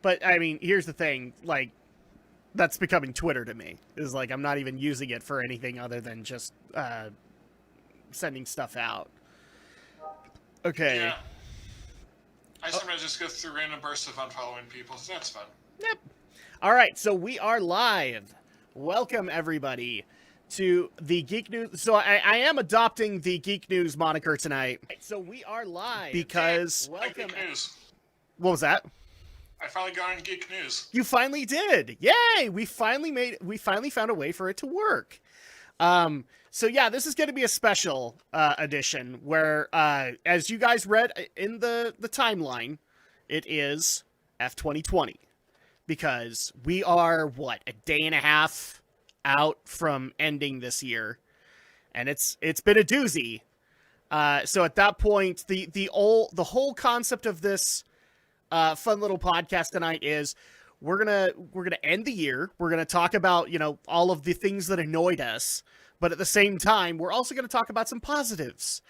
But I mean, here's the thing, like, that's becoming Twitter to me. Is like I'm not even using it for anything other than just sending stuff out. Okay. Yeah, I Oh, sometimes just go through random bursts of unfollowing people, so that's fun. yep. All right, so we are live. Welcome everybody to the Geek News. So I am adopting the Geek News moniker tonight. So we are live because Welcome. Geek News. What was that? I finally got on Geek News. You finally did. Yay! We finally found a way for it to work. So yeah, this is going to be a special edition where, as you guys read in the timeline, it is F2020 because we are a day and a half out from ending this year, and it's been a doozy. So at that point, the whole concept of this fun little podcast tonight is we're gonna end the year. We're gonna talk about all of the things that annoyed us, but at the same time, we're also gonna talk about some positives,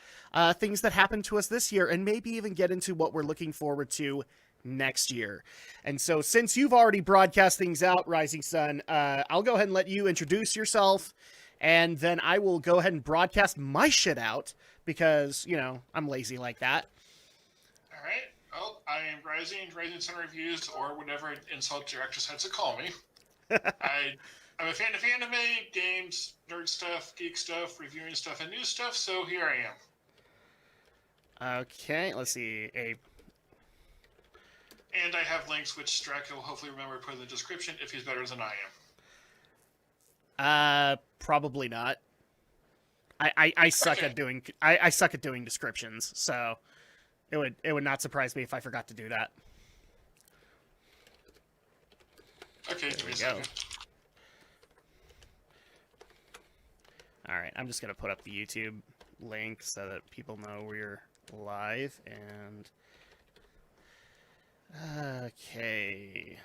things that happened to us this year, and maybe even get into what we're looking forward to next year. And so, since you've already broadcast things out, Rising Sun, I'll go ahead and let you introduce yourself, and then I will go ahead and broadcast my shit out because I'm lazy like that. All right. Well, I am Rising Sun Reviews, or whatever insult your actress had to call me. I'm a fan of anime, games, nerd stuff, geek stuff, reviewing stuff, and news stuff, so here I am. Okay, let's see. And I have links which Dracula will hopefully remember to put in the description if he's better than I am. Probably not. I suck at doing I suck at doing descriptions, so it would not surprise me if I forgot to do that. Okay, give me a second. Alright, I'm just going to put up the YouTube link so that people know we're live, and... Okay...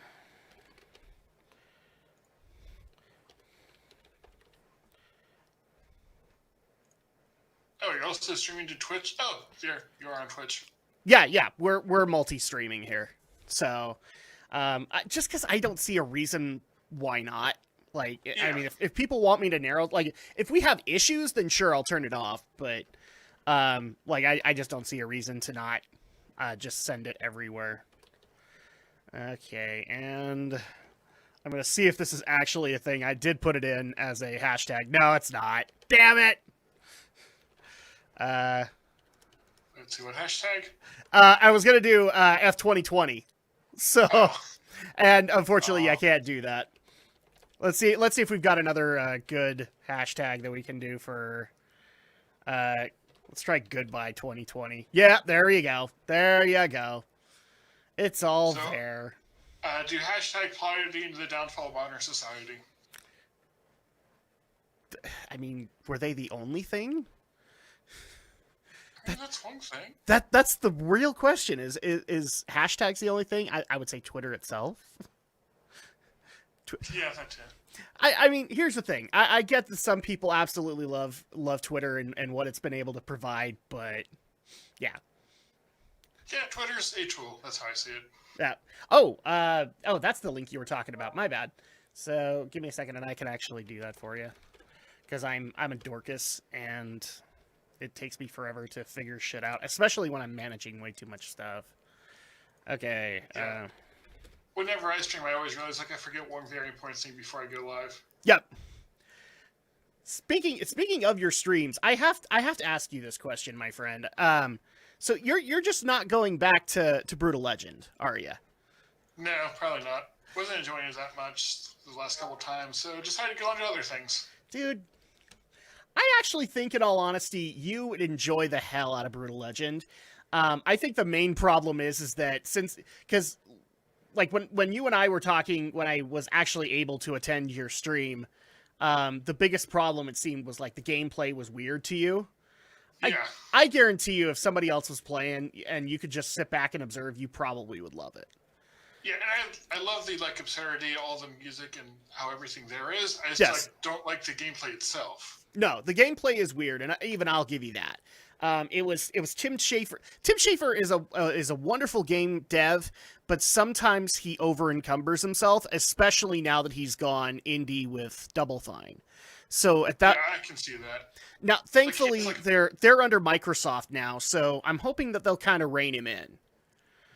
Oh, you're also streaming to Twitch? Oh, you're on Twitch. Yeah, we're multi-streaming here. So, just because I don't see a reason why not. Like, yeah. I mean, if people want me to narrow, like, if we have issues, then sure, I'll turn it off. But, like, I just don't see a reason to not just send it everywhere. Okay, and I'm going to see if this is actually a thing. I did put it in as a hashtag. No, it's not. Damn it! Let's see what hashtag. I was going to do F2020. So, and unfortunately, I can't do that. Let's see if we've got another good hashtag that we can do for, let's try Goodbye 2020. Yeah, there you go. There you go. It's all there. Do hashtag piety into the downfall of modern society. I mean, were they the only thing? I mean, that's one thing. That's the real question. Is hashtags the only thing? I would say Twitter itself. Yeah, that too. I mean, here's the thing. I get that some people absolutely love Twitter and what it's been able to provide, but yeah. Yeah, Twitter's a tool. That's how I see it. Yeah. Oh, that's the link you were talking about. My bad. So give me a second, and I can actually do that for you, because I'm a Dorcas, and it takes me forever to figure shit out, especially when I'm managing way too much stuff. Okay. Yeah. Whenever I stream, I always realize I forget one very important thing before I go live. Yep. Speaking of your streams, I have to ask you this question, my friend. So you're just not going back to Brutal Legend, are you? No, probably not. Wasn't enjoying it that much the last couple times, so decided to go on to other things. Dude, I actually think, in all honesty, you would enjoy the hell out of Brutal Legend. I think the main problem is that because like when you and I were talking, when I was actually able to attend your stream, the biggest problem, it seemed, was like the gameplay was weird to you. Yeah. I guarantee you, if somebody else was playing and you could just sit back and observe, you probably would love it. Yeah, and I love the absurdity, all the music, and how everything there is. I just don't like the gameplay itself. No, the gameplay is weird, and even I'll give you that. It was Tim Schafer. Tim Schafer is a wonderful game dev, but sometimes he over encumbers himself, especially now that he's gone indie with Double Fine. So at that, Yeah, I can see that. now thankfully Like, they're under Microsoft now, so I'm hoping that they'll kind of rein him in.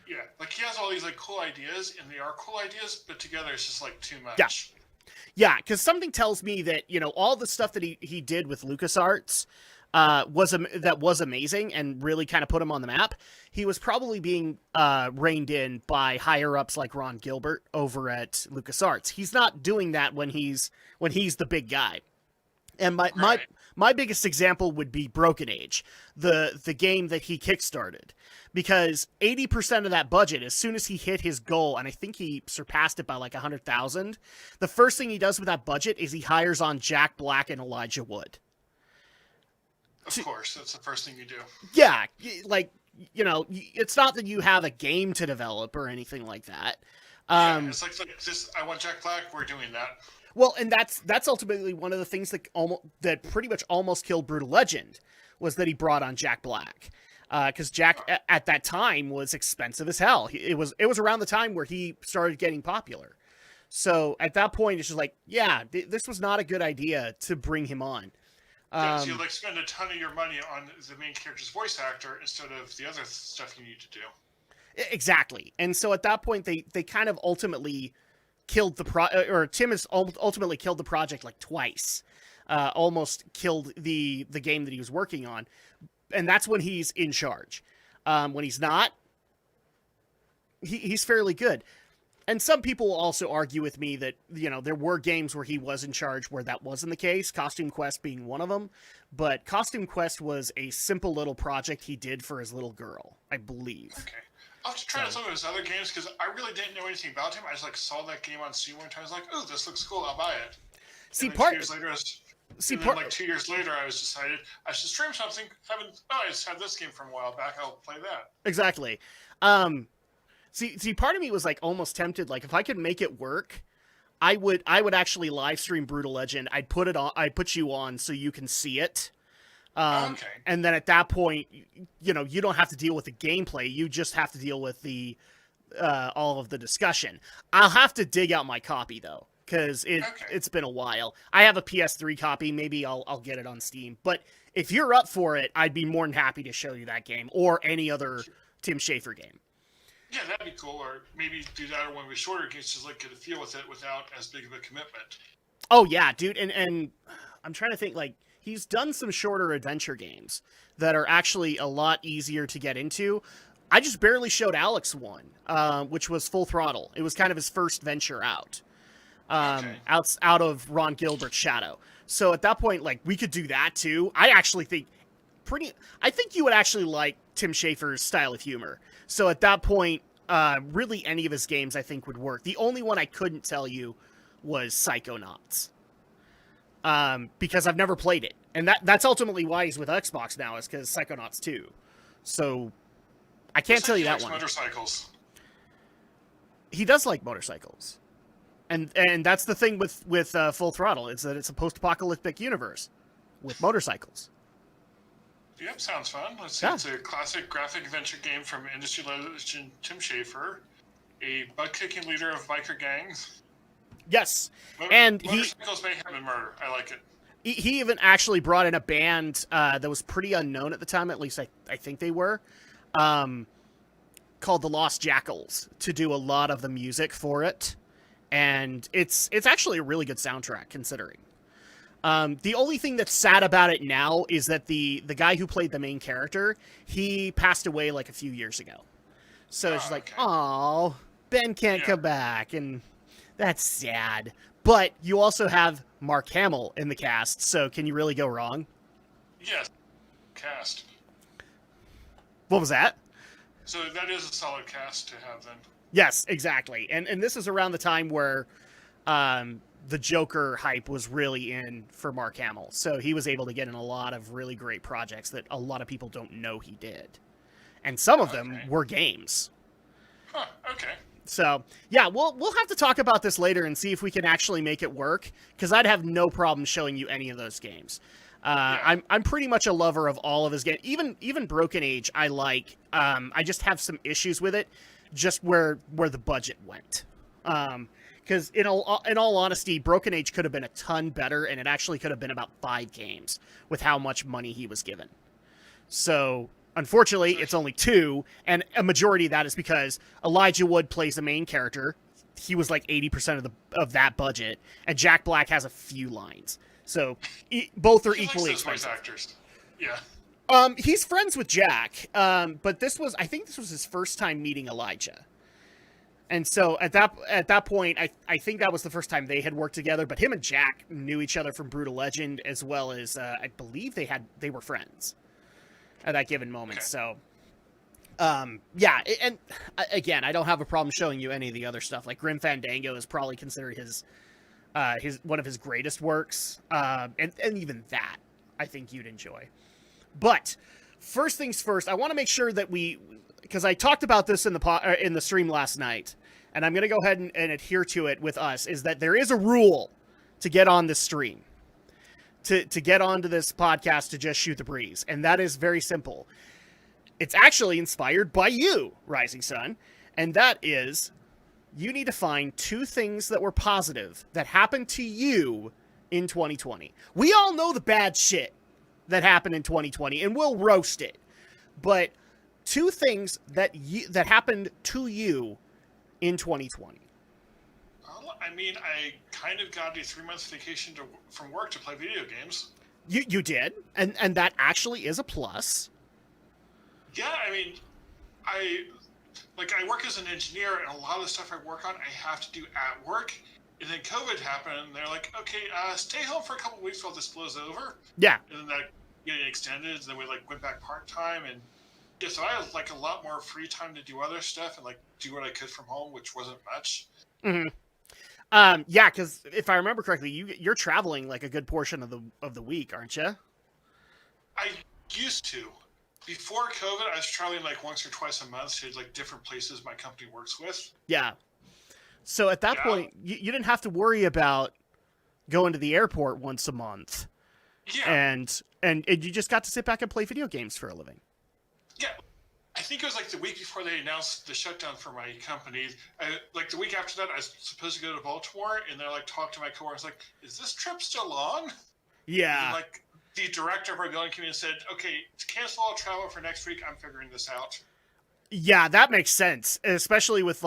yeah, like he has all these like cool ideas, and they are cool ideas, but together it's just like too much. Yeah. Yeah, because something tells me that all the stuff that he did with LucasArts was amazing and really kind of put him on the map. He was probably being reined in by higher ups like Ron Gilbert over at LucasArts. He's not doing that when he's the big guy. And my biggest example would be Broken Age, the game that he kickstarted, because 80% of that budget, as soon as he hit his goal, and I think he surpassed it by like 100,000, the first thing he does with that budget is he hires on Jack Black and Elijah Wood. Of course, that's the first thing you do. Yeah, like, it's not that you have a game to develop or anything like that. Yeah, it's like this. I want Jack Black. We're doing that. Well, and that's ultimately one of the things that pretty much almost killed Brutal Legend, was that he brought on Jack Black, because Jack at that time was expensive as hell. It was around the time where he started getting popular. So at that point, it's just like, yeah, this was not a good idea to bring him on. Yeah, so you like spend a ton of your money on the main character's voice actor instead of the other stuff you need to do. Exactly, and so at that point, they kind of ultimately killed Tim has ultimately killed the project like twice, almost killed the game that he was working on, and that's when he's in charge. When he's not, he's fairly good. And some people will also argue with me that, there were games where he was in charge where that wasn't the case, Costume Quest being one of them. But Costume Quest was a simple little project he did for his little girl, I believe. Okay. I'll have to try out some of his other games, because I really didn't know anything about him. I just saw that game on Steam one time. I was like, oh, this looks cool. I'll buy it. See, and then 2 years later, like 2 years later, I was decided I should stream something. I just had this game from a while back. I'll play that. Exactly. See, part of me was like almost tempted. Like, if I could make it work, I would actually live stream Brutal Legend. I'd put you on so you can see it. Okay. And then at that point, you don't have to deal with the gameplay. You just have to deal with the all of the discussion. I'll have to dig out my copy though, because it's been a while. I have a PS3 copy. Maybe I'll get it on Steam. But if you're up for it, I'd be more than happy to show you that game or any other Tim Schafer game. Yeah, that'd be cool. Or maybe do that or one with shorter games, just like get a feel with it without as big of a commitment. Oh yeah, dude. And I'm trying to think, like, he's done some shorter adventure games that are actually a lot easier to get into. I just barely showed Alex one, which was Full Throttle. It was kind of his first venture out, out of Ron Gilbert's shadow. So at that point, like, we could do that too. I think you would actually like Tim Schafer's style of humor. So at that point, really any of his games I think would work. The only one I couldn't tell you was Psychonauts. Because I've never played it. And that's ultimately why he's with Xbox now, is because Psychonauts 2. So I can't tell you that one. Motorcycles. He does like motorcycles. And that's the thing with Full Throttle, is that it's a post-apocalyptic universe with motorcycles. Yep, sounds fun. Let's see. Yeah. It's a classic graphic adventure game from industry legend Tim Schafer, a butt-kicking leader of biker gangs. Yes, and motorcycles, mayhem, and murder. I like it. He even actually brought in a band that was pretty unknown at the time, at least I think they were, called the Lost Jackals, to do a lot of the music for it, and it's actually a really good soundtrack considering. The only thing that's sad about it now is that the guy who played the main character, he passed away like a few years ago. So it's just like, oh, Ben can't come back, and that's sad. But you also have Mark Hamill in the cast, so can you really go wrong? Yes, cast. What was that? So that is a solid cast to have then. Yes, exactly. And this is around the time where the Joker hype was really in for Mark Hamill. So he was able to get in a lot of really great projects that a lot of people don't know he did. And some of them were games. Huh, okay. So, yeah, we'll have to talk about this later and see if we can actually make it work, because I'd have no problem showing you any of those games. Yeah. I'm pretty much a lover of all of his games. Even Broken Age, I like. I just have some issues with it, just where the budget went. Because in all honesty, Broken Age could have been a ton better, and it actually could have been about 5 games with how much money he was given. So unfortunately, it's only 2, and a majority of that is because Elijah Wood plays the main character. He was like 80% of that budget, and Jack Black has a few lines. So both are He equally likes those voice expensive. actors. Yeah. He's friends with Jack, but I think this was his first time meeting Elijah. And so at that point, I think that was the first time they had worked together. But him and Jack knew each other from Brutal Legend, as well as I believe they were friends at that given moment. Okay. So, yeah. And again, I don't have a problem showing you any of the other stuff. Like Grim Fandango is probably considered his one of his greatest works, and even that I think you'd enjoy. But first things first, I want to make sure that because I talked about this in the stream last night, and I'm going to go ahead and adhere to it with us, is that there is a rule to get on this stream, to get onto this podcast, to just shoot the breeze, and that is very simple. It's actually inspired by you, Rising Sun, and that is you need to find 2 things that were positive that happened to you in 2020. We all know the bad shit that happened in 2020, and we'll roast it. But 2 things that happened to you in 2020. Well, I mean, I kind of got a 3-month vacation from work to play video games. You did, and that actually is a plus. Yeah, I mean, I work as an engineer, and a lot of the stuff I work on, I have to do at work. And then COVID happened, and they're like, okay, stay home for a couple weeks while this blows over. Yeah. And then that getting extended, and then we went back part-time, and yeah, so I had a lot more free time to do other stuff and do what I could from home, which wasn't much. Mm-hmm. Yeah, because if I remember correctly, you're traveling a good portion of the week, aren't you? I used to. Before COVID, I was traveling once or twice a month to different places my company works with. Yeah. So at that point, you didn't have to worry about going to the airport once a month. Yeah. And you just got to sit back and play video games for a living. Yeah. I think it was the week before they announced the shutdown for my company. The week after that, I was supposed to go to Baltimore, and they're talk to my coworkers, is this trip still on? Yeah. And, the director of our building came in and said, okay, cancel all travel for next week. I'm figuring this out. Yeah, that makes sense, especially with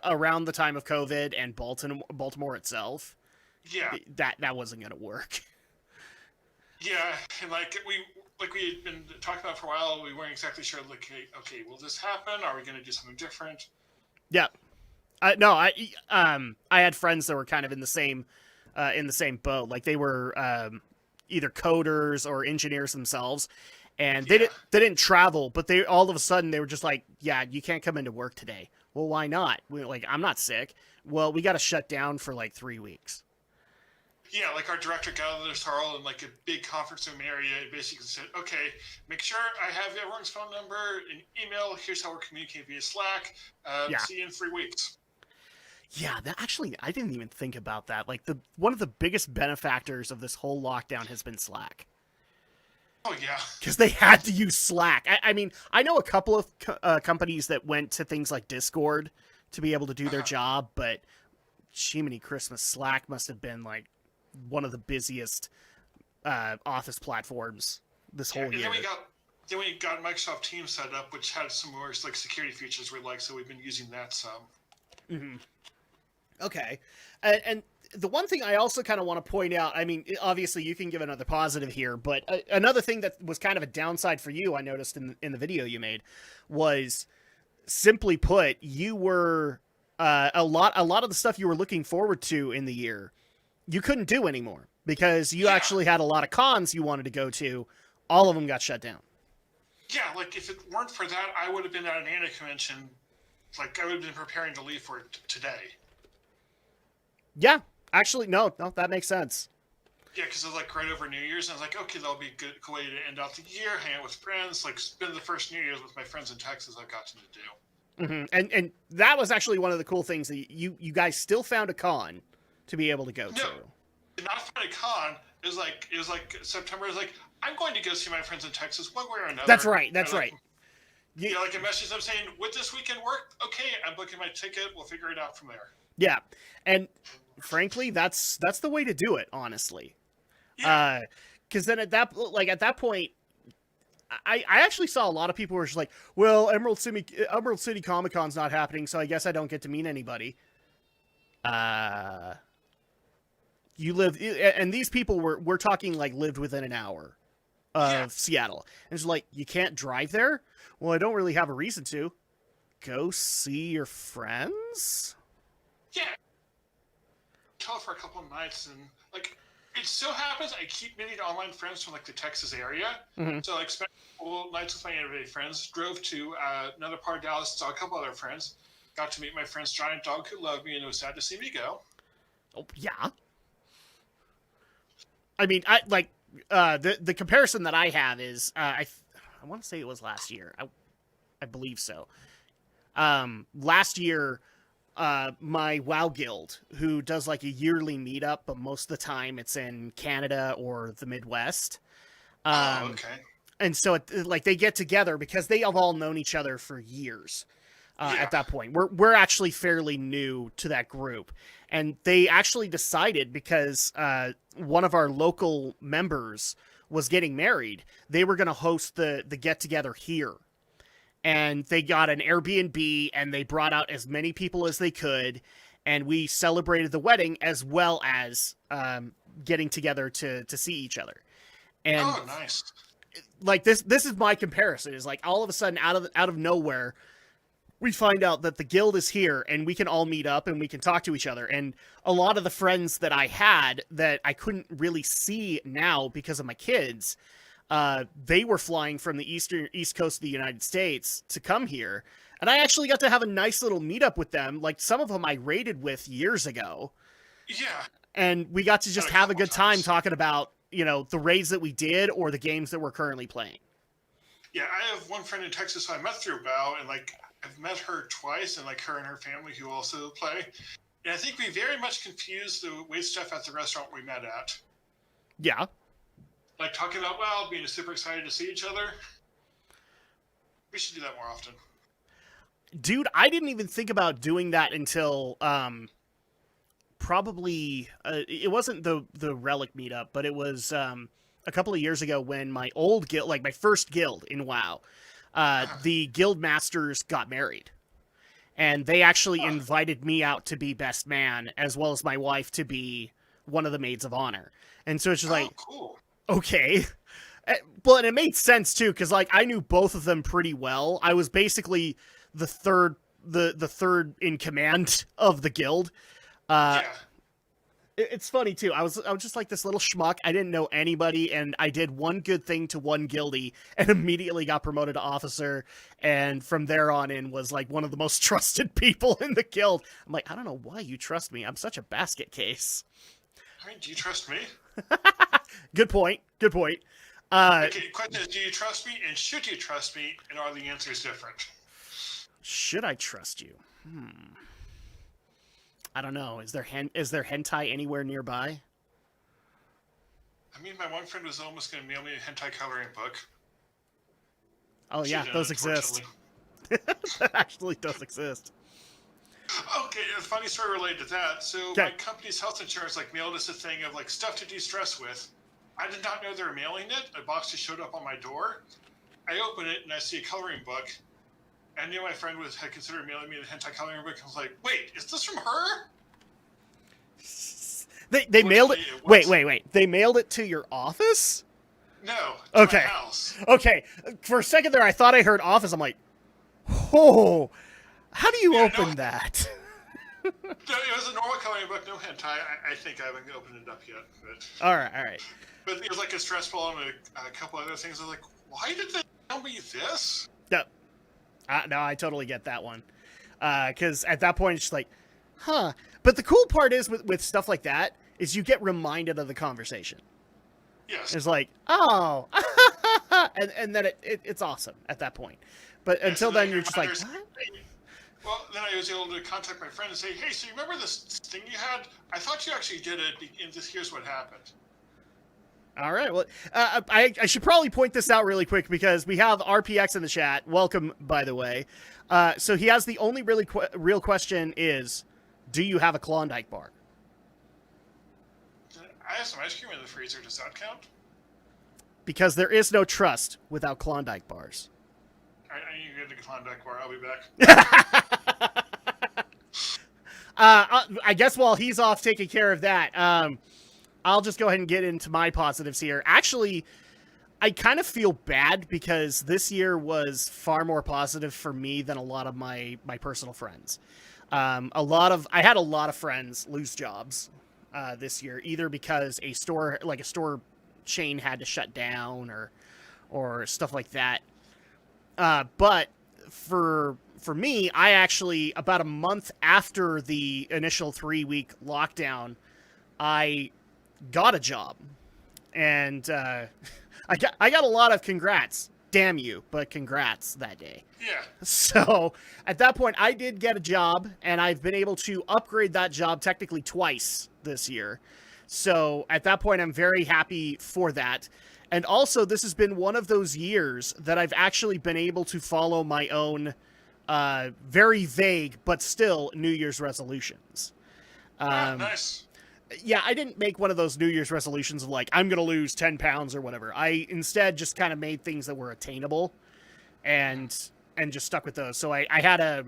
around the time of COVID and Baltimore itself. Yeah. That wasn't going to work. Yeah, and we had been talking about for a while, we weren't exactly sure. Okay, will this happen? Are we going to do something different? Yeah. No, I had friends that were kind of in the same boat. They were either coders or engineers themselves, and they didn't travel, but they all of a sudden they were just yeah, you can't come into work today. Well, why not? I'm not sick. Well, we got to shut down for 3 weeks. Yeah, our director gathered us all in a big conference room area and basically said, okay, make sure I have everyone's phone number and email. Here's how we're communicating via Slack. See you in 3 weeks. Yeah, I didn't even think about that. One of the biggest benefactors of this whole lockdown has been Slack. Oh, yeah. Because they had to use Slack. I mean, I know a couple of companies that went to things like Discord to be able to do their job, but Jiminy Christmas, Slack must have been one of the busiest office platforms this whole year. Then we got Microsoft Teams set up, which had some more security features we like, so we've been using that some. Mm-hmm. Okay. And the one thing I also kind of want to point out, I mean, obviously you can give another positive here, but another thing that was kind of a downside for you, I noticed in the video you made, was, simply put, you were a lot of the stuff you were looking forward to in the year, you couldn't do anymore because you actually had a lot of cons you wanted to go to. All of them got shut down. Yeah, if it weren't for that, I would have been at an anime convention. I would have been preparing to leave for it today. Yeah, actually, no, that makes sense. Yeah, because it was right over New Year's, and I was okay, that'll be a good way to end out the year, hang out with friends, spend the first New Year's with my friends in Texas I've gotten to do. Mm-hmm. And that was actually one of the cool things that you guys still found a con to be able to go to. Did not find a con. it was like September. It was like, I'm going to go see my friends in Texas one way or another. That's right. That's like, right. Yeah, like a message I'm saying, would this weekend work? Okay, I'm booking my ticket. We'll figure it out from there. Yeah, and frankly, that's the way to do it, honestly. Yeah. Because then at that point, I actually saw a lot of people who were just like, well, Emerald City Comic Con's not happening, so I guess I don't get to meet anybody. You live, and these people we're talking like lived within an hour of Seattle, and it's like, you can't drive there. Well, I don't really have a reason to. Go see your friends. Yeah. Hotel for a couple of nights, and like, it so happens I keep meeting online friends from like the Texas area. Mm-hmm. So like spent a couple nights with my anime friends. Drove to another part of Dallas, saw a couple other friends. Got to meet my friend's giant dog who loved me and was sad to see me go. Oh yeah. I mean, the comparison that I have is I want to say it was last year. I believe so. Last year, my WoW guild, who does like a yearly meetup, but most of the time it's in Canada or the Midwest. Okay. And so like they get together because they have all known each other for years. At that point, we're actually fairly new to that group, and they actually decided because one of our local members was getting married, they were going to host the get together here, and they got an Airbnb and they brought out as many people as they could, and we celebrated the wedding as well as getting together to see each other. And oh, nice. Like this is my comparison. Is like all of a sudden out of nowhere, we find out that the guild is here and we can all meet up and we can talk to each other. And a lot of the friends that I had that I couldn't really see now because of my kids, they were flying from the east coast of the United States to come here. And I actually got to have a nice little meetup with them. Like some of them I raided with years ago. Yeah. And we got to just have a good time talking about, the raids that we did or the games that we're currently playing. Yeah, I have one friend in Texas who I met through WoW, and like I've met her twice, and like her and her family who also play. And I think we very much confused the wait staff at the restaurant we met at. Yeah. Like talking about WoW, being super excited to see each other. We should do that more often. Dude, I didn't even think about doing that until probably it wasn't the Relic meetup, but it was a couple of years ago when my old guild, like my first guild in WoW, the guild masters got married, and they actually invited me out to be best man as well as my wife to be one of the maids of honor. And so it's just like, cool. Okay. Well, and it made sense too, because like I knew both of them pretty well. I was basically the third in command of the guild. It's funny too. I was just like this little schmuck. I didn't know anybody, and I did one good thing to one guildie and immediately got promoted to officer. And from there on in was like one of the most trusted people in the guild. I'm like, I don't know why you trust me. I'm such a basket case. I mean, do you trust me? Good point. Okay, question is, do you trust me, and should you trust me, and are the answers different? Should I trust you? I don't know. Is there hentai anywhere nearby? I mean, my one friend was almost going to mail me a hentai coloring book. Oh yeah, those exist. That actually does exist. Okay, a funny story related to that. So my company's health insurance mailed us a thing of stuff to de-stress with. I did not know they were mailing it. A box just showed up on my door. I open it and I see a coloring book. I knew my friend had considered mailing me the hentai coloring book. I was like, wait, is this from her? They mailed it. Wait. They mailed it to your office? No. Okay. My house. Okay. For a second there, I thought I heard office. I'm like, oh, how do you open that? No, it was a normal coloring book, no hentai. I think I haven't opened it up yet. But, all right. But it was a stress ball and a couple other things. I was like, why did they tell me this? Yep. No, I totally get that one. Because at that point, it's just like, huh. But the cool part is with stuff like that is you get reminded of the conversation. Yes. It's like, oh, and then it's awesome at that point. But until then, you're just like, what? Well, then I was able to contact my friend and say, hey, so you remember this thing you had? I thought you actually did it, and here's what happened. All right. Well, I should probably point this out really quick because we have RPX in the chat. Welcome, by the way. So he has the only really real question is, do you have a Klondike bar? I have some ice cream in the freezer. Does that count? Because there is no trust without Klondike bars. I need to get the Klondike bar. I'll be back. I guess while he's off taking care of that, I'll just go ahead and get into my positives here. Actually, I kind of feel bad because this year was far more positive for me than a lot of my personal friends. I had a lot of friends lose jobs this year, either because a store chain had to shut down or stuff like that. But for me, I actually, about a month after the initial 3-week lockdown, I got a job, and I got a lot of congrats. Damn you, but congrats that day. Yeah. So at that point, I did get a job, and I've been able to upgrade that job technically twice this year. So at that point, I'm very happy for that. And also, this has been one of those years that I've actually been able to follow my own very vague, but still New Year's resolutions. Nice. Yeah, I didn't make one of those New Year's resolutions of like, I'm going to lose 10 pounds or whatever. I instead just kind of made things that were attainable and just stuck with those. So I had a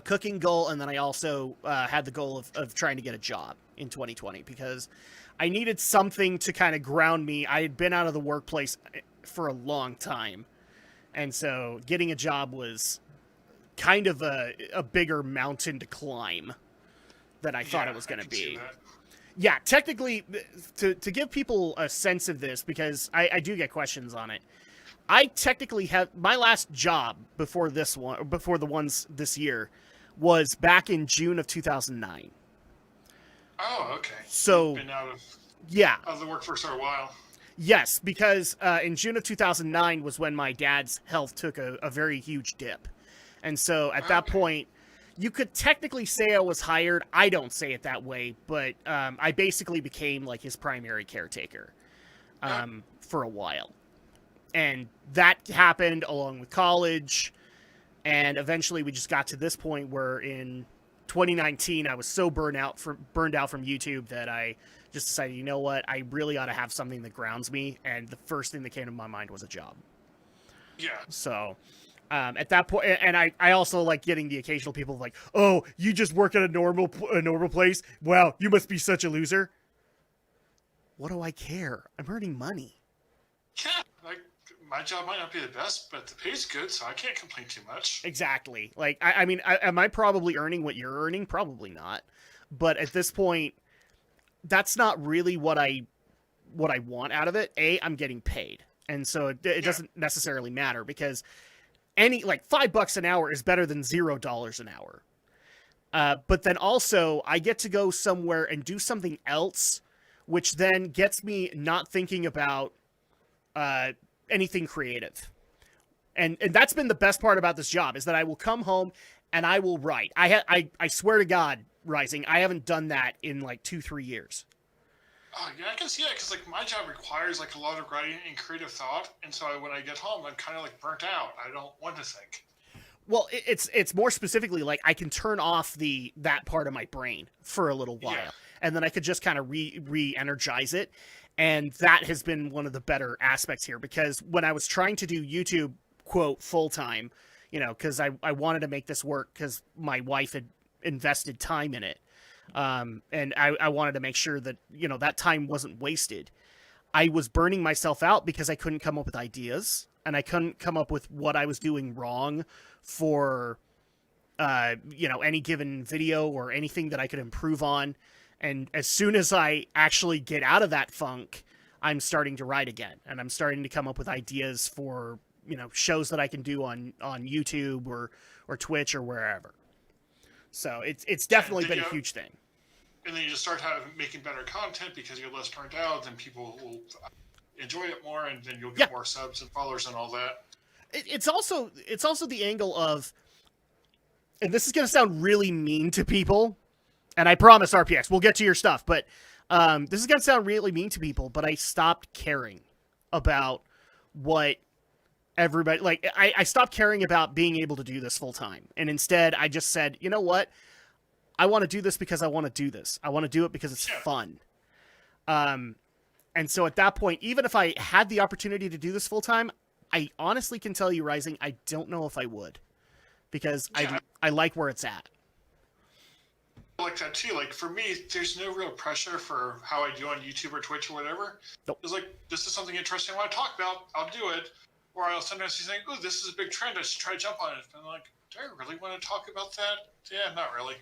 cooking goal, and then I also had the goal of trying to get a job in 2020 because I needed something to kind of ground me. I had been out of the workplace for a long time, and so getting a job was kind of a bigger mountain to climb than I thought it was going to be. Yeah, technically, to give people a sense of this, because I do get questions on it, I technically have my last job before the ones this year was back in June of 2009. Oh, okay. So you've been out of the workforce for a while. Yes, because in June of 2009 was when my dad's health took a very huge dip. And so at that point, you could technically say I was hired. I don't say it that way, but I basically became like his primary caretaker for a while. And that happened along with college. And eventually we just got to this point where in 2019, I was so burned out from YouTube that I just decided, you know what, I really ought to have something that grounds me. And the first thing that came to my mind was a job. Yeah. So at that point, and I also like getting the occasional people like, oh, you just work at a normal place? Wow, you must be such a loser. What do I care? I'm earning money. Yeah, like my job might not be the best, but the pay's good, so I can't complain too much. Exactly. Like, I mean, am I probably earning what you're earning? Probably not. But at this point, that's not really what I want out of it. I'm getting paid. And so it doesn't necessarily matter because $5 an hour is better than $0 an hour. But then also I get to go somewhere and do something else, which then gets me not thinking about anything creative. And that's been the best part about this job is that I will come home and I will write. I swear to God, Rising, I haven't done that in like 2-3 years. Oh, yeah, I can see that because like my job requires like a lot of writing and creative thought, and so when I get home, I'm kind of like burnt out. I don't want to think. Well, it's more specifically like I can turn off that part of my brain for a little while, and then I could just kind of re-energize it, and that has been one of the better aspects here because when I was trying to do YouTube quote full time, because I wanted to make this work because my wife had invested time in it. And I wanted to make sure that, that time wasn't wasted. I was burning myself out because I couldn't come up with ideas and I couldn't come up with what I was doing wrong for, any given video or anything that I could improve on. And as soon as I actually get out of that funk, I'm starting to write again and I'm starting to come up with ideas for, shows that I can do on YouTube or Twitch or wherever. So it's definitely been a huge thing. And then you just start making better content because you're less burnt out, and people will enjoy it more, and then you'll get more subs and followers and all that. It's also the angle of, and this is going to sound really mean to people, and I promise RPX, we'll get to your stuff, but This is going to sound really mean to people, but I stopped caring about what everybody, like, I stopped caring about being able to do this full time. And instead, I just said, you know what? I want to do this because I want to do this. I want to do it because it's fun. And so at that point, even if I had the opportunity to do this full time, I honestly can tell you, Rising, I don't know if I would, because I like where it's at. I like that too. Like for me, there's no real pressure for how I do on YouTube or Twitch or whatever. Nope. It's like, this is something interesting I want to talk about, I'll do it. Or I'll sometimes be saying, oh, this is a big trend, I should try to jump on it. And I'm like, do I really want to talk about that? Yeah, not really.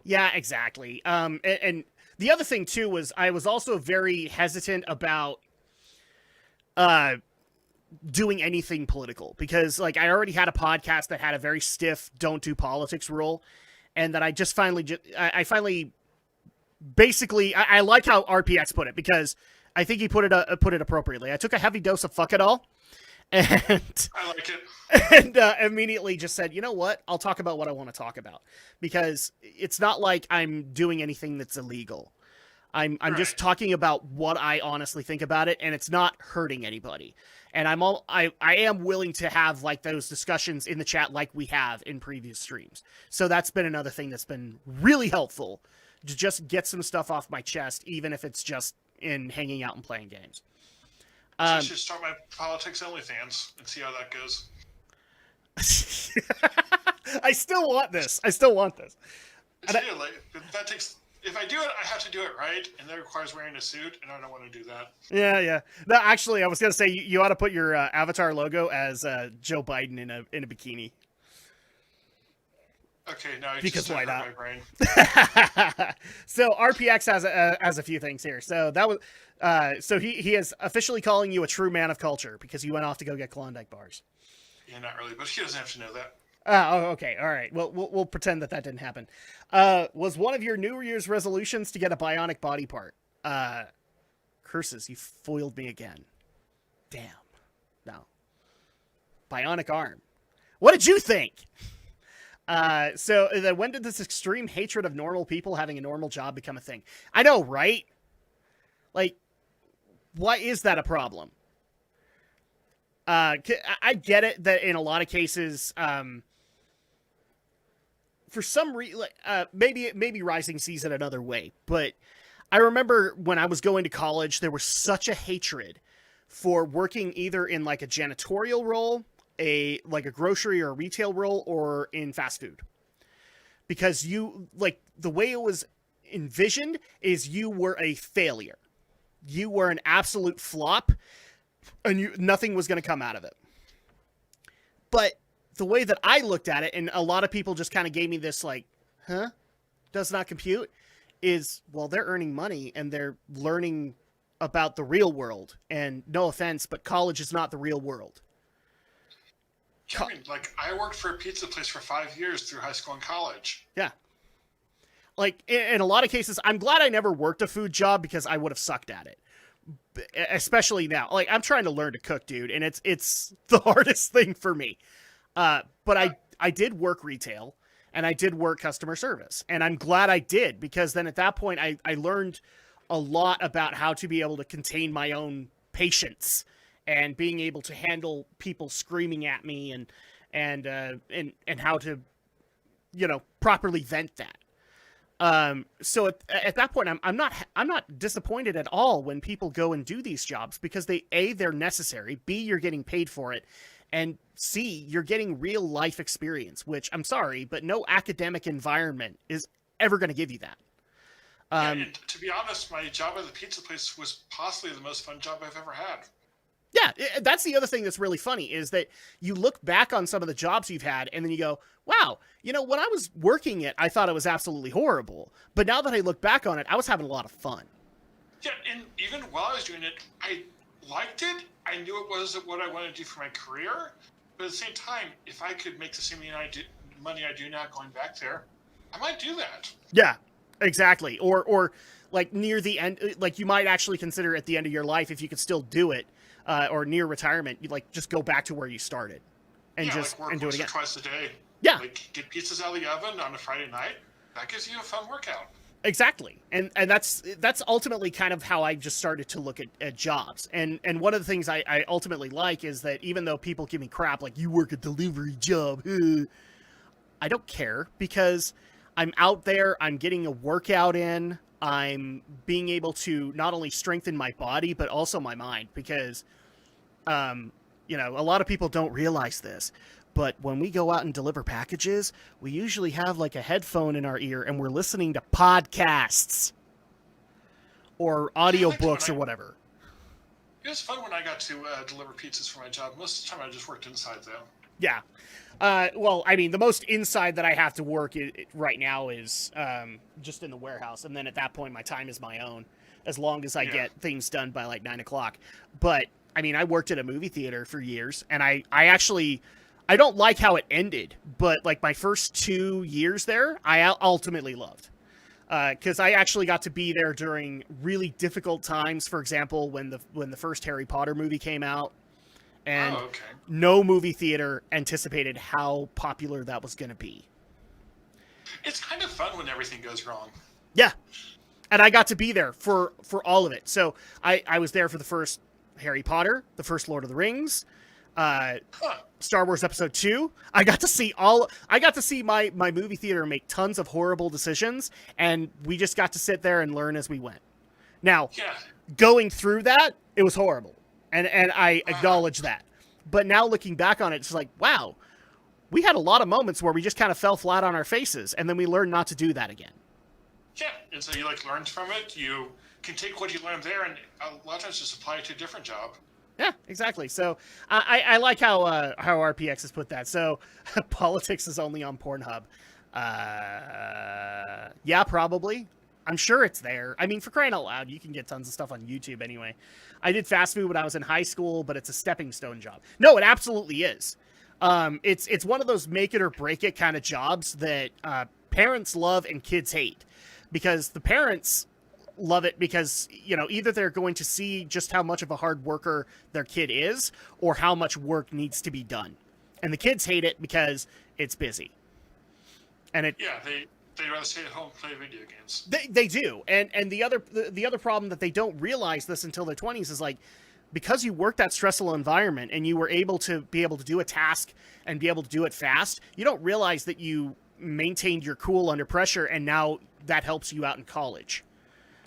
Yeah, exactly. And the other thing too was I was also very hesitant about doing anything political, because like I already had a podcast that had a very stiff don't do politics rule, and that I just I finally basically I like how RPX put it, because I think he put it appropriately. I took a heavy dose of fuck it all, and I like it. And immediately just said, you know what? I'll talk about what I want to talk about, because it's not like I'm doing anything that's illegal. I'm just talking about what I honestly think about it, and it's not hurting anybody. And I am willing to have like those discussions in the chat like we have in previous streams. So that's been another thing that's been really helpful, to just get some stuff off my chest, even if it's just in hanging out and playing games. I should start my politics OnlyFans and see how that goes. I still want this. Like, that takes. If I do it, I have to do it right, and that requires wearing a suit, and I don't want to do that. Yeah. No, actually, I was gonna say you ought to put your avatar logo as Joe Biden in a bikini. Okay, now you because just why hurt not? my brain. So RPX has a few things here. So that was so he is officially calling you a true man of culture because you went off to go get Klondike bars. Yeah, not really, but he doesn't have to know that. Oh, okay, all right. Well, we'll pretend that didn't happen. Was one of your New Year's resolutions to get a bionic body part? Curses, you foiled me again. Damn. No. Bionic arm. What did you think? So then when did this extreme hatred of normal people having a normal job become a thing? I know, right? Like, why is that a problem? I get it that in a lot of cases, for some reason, maybe Rising sees it another way, but I remember when I was going to college, there was such a hatred for working either in like a janitorial role, like a grocery or a retail role, or in fast food, because the way it was envisioned is you were a failure, you were an absolute flop, and nothing was going to come out of it. But the way that I looked at it, and a lot of people just kind of gave me this like, huh? Does not compute, is, well, they're earning money and they're learning about the real world. And no offense, but college is not the real world. I mean, like, I worked for a pizza place for 5 years through high school and college. Yeah. Like, in a lot of cases, I'm glad I never worked a food job because I would have sucked at it. Especially now. Like, I'm trying to learn to cook, dude, and it's the hardest thing for me. But I did work retail, and I did work customer service, and I'm glad I did, because then at that point I learned a lot about how to be able to contain my own patience and being able to handle people screaming at me and how to, properly vent that. So at that point, I'm not disappointed at all when people go and do these jobs, because they're necessary, B, you're getting paid for it, and C, you're getting real life experience, which, I'm sorry, but no academic environment is ever going to give you that. And to be honest, my job at the pizza place was possibly the most fun job I've ever had. Yeah, that's the other thing that's really funny, is that you look back on some of the jobs you've had, and then you go, wow, when I was working it, I thought it was absolutely horrible. But now that I look back on it, I was having a lot of fun. Yeah, and even while I was doing it, I liked it. I knew it wasn't what I wanted to do for my career. But at the same time, if I could make the same money I do now going back there, I might do that. Yeah, exactly. Or like near the end, like you might actually consider at the end of your life, if you could still do it, or near retirement, you like just go back to where you started and just like work and do it again twice a day. Yeah, like get pizzas out of the oven on a Friday night. That gives you a fun workout. Exactly. And that's ultimately kind of how I just started to look at jobs. And one of the things I ultimately like is that even though people give me crap like you work a delivery job, I don't care because I'm out there, I'm getting a workout in, I'm being able to not only strengthen my body but also my mind because a lot of people don't realize this, but when we go out and deliver packages, we usually have like a headphone in our ear and we're listening to podcasts or audiobooks or whatever. It was fun when I got to deliver pizzas for my job. Most of the time I just worked inside, though. Yeah. Well, I mean, the most inside that I have to work right now is just in the warehouse. And then at that point, my time is my own as long as I get things done by like 9 o'clock. But, I mean, I worked at a movie theater for years, and I don't like how it ended, but like my first 2 years there, I ultimately loved. Because I actually got to be there during really difficult times. For example, when the first Harry Potter movie came out, and no movie theater anticipated how popular that was going to be. It's kind of fun when everything goes wrong. Yeah, and I got to be there for all of it. So I was there for the first Harry Potter, the first Lord of the Rings, Star Wars Episode 2. I got to see my movie theater make tons of horrible decisions, and we just got to sit there and learn as we went. Now, going through that, it was horrible, and I acknowledge that. But now looking back on it, it's like, wow, we had a lot of moments where we just kind of fell flat on our faces, and then we learned not to do that again. Yeah, and so you learned from it. You can take what you learned there, and a lot of times just apply it to a different job. Yeah, exactly. So I like how RPX has put that. So politics is only on Pornhub. Yeah, probably. I'm sure it's there. I mean, for crying out loud, you can get tons of stuff on YouTube anyway. I did fast food when I was in high school, but it's a stepping stone job. No, it absolutely is. It's one of those make it or break it kind of jobs that parents love and kids hate, because the parents love it because, either they're going to see just how much of a hard worker their kid is or how much work needs to be done. And the kids hate it because it's busy. And they'd rather stay at home and play video games. They do. And the other problem that they don't realize this until their 20s is because you work that stressful environment and you were able to do a task and be able to do it fast, you don't realize that you maintained your cool under pressure, and now that helps you out in college.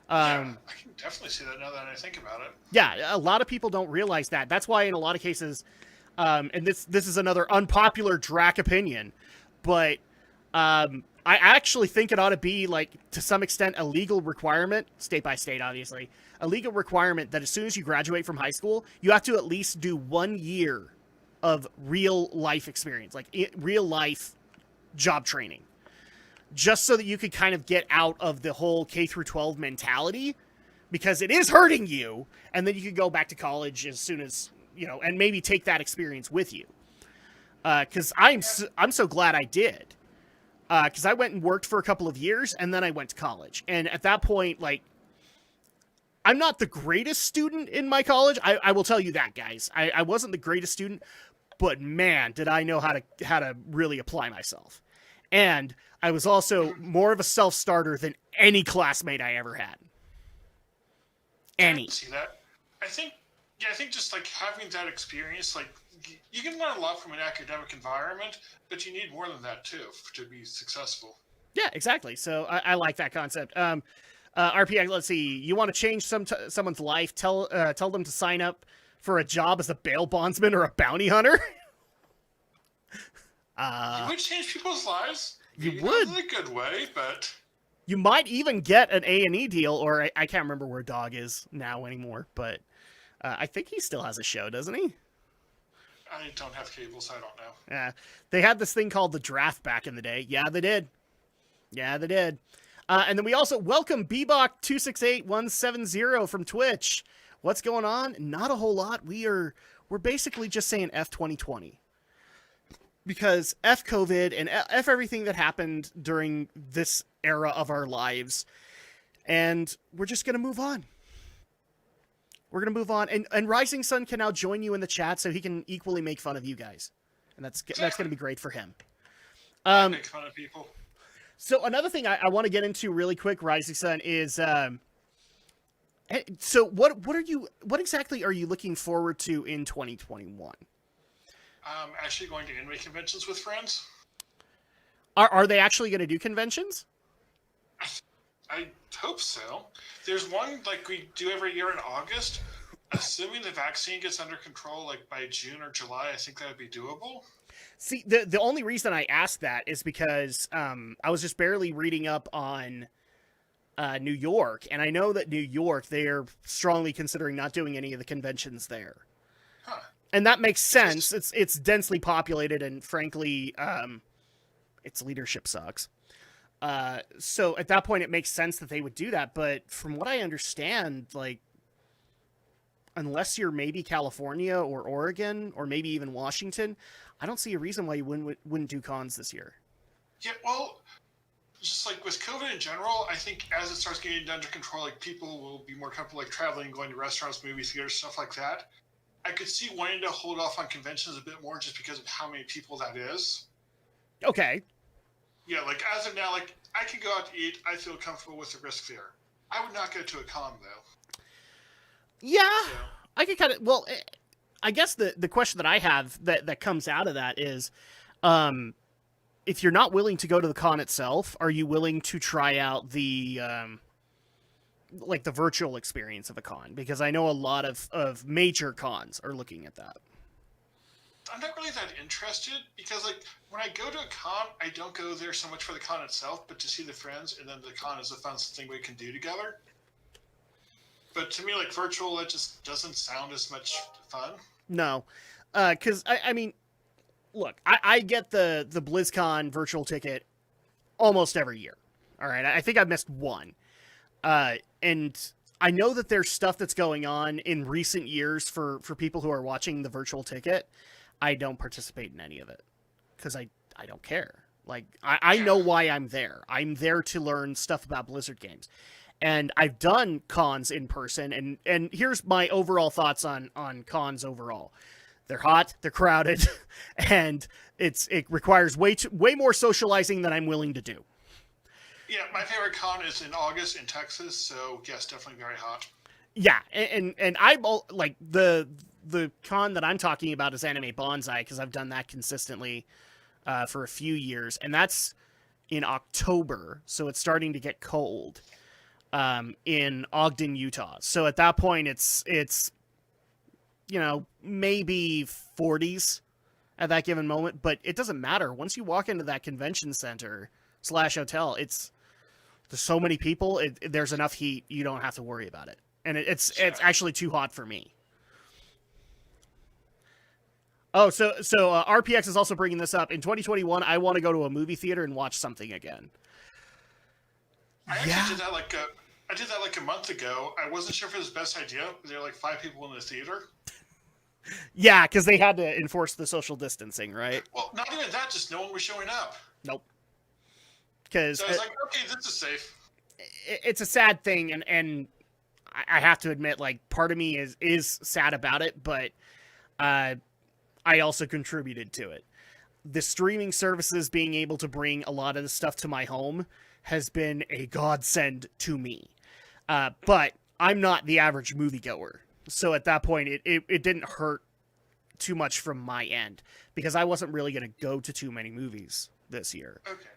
I can definitely see that now that I think about it. Yeah, a lot of people don't realize that. That's why in a lot of cases, and this is another unpopular Drac opinion, but I actually think it ought to be, to some extent, a legal requirement, state by state, obviously, a legal requirement that as soon as you graduate from high school, you have to at least do 1 year of real life experience, real life job training, just so that you could kind of get out of the whole K through 12 mentality, because it is hurting you, and then you could go back to college as soon as, and maybe take that experience with you. Because I'm so glad I did. Because I went and worked for a couple of years, and then I went to college. And at that point, I'm not the greatest student in my college. I will tell you that, guys. I wasn't the greatest student, but man, did I know how to really apply myself. And I was also more of a self-starter than any classmate I ever had. Any. I see that. I think just having that experience, you can learn a lot from an academic environment, but you need more than that too to be successful. Yeah, exactly. So I like that concept. RPX, let's see. You want to change someone's life? Tell them to sign up for a job as a bail bondsman or a bounty hunter. You would change people's lives. You would in a good way, but you might even get an A&E deal, or I can't remember where Dog is now anymore, but I think he still has a show, doesn't he? I don't have cable, so I don't know. Yeah, they had this thing called The Draft back in the day. Yeah, they did. And then we also welcome Bebok268170 from Twitch. What's going on? Not a whole lot. We're basically just saying F 2020. Because F COVID and F everything that happened during this era of our lives. And we're just going to move on. We're going to move on. And Rising Sun can now join you in the chat so he can equally make fun of you guys. And that's going to be great for him. Make fun of people. So another thing I want to get into really quick, Rising Sun, is so what exactly are you looking forward to in 2021? Actually going to anime conventions with friends. Are they actually going to do conventions? I hope so. There's one like we do every year in August. Assuming the vaccine gets under control, like by June or July, I think that would be doable. See, the only reason I asked that is because I was just barely reading up on New York, and I know that New York, they are strongly considering not doing any of the conventions there. Huh. And that makes sense. It's densely populated, and frankly, its leadership sucks. So at that point, it makes sense that they would do that. But from what I understand, like, unless you're maybe California or Oregon or maybe even Washington, I don't see a reason why you wouldn't do cons this year. Yeah, well, just like with COVID in general, I think as it starts getting under control, like people will be more comfortable like traveling, going to restaurants, movie theaters, stuff like that. I could see wanting to hold off on conventions a bit more just because of how many people that is. Okay. Yeah, like as of now, like I can go out to eat. I feel comfortable with the risk there. I would not go to a con though. Yeah, So, I could kind of. Well, I guess the question that I have that comes out of that is, if you're not willing to go to the con itself, are you willing to try out the like the virtual experience of a con? Because I know a lot of major cons are looking at that. I'm not really that interested because like when I go to a con, I don't go there so much for the con itself, but to see the friends, and then the con is a fun thing we can do together. But to me, like virtual, it just doesn't sound as much fun. No, because I mean, look, I get the BlizzCon virtual ticket almost every year. All right, I think I've missed one, and I know that there's stuff that's going on in recent years for people who are watching the virtual ticket. I don't participate in any of it because I don't care. Like I know why I'm there. I'm there to learn stuff about Blizzard games. And I've done cons in person, and here's my overall thoughts on cons overall. They're hot, they're crowded, and it requires way more socializing than I'm willing to do. Yeah, my favorite con is in August in Texas, so yes, definitely very hot. Yeah, and I'm like the con that I'm talking about is Anime Bonsai because I've done that consistently for a few years, and that's in October, so it's starting to get cold. In Ogden, Utah. So at that point, it's maybe 40s at that given moment, but it doesn't matter. Once you walk into that convention center / hotel, there's so many people. There's enough heat. You don't have to worry about it, and it's actually too hot for me. Oh, so RPX is also bringing this up. In 2021, I want to go to a movie theater and watch something again. I actually did that like a month ago. I wasn't sure if it was the best idea. There were like 5 people in the theater. Yeah, because they had to enforce the social distancing, right? Well, not even that, just no one was showing up. Nope. Because so I was like, okay, this is safe. It's a sad thing, and I have to admit, like, part of me is sad about it, but I also contributed to it. The streaming services being able to bring a lot of the stuff to my home has been a godsend to me. But I'm not the average moviegoer. So at that point, it didn't hurt too much from my end because I wasn't really going to go to too many movies this year. Okay.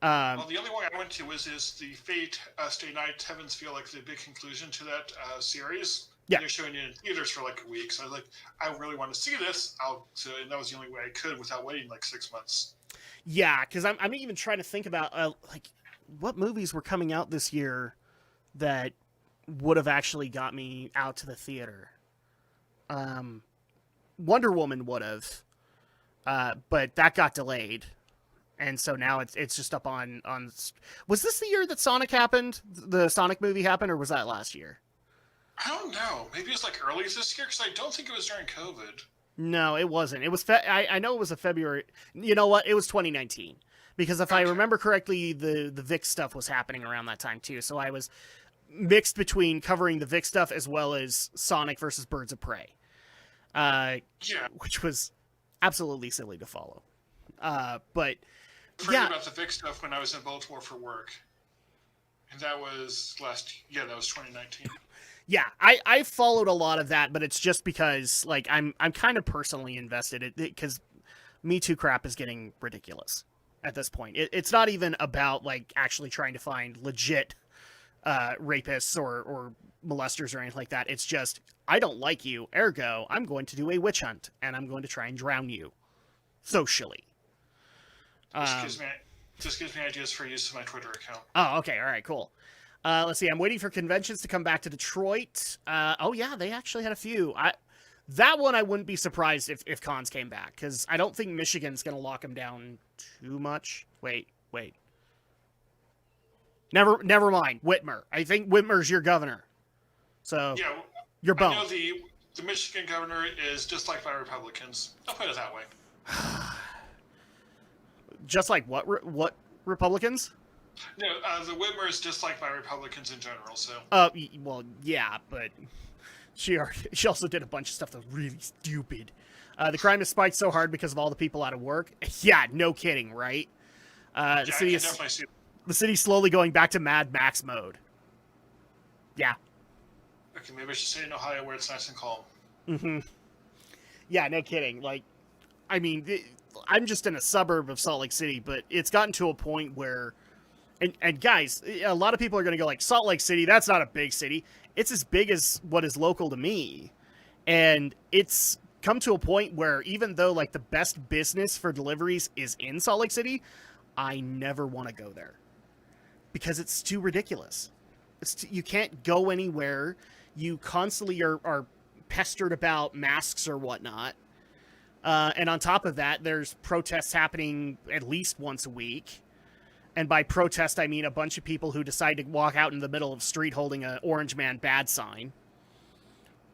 Well, the only one I went to is the Fate Stay Night Heavens Feel, like the big conclusion to that series. Yeah. They're showing it in theaters for like a week. So I was like, I really want to see this. And that was the only way I could without waiting like 6 months. Yeah, because I'm even trying to think about like what movies were coming out this year that would have actually got me out to the theater. Wonder Woman would have, but that got delayed, and so now it's just up on. Was this the year that Sonic happened? The Sonic movie happened, or was that last year? I don't know. Maybe it's like early this year because I don't think it was during COVID. No, it wasn't. It was. I know it was a February. You know what? It was 2019 because if I remember correctly, the Vic stuff was happening around that time too. So I was mixed between covering the Vic stuff as well as Sonic versus Birds of Prey, which was absolutely silly to follow. But praying about the Vic stuff when I was in Baltimore for work. And that was that was 2019. Yeah, I followed a lot of that, but it's just because like I'm kind of personally invested because Me Too crap is getting ridiculous at this point. It's not even about like actually trying to find legit rapists or molesters or anything like that. It's just I don't like you, ergo I'm going to do a witch hunt and I'm going to try and drown you socially. Just gives me ideas for use of my Twitter account. Oh, okay, all right, cool. Let's see. I'm waiting for conventions to come back to Detroit. Oh yeah, they actually had a few. That one I wouldn't be surprised if cons came back because I don't think Michigan's going to lock them down too much. Wait. Never mind. Whitmer. I think Whitmer's your governor. So yeah, you're boned. I know the Michigan governor is disliked by Republicans. I'll put it that way. Just like what Republicans? No, the Whitmer is disliked by Republicans in general. So. Well, yeah, but she also did a bunch of stuff that was really stupid. The crime has spiked so hard because of all the people out of work. Yeah, no kidding, right? I can definitely see that. The city's slowly going back to Mad Max mode. Yeah. Okay, maybe I should say in Ohio where it's nice and calm. Mm-hmm. Yeah, no kidding. Like, I mean, I'm just in a suburb of Salt Lake City, but it's gotten to a point where, and guys, a lot of people are going to go like, Salt Lake City, that's not a big city. It's as big as what is local to me. And it's come to a point where even though like the best business for deliveries is in Salt Lake City, I never want to go there. Because it's too ridiculous. You can't go anywhere. You constantly are pestered about masks or whatnot. And on top of that, there's protests happening at least once a week. And by protest, I mean a bunch of people who decide to walk out in the middle of the street holding an Orange Man bad sign.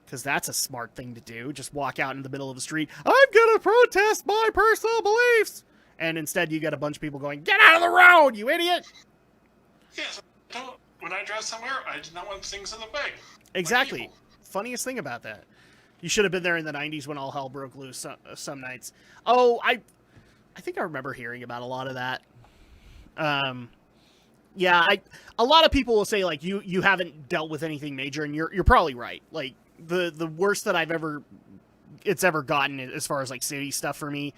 Because that's a smart thing to do. Just walk out in the middle of the street. I'm going to protest my personal beliefs. And instead you get a bunch of people going, get out of the road, you idiot. Yes, when I drive somewhere, I do not want things in the way. Exactly. Like Funniest thing about that. You should have been there in the 90s when all hell broke loose some nights. Oh, I think I remember hearing about a lot of that. Yeah, a lot of people will say like you haven't dealt with anything major, and you're probably right. Like the worst that it's ever gotten as far as like city stuff for me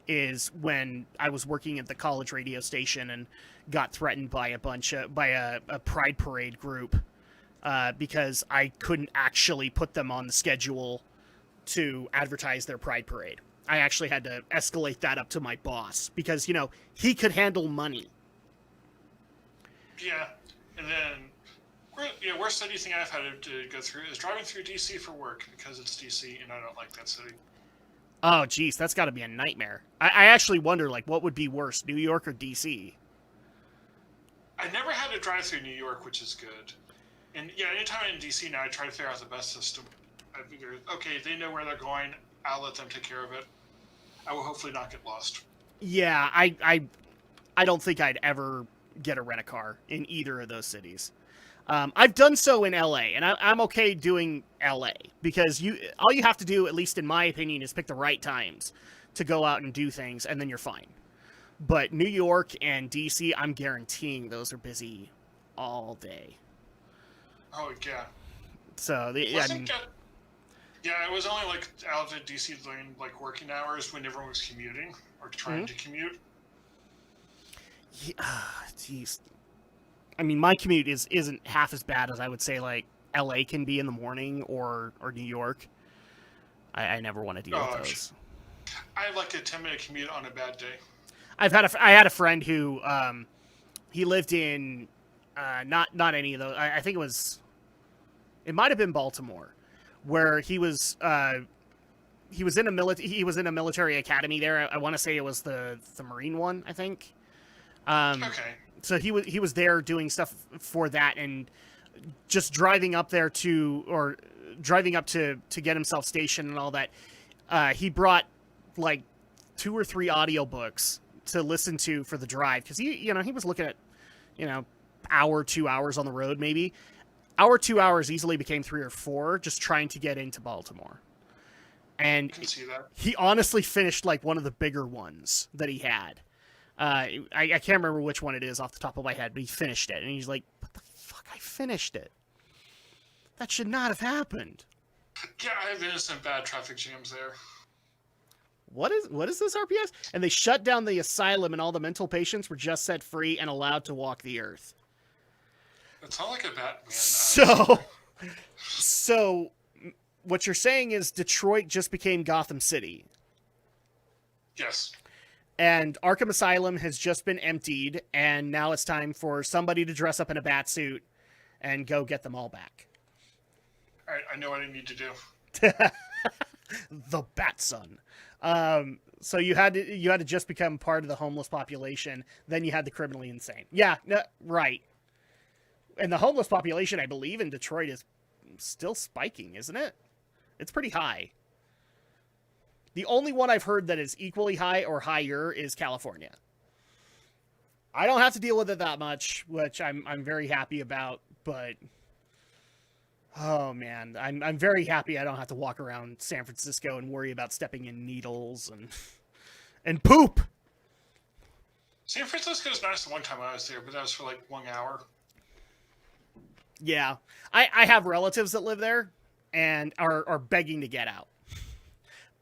is when I was working at the college radio station and got threatened by a pride parade group because I couldn't actually put them on the schedule to advertise their pride parade. I actually had to escalate that up to my boss because, he could handle money. Yeah, and then worst city thing I've had to go through is driving through DC for work because it's DC and I don't like that city. Oh, geez, that's got to be a nightmare. I actually wonder, like, what would be worse, New York or DC? I never had to drive through New York, which is good. And yeah, anytime I'm in DC now, I try to figure out the best system. I figure, okay, they know where they're going. I'll let them take care of it. I will hopefully not get lost. Yeah, I don't think I'd ever get a rent-a-car in either of those cities. I've done so in LA, and I'm okay doing LA because all you have to do, at least in my opinion, is pick the right times to go out and do things, and then you're fine. But New York and DC, I'm guaranteeing those are busy all day. Oh yeah. So it was only like out of DC during like working hours when everyone was commuting or trying to commute. Yeah, jeez. I mean, my commute isn't half as bad as I would say like LA can be in the morning or New York. I never want to deal with those. I have like a 10-minute commute on a bad day. I had a friend who he lived in not any of those. I think it might have been Baltimore, where he was in a military academy there. I want to say it was the Marine one, I think. Okay. So he was there doing stuff for that, and just driving up there to get himself stationed and all that. He brought like 2 or 3 audiobooks to listen to for the drive because he was looking at hour, 2 hours on the road maybe. Hour, 2 hours easily became 3 or 4 just trying to get into Baltimore. And I can see that. He honestly finished like one of the bigger ones that he had. I can't remember which one it is off the top of my head, but he finished it, and he's like, "What the fuck? I finished it. That should not have happened." Yeah, I've been in some bad traffic jams there. What is this RPS? And they shut down the asylum, and all the mental patients were just set free and allowed to walk the earth. It's not like a Batman. So what you're saying is Detroit just became Gotham City. Yes. And Arkham Asylum has just been emptied, and now it's time for somebody to dress up in a bat suit and go get them all back. All right, I know what I need to do. The Bat Son. So you had to just become part of the homeless population. Then you had the criminally insane. Yeah, no, right. And the homeless population, I believe, in Detroit is still spiking, isn't it? It's pretty high. The only one I've heard that is equally high or higher is California. I don't have to deal with it that much, which I'm very happy about, but oh man, I'm very happy I don't have to walk around San Francisco and worry about stepping in needles and poop. San Francisco was nice the one time I was there, but that was for like 1 hour. Yeah. I have relatives that live there and are begging to get out.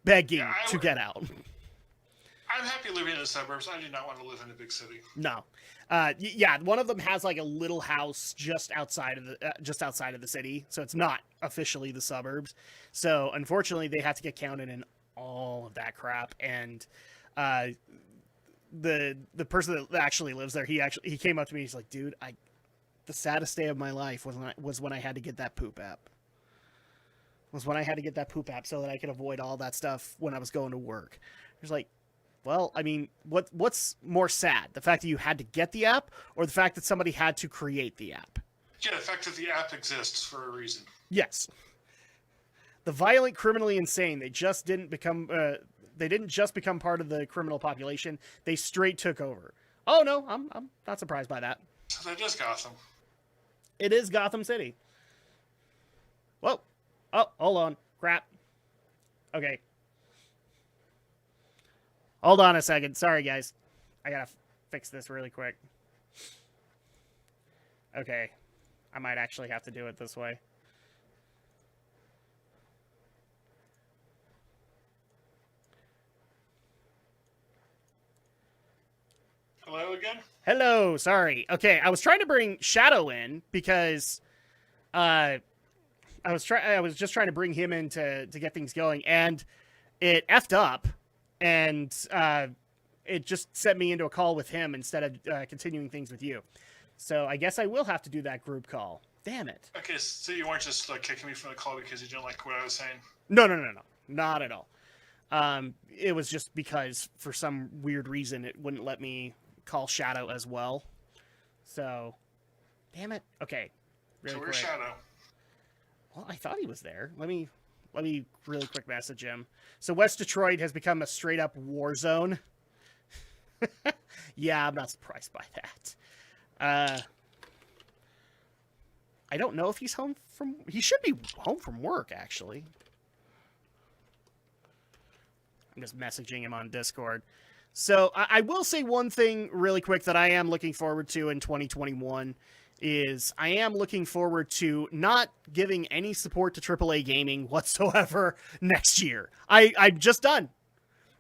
Begging to get out. I'm happy living in the suburbs. I do not want to live in a big city. No. Yeah, one of them has like a little house just outside of the city, so it's not officially the suburbs. So unfortunately, they have to get counted in all of that crap. And the person that actually lives there, he came up to me. He's like, "Dude, the saddest day of my life was when I had to get that poop app. So that I could avoid all that stuff when I was going to work." He's like, well, I mean, what's more sad? The fact that you had to get the app, or the fact that somebody had to create the app? Yeah, the fact that the app exists for a reason. Yes. The violent, criminally insane. They didn't just become part of the criminal population. They straight took over. Oh no, I'm not surprised by that. So that is Gotham. It is Gotham City. Whoa. Oh, hold on. Crap. Okay. Hold on a second. Sorry, guys. I gotta fix this really quick. Okay. I might actually have to do it this way. Hello again? Hello. Sorry. Okay. I was trying to bring Shadow in because I was just trying to bring him in to get things going, and it effed up. And it just sent me into a call with him instead of continuing things with you. So I guess I will have to do that group call. Damn it. Okay, so you weren't just like kicking me from the call because you didn't like what I was saying? No. Not at all. It was just because for some weird reason it wouldn't let me call Shadow as well. So, damn it. Okay. So where's Shadow? Well, I thought he was there. Let me really quick message him. So West Detroit has become a straight up war zone. Yeah, I'm not surprised by that. I don't know if he's home from... He should be home from work, actually. I'm just messaging him on Discord. So I will say one thing really quick that I am looking forward to in 2021 is I am looking forward to not giving any support to AAA gaming whatsoever next year. I'm just done.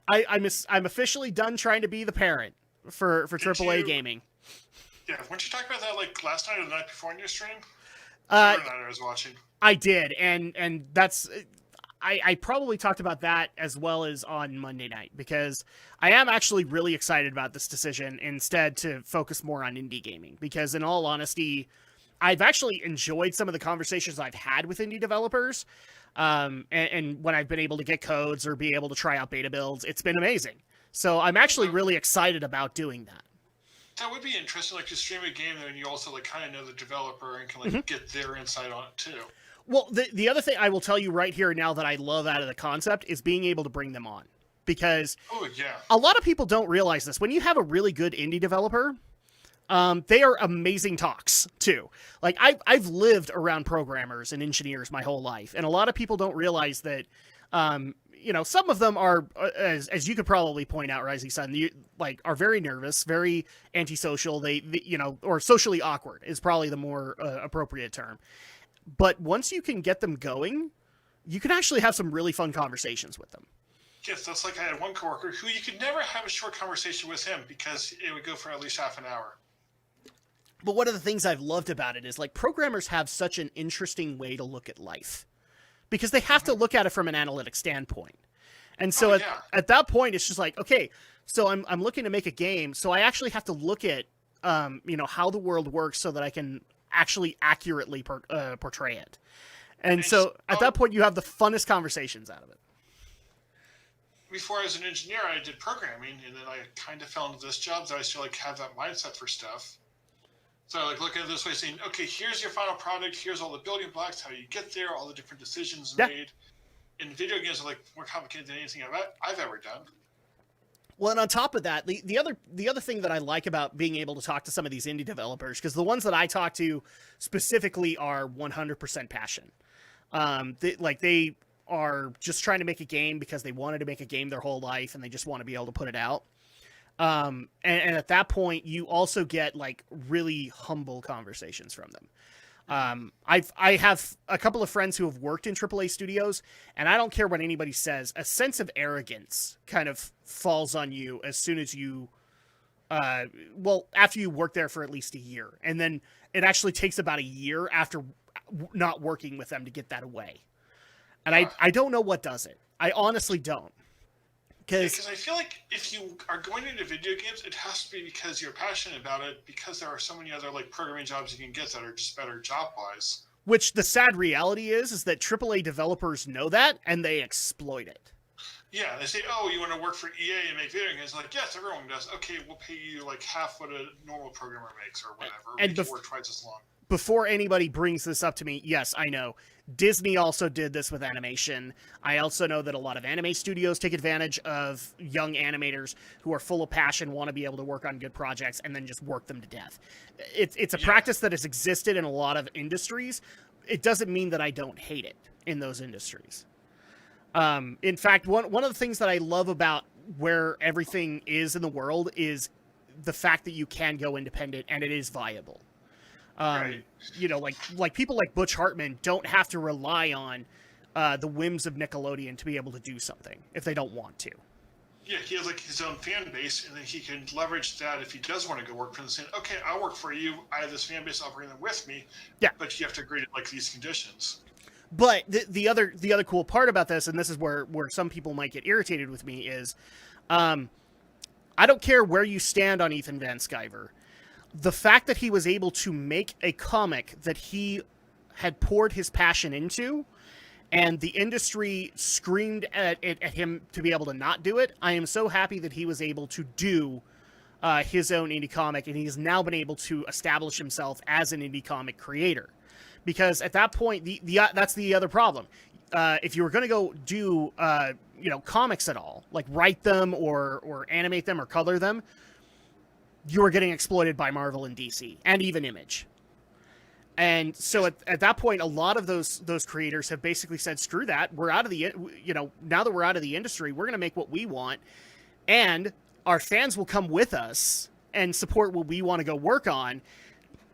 I'm officially done trying to be the parent for AAA gaming. Yeah, weren't you talking about that like last night or the night before in your stream? Night I was watching. I did, and that's... I probably talked about that as well as on Monday night, because I am actually really excited about this decision instead to focus more on indie gaming, because in all honesty, I've actually enjoyed some of the conversations I've had with indie developers, and when I've been able to get codes or be able to try out beta builds, it's been amazing. So I'm actually really excited about doing that. That would be interesting, like to stream a game and you also like kind of know the developer and can like get their insight on it too. Well, the other thing I will tell you right here now that I love out of the concept is being able to bring them on. Because a lot of people don't realize this. When you have a really good indie developer, they are amazing talks, too. Like, I've lived around programmers and engineers my whole life, and a lot of people don't realize that some of them are, as you could probably point out, Rising Sun, are very nervous, very antisocial. They or socially awkward is probably the more appropriate term. But once you can get them going, you can actually have some really fun conversations with them. Yes, that's like I had one coworker who you could never have a short conversation with him because it would go for at least half an hour. But one of the things I've loved about it is, like, programmers have such an interesting way to look at life because they have to look at it from an analytic standpoint. And so at that point, it's just like, okay, so I'm looking to make a game. So I actually have to look at, how the world works so that I can actually accurately portray it. And so at that point, you have the funnest conversations out of it. Before I was an engineer, I did programming, and then I kind of fell into this job that I still like have that mindset for stuff. So I like look at it this way, saying, okay, here's your final product, here's all the building blocks, how you get there, all the different decisions made. And video games are like more complicated than anything I've ever done. Well, and on top of that, the other thing that I like about being able to talk to some of these indie developers, because the ones that I talk to specifically are 100% passion. They are just trying to make a game because they wanted to make a game their whole life and they just want to be able to put it out. And at that point, you also get like really humble conversations from them. I have a couple of friends who have worked in AAA studios, and I don't care what anybody says, a sense of arrogance kind of falls on you as soon as you, after you work there for at least a year. And then it actually takes about a year after not working with them to get that away. And I don't know what does it. I honestly don't. Because I feel like if you are going into video games, it has to be because you're passionate about it, because there are so many other like programming jobs you can get that are just better job-wise. Which the sad reality is that AAA developers know that, and they exploit it. Yeah, they say, oh, you want to work for EA and make video games? Like, yes, everyone does. Okay, we'll pay you like half what a normal programmer makes or whatever. And make you work twice as long. Before anybody brings this up to me, yes, I know. Disney also did this with animation. I also know that a lot of anime studios take advantage of young animators who are full of passion, want to be able to work on good projects, and then just work them to death. It's a practice that has existed in a lot of industries. It doesn't mean that I don't hate it in those industries. In fact, one of the things that I love about where everything is in the world is the fact that you can go independent and it is viable. Right. Like people like Butch Hartman don't have to rely on the whims of Nickelodeon to be able to do something if they don't want to. Yeah, he has like his own fan base, and then he can leverage that if he does want to go work for them. Saying, okay, I'll work for you. I have this fan base. I'll bring them with me. Yeah, but you have to agree to like these conditions. But the other cool part about this, and this is where some people might get irritated with me, is I don't care where you stand on Ethan Van Sciver. The fact that he was able to make a comic that he had poured his passion into, and the industry screamed at him to be able to not do it, I am so happy that he was able to do his own indie comic, and he's now been able to establish himself as an indie comic creator. Because at that point, that's the other problem. If you were going to go do comics at all, like write them or animate them or color them, you were getting exploited by Marvel and DC and even Image. And so at that point, a lot of those creators have basically said, screw that. We're out of the, now that we're out of the industry, we're going to make what we want. And our fans will come with us and support what we want to go work on.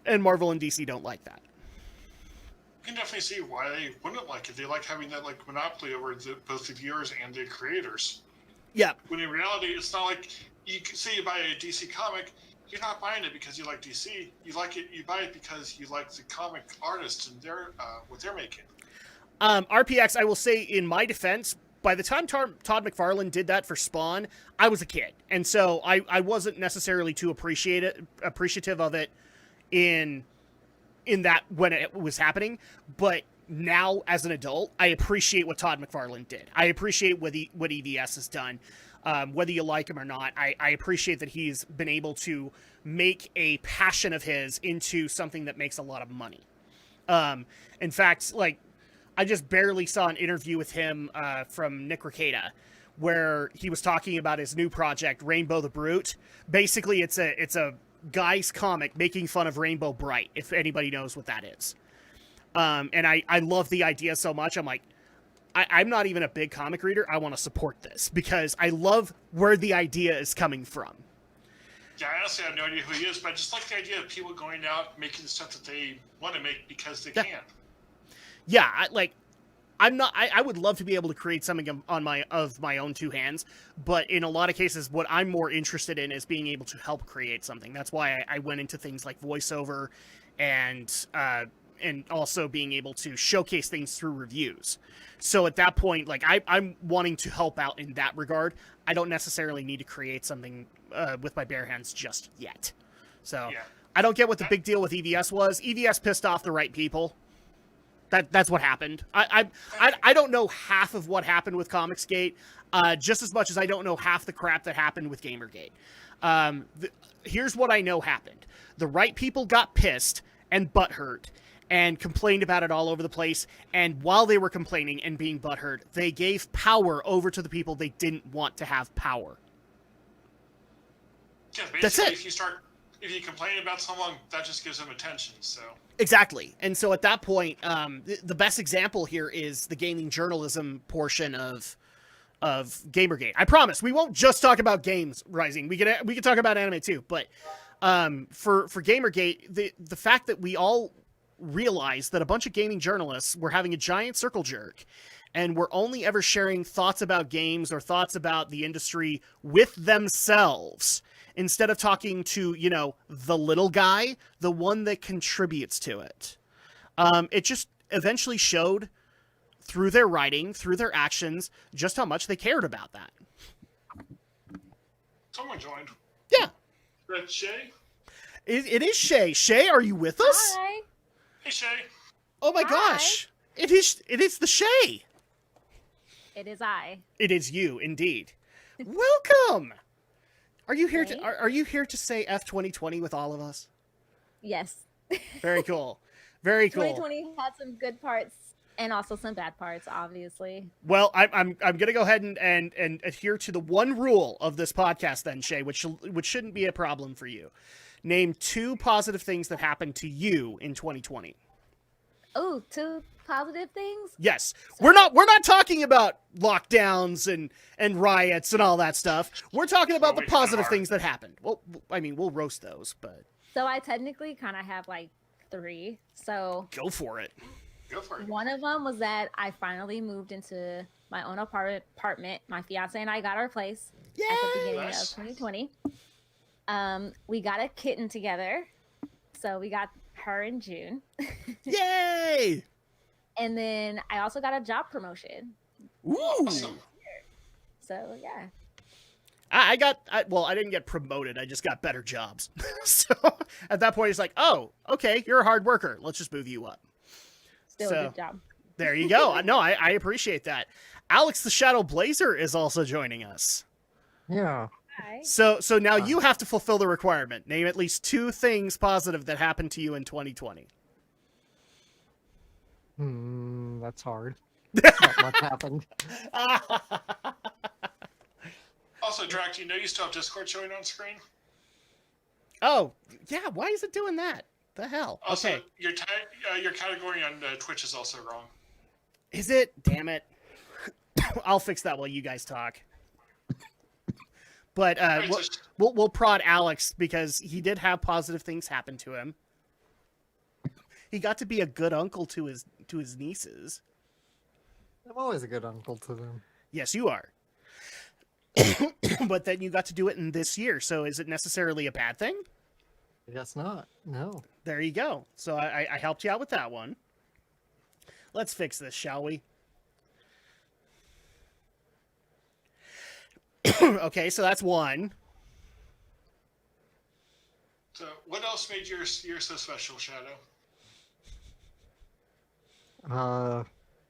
And Marvel and DC don't like that. You can definitely see why they wouldn't like it. They like having that like monopoly over both the viewers and the creators. Yeah. When in reality, it's not like you can say you buy a DC comic, you're not buying it because you like DC. You like it. You buy it because you like the comic artists and their what they're making. RPX, I will say in my defense, by the time Todd McFarlane did that for Spawn, I was a kid, and so I wasn't necessarily too appreciative of it in that when it was happening. But now, as an adult, I appreciate what Todd McFarlane did. I appreciate what EVS has done. Whether you like him or not, I appreciate that he's been able to make a passion of his into something that makes a lot of money. In fact, like, I just barely saw an interview with him from Nick Rekieta, where he was talking about his new project, Rainbow the Brute. Basically, it's a guy's comic making fun of Rainbow Bright, if anybody knows what that is. And I love the idea so much. I'm like, I'm not even a big comic reader. I want to support this because I love where the idea is coming from. Yeah, I honestly have no idea who he is, but I just like the idea of people going out making stuff that they want to make because they can. Yeah, I would love to be able to create something of my own two hands, but in a lot of cases, what I'm more interested in is being able to help create something. That's why I went into things like voiceover, and also being able to showcase things through reviews. So at that point, like I'm wanting to help out in that regard. I don't necessarily need to create something with my bare hands just yet. So Yeah. I don't get what the big deal with EVS was. EVS pissed off the right people. That's what happened. I don't know half of what happened with Comicsgate, just as much as I don't know half the crap that happened with Gamergate. Here's what I know happened. The right people got pissed and butthurt and complained about it all over the place, and while they were complaining and being butthurt, they gave power over to the people they didn't want to have power. Yeah, basically, That's it. If you complain about someone, that just gives them attention, so... Exactly. And so at that point, the best example here is the gaming journalism portion of Gamergate. I promise we won't just talk about games, Rising. We can talk about anime too. But for Gamergate, the fact that we all realized that a bunch of gaming journalists were having a giant circle jerk, and were only ever sharing thoughts about games or thoughts about the industry with themselves, instead of talking to, the little guy, the one that contributes to it. It just eventually showed through their writing, through their actions, just how much they cared about that. Someone joined. Yeah. That's Shay? It is Shay. Shay, are you with us? Hi. Hey, Shay. Oh my gosh. It is the Shay. It is I. It is you, indeed. Welcome. Are you here Right? are you here to say F 2020 with all of us? Yes. Very cool. Very cool. 2020 had some good parts and also some bad parts, obviously. Well, I'm gonna go ahead and adhere to the one rule of this podcast then, Shay, which shouldn't be a problem for you. Name 2 positive things that happened to you in 2020. Oh, 2 positive things? Yes. We're not talking about lockdowns and riots and all that stuff. We're talking about the positive things that happened. Well, I mean, we'll roast those, but So I technically kind of have like 3. So go for it. Go for it. one of them was that I finally moved into my own apartment. My fiance and I got our place at the beginning Nice. of 2020. We got a kitten together. So we got her in June. Yay! And then I also got a job promotion. Ooh. Awesome. So yeah. I didn't get promoted. I just got better jobs. So at that point, it's like, oh, okay, you're a hard worker. Let's just move you up. Still So- a good job. There you go. No, I appreciate that. Alex the Shadow Blazer is also joining us. Yeah. Hi. So now you have to fulfill the requirement. Name at least 2 things positive that happened to you in 2020. That's hard. Not much happened. Also, Drac, do you know you still have Discord showing on screen? Oh, yeah, why is it doing that? The hell? Also, Okay. your category on Twitch is also wrong. Is it? Damn it. I'll fix that while you guys talk. But Alright, we'll prod Alex because he did have positive things happen to him. He got to be a good uncle to his nieces. I'm always a good uncle to them. Yes, you are. But then you got to do it in this year, so is it necessarily a bad thing? I guess not. No. There you go. So I helped you out with that one. Let's fix this, shall we? Okay, so that's one. So, what else made yours so special, Shadow?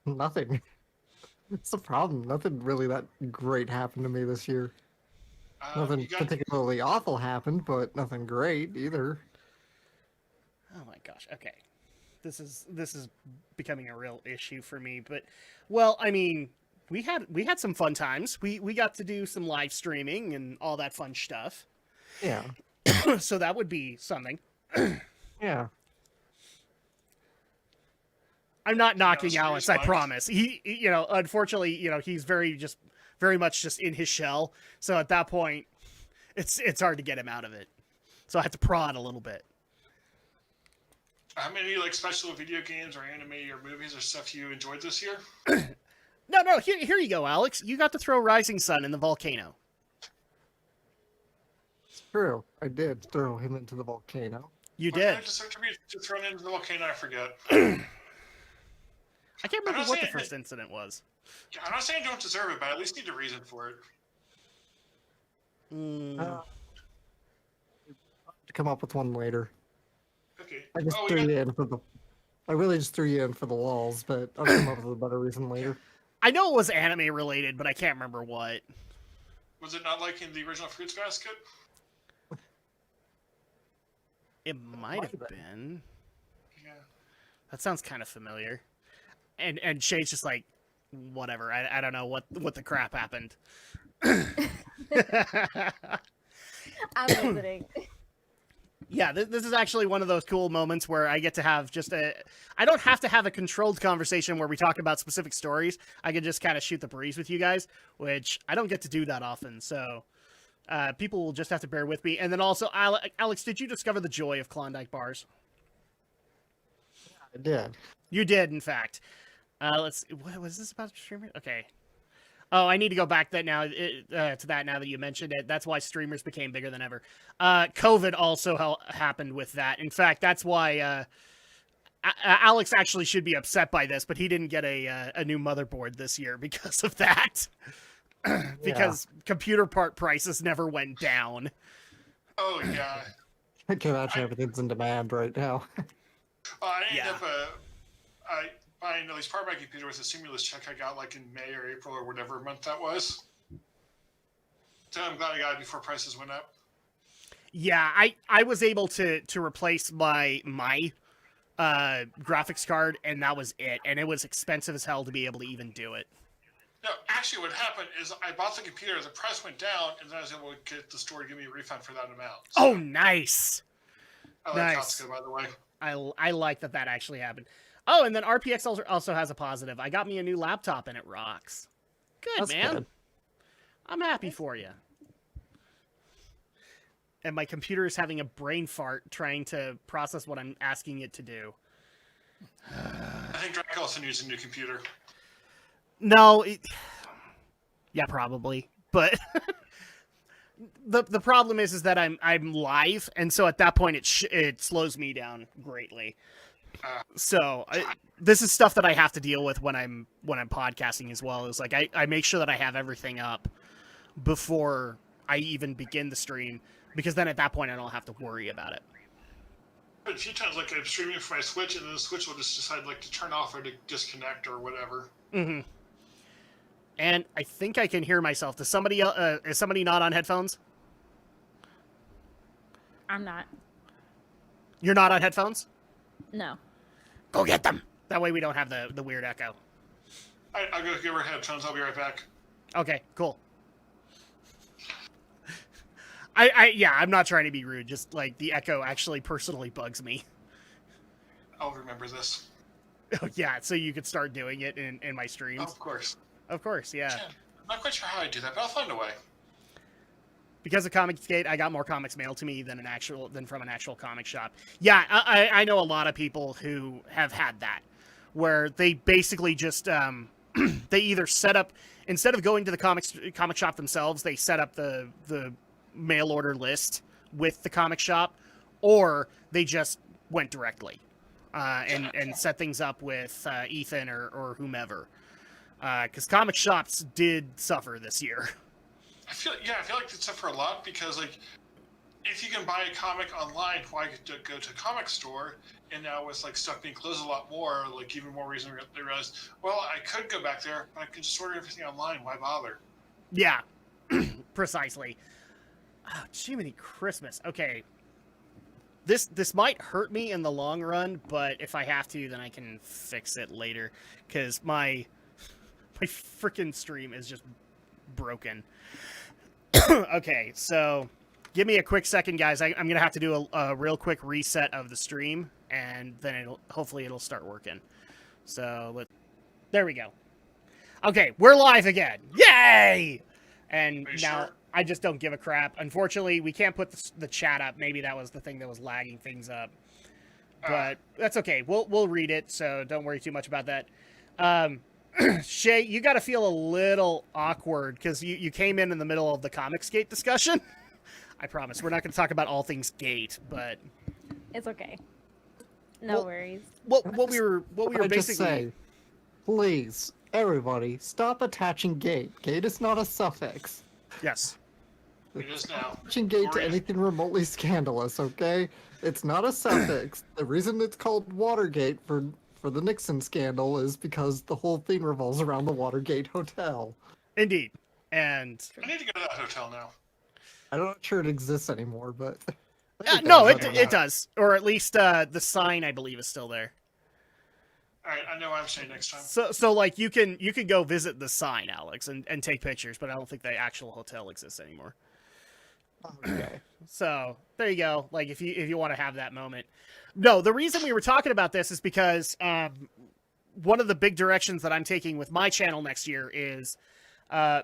Nothing. It's the problem. Nothing really that great happened to me this year. Nothing You got, particularly awful happened, but nothing great either. Oh my gosh. Okay. This is becoming a real issue for me, but well, I mean, we had some fun times. We got to do some live streaming and all that fun stuff. Yeah. So that would be something. Yeah. I'm not knocking so Alex, he's I fine. promise. You know, unfortunately, you know, he's very much just in his shell. So at that point, it's hard to get him out of it. So I have to prod a little bit. How many like special video games or anime or movies or stuff you enjoyed this year? No, here you go, Alex. You got to throw Rising Sun in the volcano. It's true. I did throw him into the volcano. You What did. kind of deserve to be thrown into the volcano? I forget. I can't I'm remember not what the saying first incident was. Yeah, I'm not saying you don't deserve it, but at least need a reason for it. To come up with one later. Okay. I just Oh, threw you in for the. I really just threw you in for the lulls, but I'll come up with a better reason later. I know it was anime related, but I can't remember what. Was it not like in the original Fruits Basket? It might have have been. Yeah. That sounds kind of familiar. And Shay's just like, whatever. I don't know what the crap happened. I'm listening. Yeah, this is actually one of those cool moments where I get to have I don't have to have a controlled conversation where we talk about specific stories. I can just kind of shoot the breeze with you guys, which I don't get to do that often. So people will just have to bear with me. And then also, Alex, did you discover the joy of Klondike bars? I did. You did, in fact. Let's. What was this about streamers? Okay. Oh, I need to go back to that now that you mentioned it. That's why streamers became bigger than ever. COVID also happened with that. In fact, that's why Alex actually should be upset by this, but he didn't get a new motherboard this year because of that. Because computer part prices never went down. Oh yeah. I can imagine everything's in demand right now. I ended Yeah. up buying at least part of my computer with a stimulus check I got like in May or April or whatever month that was. So I'm glad I got it before prices went up. Yeah, I was able to replace my graphics card, and that was it. And it was expensive as hell to be able to even do it. No, actually what happened is I bought the computer, the price went down, and then I was able to get the store to give me a refund for that amount. So, Oh, nice. I like nice. Costco, by the way. I like that actually happened. Oh, and then RPX also has a positive. I got me a new laptop and it rocks. Good, That's man. good. I'm happy for you. And my computer is having a brain fart trying to process what I'm asking it to do. I think Drake also needs a new computer. No, yeah, probably. But the problem is that I'm live, and so at that point it slows me down greatly. So this is stuff that I have to deal with when I'm podcasting as well. Is like I make sure that I have everything up before I even begin the stream, because then at that point I don't have to worry about it. A few times, like I'm streaming from my Switch, and then the Switch will just decide like to turn off or to disconnect or whatever. Mm-hmm. And I think I can hear myself. Is somebody not on headphones? I'm not. You're not on headphones? No. Go get them. That way we don't have the weird echo. I'll go give her headphones. I'll be right back. Okay, cool. I'm not trying to be rude. Just like the echo actually personally bugs me. I'll remember this. Oh yeah, so you could start doing it in my streams. Oh, of course. Of course, yeah. Yeah, I'm not quite sure how I do that, but I'll find a way. Because of Comicsgate, I got more comics mailed to me than from an actual comic shop. Yeah, I know a lot of people who have had that, where they basically just they either set up, instead of going to the comic shop themselves, they set up the mail order list with the comic shop, or they just went directly and set things up with Ethan or whomever. Because comic shops did suffer this year. I feel like it's up for a lot because like if you can buy a comic online, why go to a comic store? And now with like stuff being closed a lot more, like even more reason they realized, well, I could go back there, but I can just order everything online. Why bother? Yeah, precisely. Oh, Jiminy Christmas. Okay, this might hurt me in the long run, but if I have to, then I can fix it later. Because my freaking stream is just broken. Okay, so give me a quick second, guys. I'm going to have to do a real quick reset of the stream, and then hopefully it'll start working. So there we go. Okay, we're live again. Yay! And Are you now sure? I just don't give a crap. Unfortunately, we can't put the chat up. Maybe that was the thing that was lagging things up. But that's okay. We'll read it, so don't worry too much about that. Shay, you got to feel a little awkward because you came in the middle of the Comicsgate discussion. I promise we're not going to talk about all things Gate, but It's okay. No Well, worries. what we were I just basically say, please, everybody, stop attaching gate. Gate is not a suffix. yes. It is now. Attaching gate to We're in- anything remotely scandalous, okay? It's not a suffix. The reason it's called Watergate for the Nixon scandal is because the whole thing revolves around the Watergate Hotel. Indeed. And I need to go to that hotel now. I'm not sure it exists anymore, but no, I it don't it know. does, or at least the sign I believe is still there. All right, I know what I'm saying next time. So like you can go visit the sign, Alex, and take pictures, but I don't think the actual hotel exists anymore. Okay. So there you go. Like if you want to have that moment. No, the reason we were talking about this is because one of the big directions that I'm taking with my channel next year is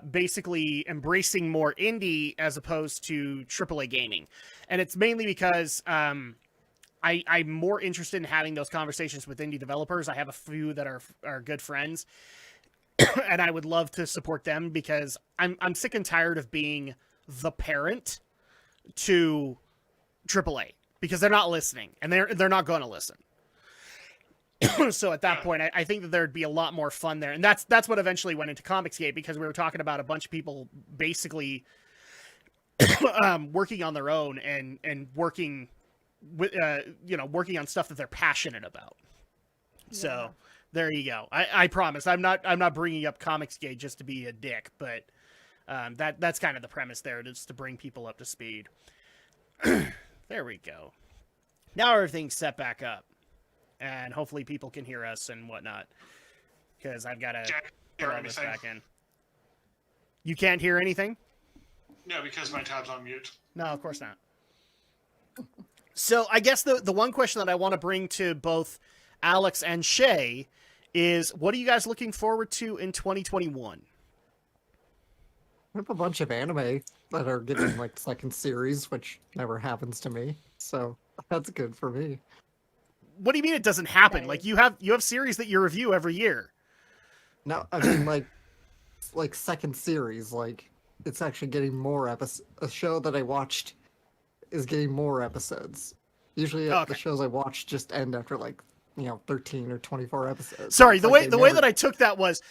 basically embracing more indie as opposed to AAA gaming, and it's mainly because I'm more interested in having those conversations with indie developers. I have a few that are good friends, and I would love to support them because I'm sick and tired of being the parent to AAA because they're not listening and they're not going to listen. So at that point, I think that there'd be a lot more fun there, and that's what eventually went into Comicsgate because we were talking about a bunch of people basically working on their own and working with working on stuff that they're passionate about. So Yeah. there you go. I promise I'm not bringing up Comicsgate just to be a dick, but that's kind of the premise there, just to bring people up to speed. There we go. Now everything's set back up, and hopefully people can hear us and whatnot. Because I've got to Jack, put hear all this anything? back in. You can't hear anything? No, because my tab's on mute. No, of course not. So I guess the one question that I want to bring to both Alex and Shay is, what are you guys looking forward to in 2021? I have a bunch of anime that are getting like second series, which never happens to me. So that's good for me. What do you mean it doesn't happen? That Like is- you have series that you review every year. No, I mean like second series, like it's actually getting more episodes. A show that I watched is getting more episodes. Usually Okay. the shows I watch just end after like 13 or 24 episodes. Sorry, It's the like way they way never- that I took that was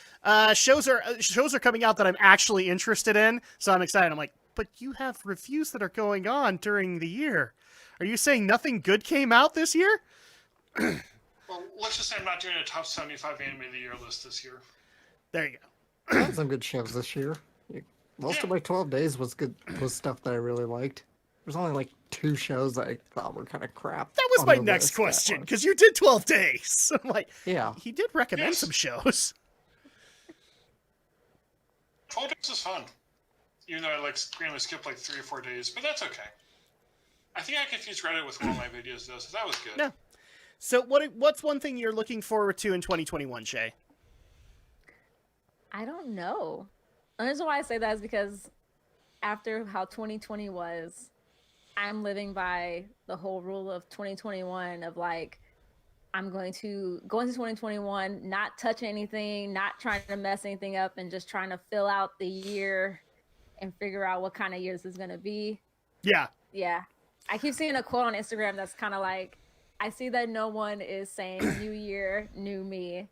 shows are coming out that I'm actually interested in, so I'm excited. I'm like, but you have reviews that are going on during the year. Are you saying nothing good came out this year? Well, let's just say I'm not doing a top 75 anime of the year list this year. There you go. I had some good shows this year. Most of my 12 days was stuff that I really liked. There's only like 2 shows that I thought were kind of crap. That was on my the next list. question, because you did 12 days. I'm like, Yeah. he did recommend Yes. some shows. 12 days is fun. Even though I randomly skipped like 3 or 4 days, but that's okay. I think I confused Reddit with one of my videos though, so that was good. No. So what's one thing you're looking forward to in 2021, Shay? I don't know. The reason why I say that is because after how 2020 was, I'm living by the whole rule of 2021 of like, I'm going to go into 2021, not touch anything, not trying to mess anything up, and just trying to fill out the year and figure out what kind of year this is going to be. Yeah. Yeah. I keep seeing a quote on Instagram that's kind of like, I see that no one is saying new year, new me.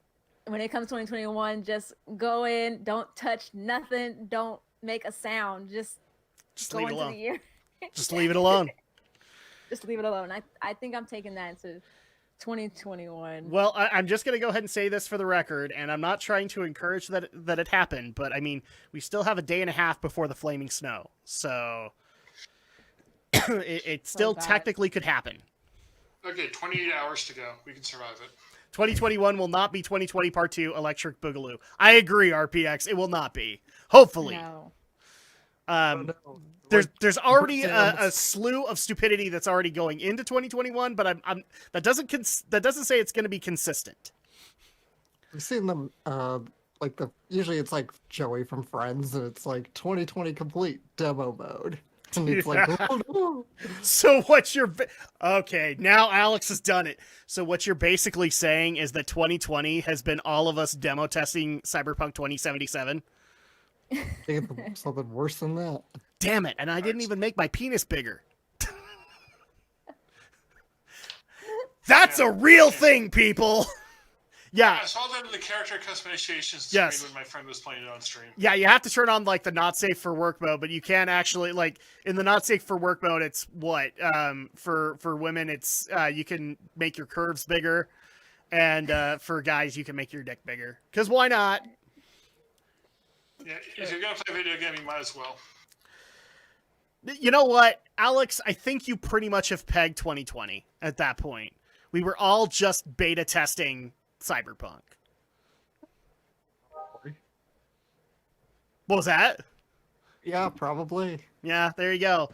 When it comes to 2021, just go in, don't touch nothing, don't make a sound, just Just go leave it into alone. the year. Just leave it alone. Just leave it alone. I think I'm taking that into 2021. Well, I'm just going to go ahead and say this for the record, and I'm not trying to encourage that it happen, but I mean, we still have a day and a half before the flaming snow, so it still God. technically could happen. Okay, 28 hours to go. We can survive it. 2021 will not be 2020 Part 2 Electric Boogaloo. I agree, RPX. It will not be. Hopefully. No. Um, No. there's already Damn. a slew of stupidity that's already going into 2021, but that doesn't say it's going to be consistent. I've seen them, like usually it's like Joey from Friends, and it's like 2020 complete demo mode. And it's like, oh no. So what you're okay, now Alex has done it. So what you're basically saying is that 2020 has been all of us demo testing Cyberpunk 2077. Something worse than that. Damn it, and I didn't even make my penis bigger. That's a real thing, people. Yeah. I saw that in the character customizations screen Yes. when my friend was playing it on stream. Yeah, you have to turn on like the not safe for work mode, but you can't actually like in the not safe for work mode. It's what for women, it's you can make your curves bigger, and for guys you can make your dick bigger. Because why not? Yeah, if you're gonna play video game, you might as well. You know what, Alex? I think you pretty much have pegged 2020 at that point. We were all just beta testing Cyberpunk. What was that? Yeah, probably. Yeah, there you go.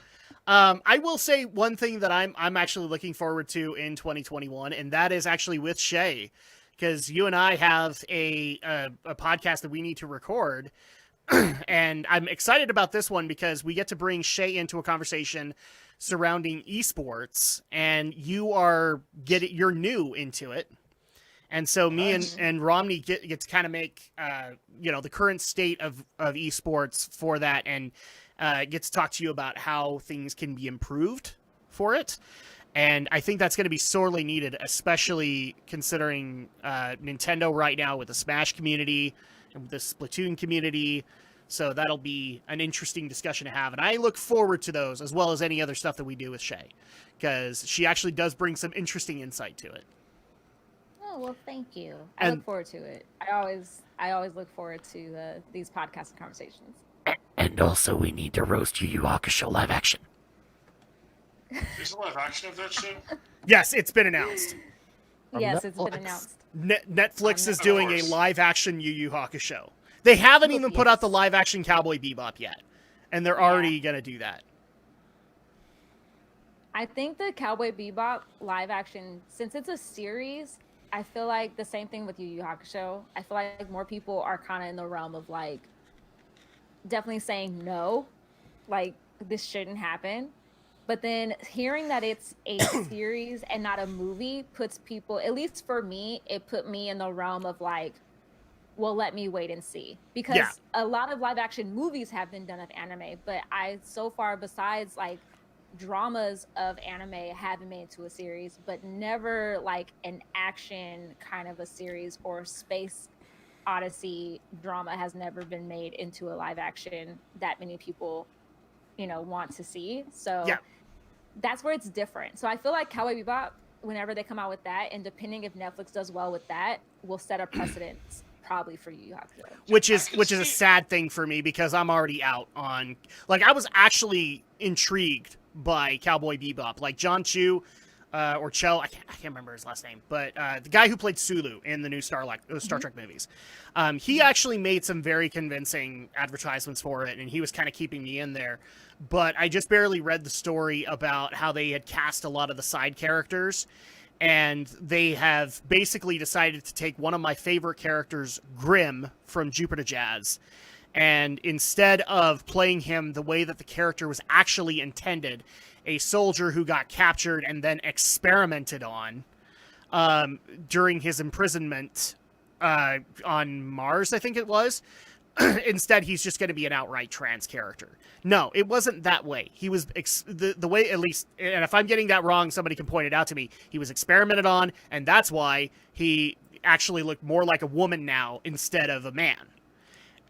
I will say one thing that I'm actually looking forward to in 2021, and that is actually with Shay, because you and I have a podcast that we need to record, and I'm excited about this one because we get to bring Shay into a conversation surrounding esports, and you're new into it. And so me and Romney get to kind of make, the current state of esports for that, and get to talk to you about how things can be improved for it. And I think that's going to be sorely needed, especially considering Nintendo right now with the Smash community and with the Splatoon community. So that'll be an interesting discussion to have. And I look forward to those as well as any other stuff that we do with Shay, because she actually does bring some interesting insight to it. Oh, well, thank you. I look forward to it. I always look forward to these podcasts and conversations. And also, we need to roast Yu Yu Hakusho live action. There's a live action of that shit? Yes, it's been announced. Yes, it's been announced. Netflix is doing a live action Yu Yu Hakusho. They haven't even put out the live action Cowboy Bebop yet, and they're already going to do that. I think the Cowboy Bebop live action, since it's a series, I feel like the same thing with Yu Yu Hakusho. I feel like more people are kind of in the realm of like definitely saying no, like this shouldn't happen. But then hearing that it's a series and not a movie puts people, at least for me, it put me in the realm of like, well, let me wait and see. Because a lot of live action movies have been done of anime, but so far, besides like dramas of anime have been made into a series, but never like an action kind of a series or space odyssey drama has never been made into a live action that many people, want to see. So that's where it's different. So I feel like Cowboy Bebop, whenever they come out with that, and depending if Netflix does well with that, will set a precedent probably for Yu Yu Hakusho. Which is a sad thing for me because I'm already out on, like, I was actually intrigued by Cowboy Bebop. Like John Chu, or Cho, I can't remember his last name, but the guy who played Sulu in the new Star Trek movies, he actually made some very convincing advertisements for it, and he was kind of keeping me in there. But I just barely read the story about how they had cast a lot of the side characters, and they have basically decided to take one of my favorite characters, Grim, from Jupiter Jazz, and instead of playing him the way that the character was actually intended, a soldier who got captured and then experimented on during his imprisonment on Mars, I think it was. Instead, he's just going to be an outright trans character. No, it wasn't that way. He was the way, at least, and if I'm getting that wrong, somebody can point it out to me. He was experimented on, and that's why he actually looked more like a woman now instead of a man.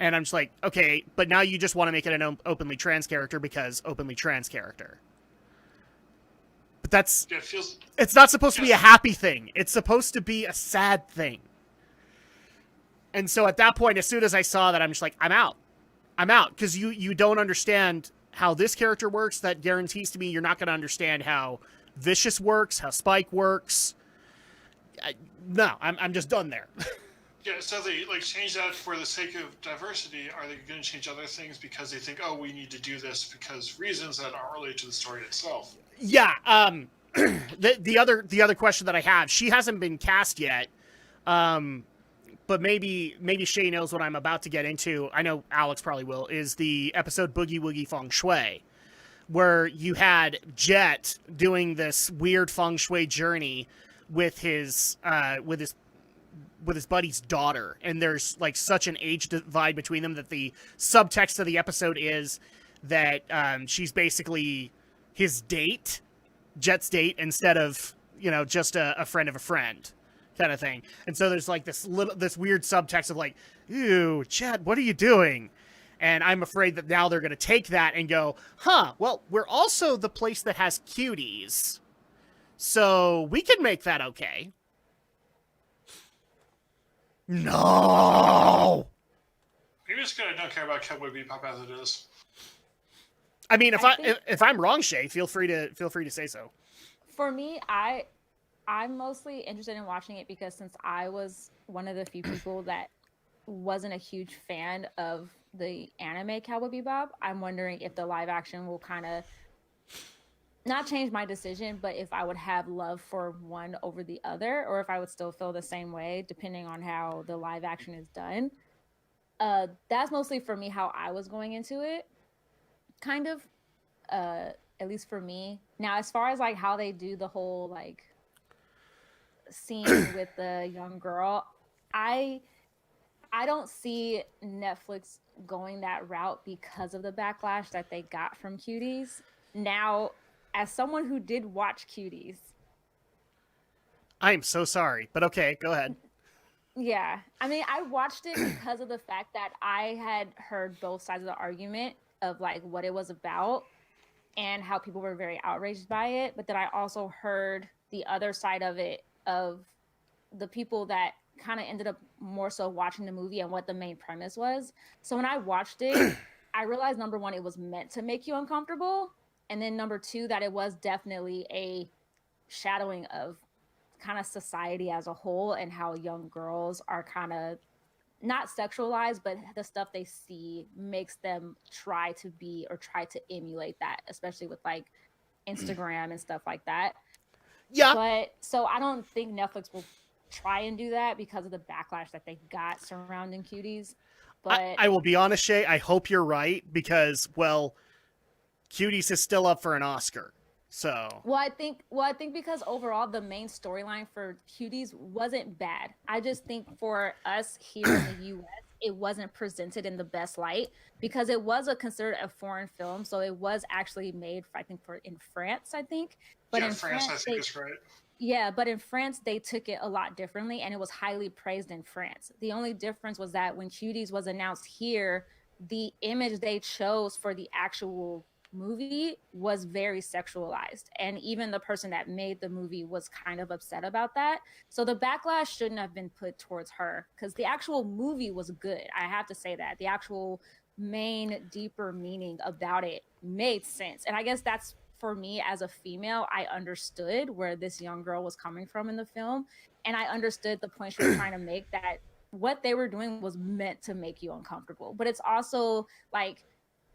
And I'm just like, okay, but now you just want to make it an openly trans character because openly trans character. But that's... it's not supposed to be a happy thing. It's supposed to be a sad thing. And so at that point, as soon as I saw that, I'm just like, I'm out. I'm out. Because you don't understand how this character works. That guarantees to me you're not going to understand how Vicious works, how Spike works. I'm just done there. Yeah, so they change that for the sake of diversity. Are they going to change other things because they think, oh, we need to do this because reasons that aren't related to the story itself? Yeah. The other question that I have, she hasn't been cast yet. but maybe Shay knows what I'm about to get into. I know Alex probably will. Is the episode Boogie Woogie Feng Shui, where you had Jet doing this weird feng shui journey with his buddy's daughter, and there's like such an age divide between them that the subtext of the episode is that she's basically his date, Jet's date, instead of just a friend of a friend kind of thing. And so there's like this weird subtext of like, ew, Jet, what are you doing? And I'm afraid that now they're going to take that and go, well, we're also the place that has cuties, so we can make that okay. No! Maybe just because I don't care about Cowboy Bebop as it is. I mean, if I'm wrong, Shay, feel free to say so. For me, I'm mostly interested in watching it because since I was one of the few people that wasn't a huge fan of the anime Cowboy Bebop, I'm wondering if the live action will kind of not change my decision, but if I would have love for one over the other, or if I would still feel the same way depending on how the live action is done. That's mostly for me how I was going into it, kind of, at least for me. Now, as far as like how they do the whole like scene with the young girl, I don't see Netflix going that route because of the backlash that they got from Cuties. Now, as someone who did watch Cuties, I am so sorry, but okay, go ahead. Yeah. I mean, I watched it because of the fact that I had heard both sides of the argument of like what it was about and how people were very outraged by it. But then I also heard the other side of it, of the people that kind of ended up more so watching the movie and what the main premise was. So when I watched it, I realized, number one, it was meant to make you uncomfortable. And then number two, that it was definitely a shadowing of kind of society as a whole and how young girls are kind of not sexualized, but the stuff they see makes them try to be or try to emulate that, especially with like Instagram and stuff like that. Yeah. But so I don't think Netflix will try and do that because of the backlash that they got surrounding Cuties. But I will be honest, Shay, I hope you're right because, well, Cuties is still up for an Oscar. So Well, I think because overall the main storyline for Cuties wasn't bad. I just think for us here in the US, it wasn't presented in the best light because it was considered a foreign film. So it was actually made, I think, in France, I think. But yeah, in France, I think is right. Yeah, but in France, they took it a lot differently, and it was highly praised in France. The only difference was that when Cuties was announced here, the image they chose for the actual movie was very sexualized. And even the person that made the movie was kind of upset about that. So the backlash shouldn't have been put towards her because the actual movie was good. I have to say that. The actual main, deeper meaning about it made sense. And I guess that's, for me as a female, I understood where this young girl was coming from in the film. And I understood the point she was trying to make, that what they were doing was meant to make you uncomfortable. But it's also like,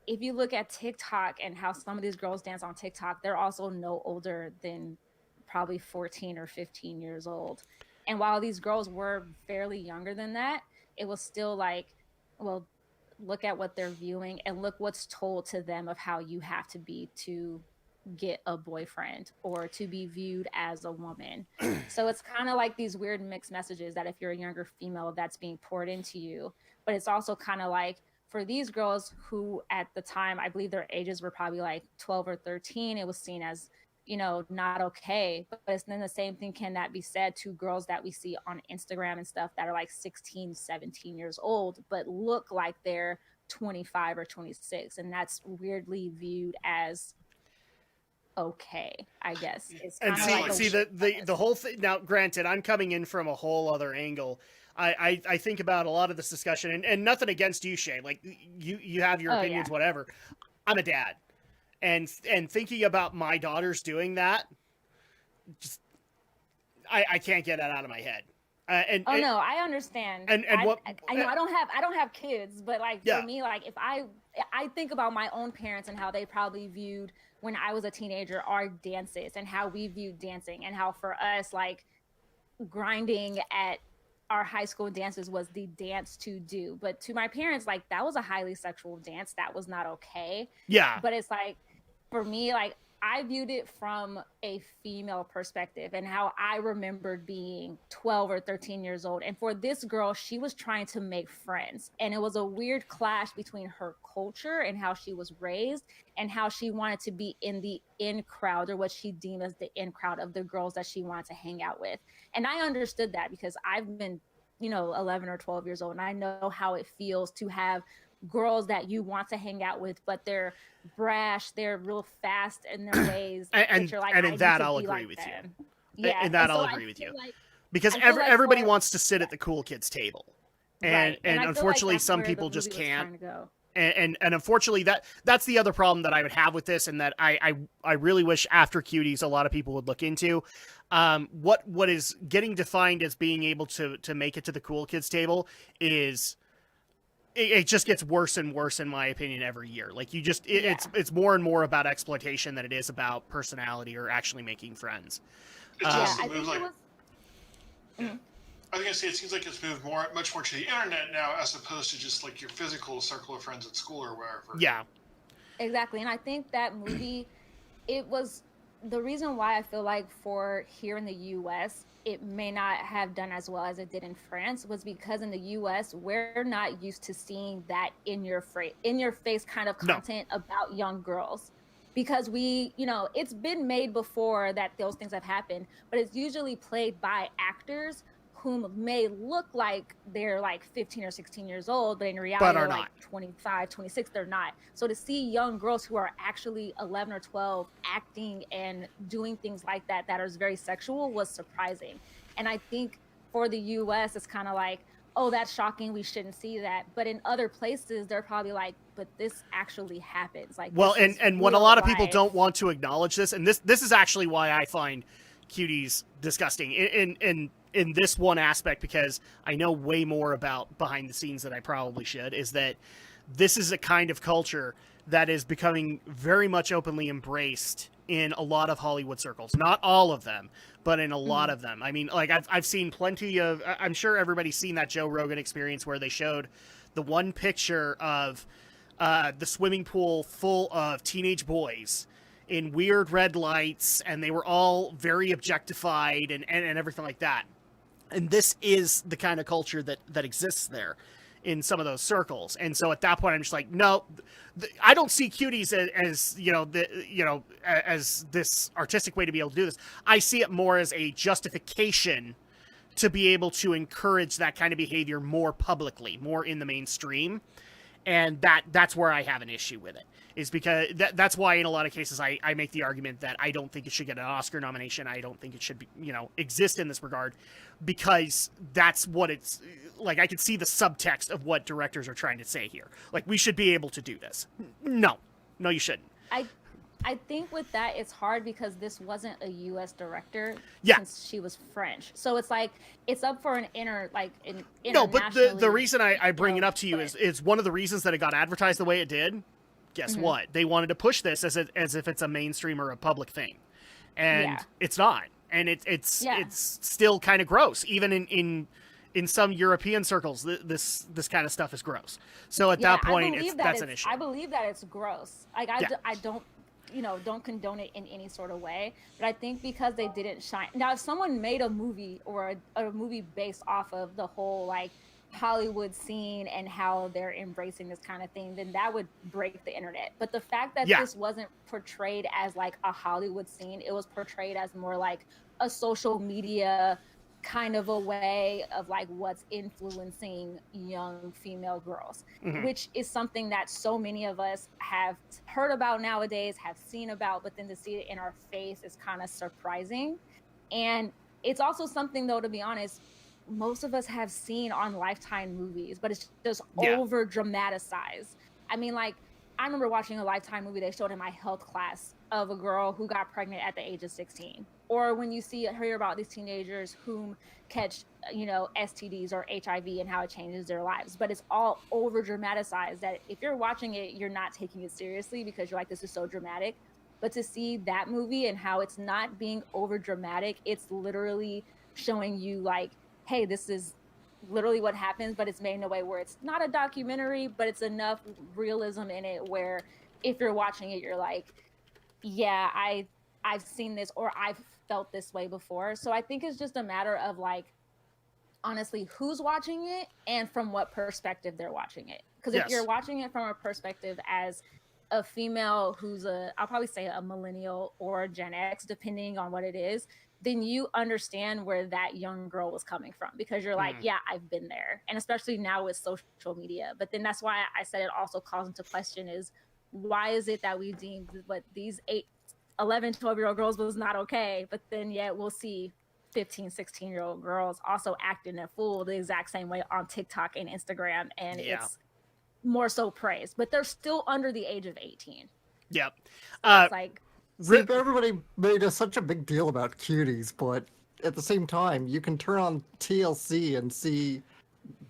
if you look at TikTok and how some of these girls dance on TikTok, they're also no older than probably 14 or 15 years old. And while these girls were fairly younger than that, it was still like, well, look at what they're viewing and look what's told to them of how you have to be to get a boyfriend or to be viewed as a woman. So it's kind of like these weird mixed messages that if you're a younger female, that's being poured into you. But it's also kind of like, for these girls who at the time, I believe their ages were probably like 12 or 13, it was seen as, not okay. But then the same thing can that be said to girls that we see on Instagram and stuff that are like 16, 17 years old, but look like they're 25 or 26. And that's weirdly viewed as okay, I guess. It's and see the whole thing. Now, granted, I'm coming in from a whole other angle. I think about a lot of this discussion, and nothing against you, Shay. Like you have your opinions, yeah. whatever. I'm a dad, and thinking about my daughters doing that, just I can't get that out of my head. No, I understand. And what I know I don't have kids, but like yeah. For me, like if I think about my own parents and how they probably viewed when I was a teenager our dances and how we viewed dancing and how for us like grinding at our high school dances was the dance to do. But to my parents, like, that was a highly sexual dance. That was not okay. Yeah. But it's like, for me, like, I viewed it from a female perspective and how I remembered being 12 or 13 years old. And for this girl, she was trying to make friends. And it was a weird clash between her culture and how she was raised and how she wanted to be in the in crowd, or what she deemed as the in crowd of the girls that she wanted to hang out with. And I understood that because I've been, 11 or 12 years old, and I know how it feels to have girls that you want to hang out with, but they're brash, they're real fast in their ways. And you're like, and I in need that to I'll be agree like with them. you. Yeah, In that and so I'll I agree with feel you. like- Because I feel like everybody for- wants to sit at the cool kids table. And right. I feel like unfortunately that's some where the people just movie was can't. trying to go. And unfortunately that's the other problem that I would have with this, and that I really wish after Cuties a lot of people would look into. What is getting defined as being able to make it to the cool kids table is it just gets worse and worse, in my opinion, every year. Like, you just it's more and more about exploitation than it is about personality or actually making friends. It just I moves think like. it was. Yeah. I was gonna say, it seems like it's moved much more to the internet now, as opposed to just like your physical circle of friends at school or wherever. Yeah. Exactly. And I think that movie, it was the reason why I feel like for here in the US, it may not have done as well as it did in France, was because in the US, we're not used to seeing that in your face kind of content about young girls. Because it's been made before that those things have happened, but it's usually played by actors whom may look like they're like 15 or 16 years old, but in reality are they're not. like 25, 26, they're not. So to see young girls who are actually 11 or 12 acting and doing things like that that are very sexual was surprising. And I think for the US, it's kind of like, oh, that's shocking, we shouldn't see that. But in other places, they're probably like, but this actually happens. Like, Well, this is and what a real lot of people life. don't want to acknowledge this, and this is actually why I find Cuties disgusting in this one aspect, because I know way more about behind the scenes than I probably should, is that this is a kind of culture that is becoming very much openly embraced in a lot of Hollywood circles. Not all of them, but in a lot of them. I mean, like, I've seen plenty of, I'm sure everybody's seen that Joe Rogan Experience where they showed the one picture of the swimming pool full of teenage boys in weird red lights, and they were all very objectified and everything like that. And this is the kind of culture that exists there in some of those circles. And so at that point, I'm just like, no, I don't see Cuties as as this artistic way to be able to do this. I see it more as a justification to be able to encourage that kind of behavior more publicly, more in the mainstream. And that's where I have an issue with it, is because that's why in a lot of cases I make the argument that I don't think it should get an Oscar nomination. I don't think it should be, exist in this regard, because that's what it's like. I could see the subtext of what directors are trying to say here. Like, we should be able to do this. No, you shouldn't. I think with that, it's hard because this wasn't a U.S. director, Yeah. since she was French. So it's like, it's up for an No, but the reason I bring it up to you but- is one of the reasons that it got advertised the way it did. Guess what? They wanted to push this as if it's a mainstream or a public thing, and it's not. And it's still kind of gross, even in some European circles. This kind of stuff is gross. So at that point, that's an issue. I believe that it's gross. Like, I don't condone it in any sort of way, but I think because they didn't shine. Now, if someone made a movie or a movie based off of the whole like Hollywood scene and how they're embracing this kind of thing, then that would break the internet. But the fact that this wasn't portrayed as like a Hollywood scene, it was portrayed as more like a social media kind of a way of like what's influencing young female girls, which is something that so many of us have heard about nowadays, have seen about, but then to see it in our face is kind of surprising. And it's also something, though, to be honest, most of us have seen on Lifetime movies, but it's just over dramatized. I mean, like, I remember watching a Lifetime movie they showed in my health class of a girl who got pregnant at the age of 16. Or when you hear about these teenagers whom catch, STDs or HIV and how it changes their lives. But it's all over dramatized that if you're watching it, you're not taking it seriously because you're like, this is so dramatic. But to see that movie and how it's not being over dramatic, it's literally showing you like, hey, this is literally what happens, but it's made in a way where it's not a documentary, but it's enough realism in it where if you're watching it, you're like, yeah, I've seen this or I've felt this way before. So I think it's just a matter of like, honestly, who's watching it and from what perspective they're watching it. Because if you're watching it from a perspective as a female who's I'll probably say a millennial or Gen X, depending on what it is, then you understand where that young girl was coming from because you're like, yeah, I've been there. And especially now with social media. But then that's why I said it also calls into question is why is it that we deemed what these 11, 12-year-old girls was not okay, but then yet we'll see 15, 16-year-old girls also acting a fool the exact same way on TikTok and Instagram, and it's more so praised, but they're still under the age of 18. Yep. So it's like, everybody made such a big deal about cuties, but at the same time, you can turn on TLC and see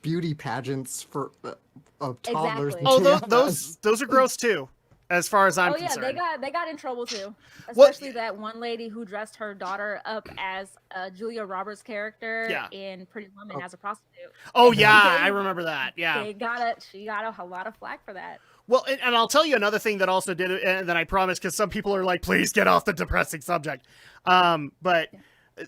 beauty pageants for of toddlers. Exactly. Oh, those are gross too, as far as I'm concerned. They got in trouble too, especially that one lady who dressed her daughter up as Julia Roberts' character in Pretty Woman as a prostitute. Oh yeah, I remember that. Yeah, she got a lot of flack for that. Well, and I'll tell you another thing that also did it, and that I promise, because some people are like, please get off the depressing subject. But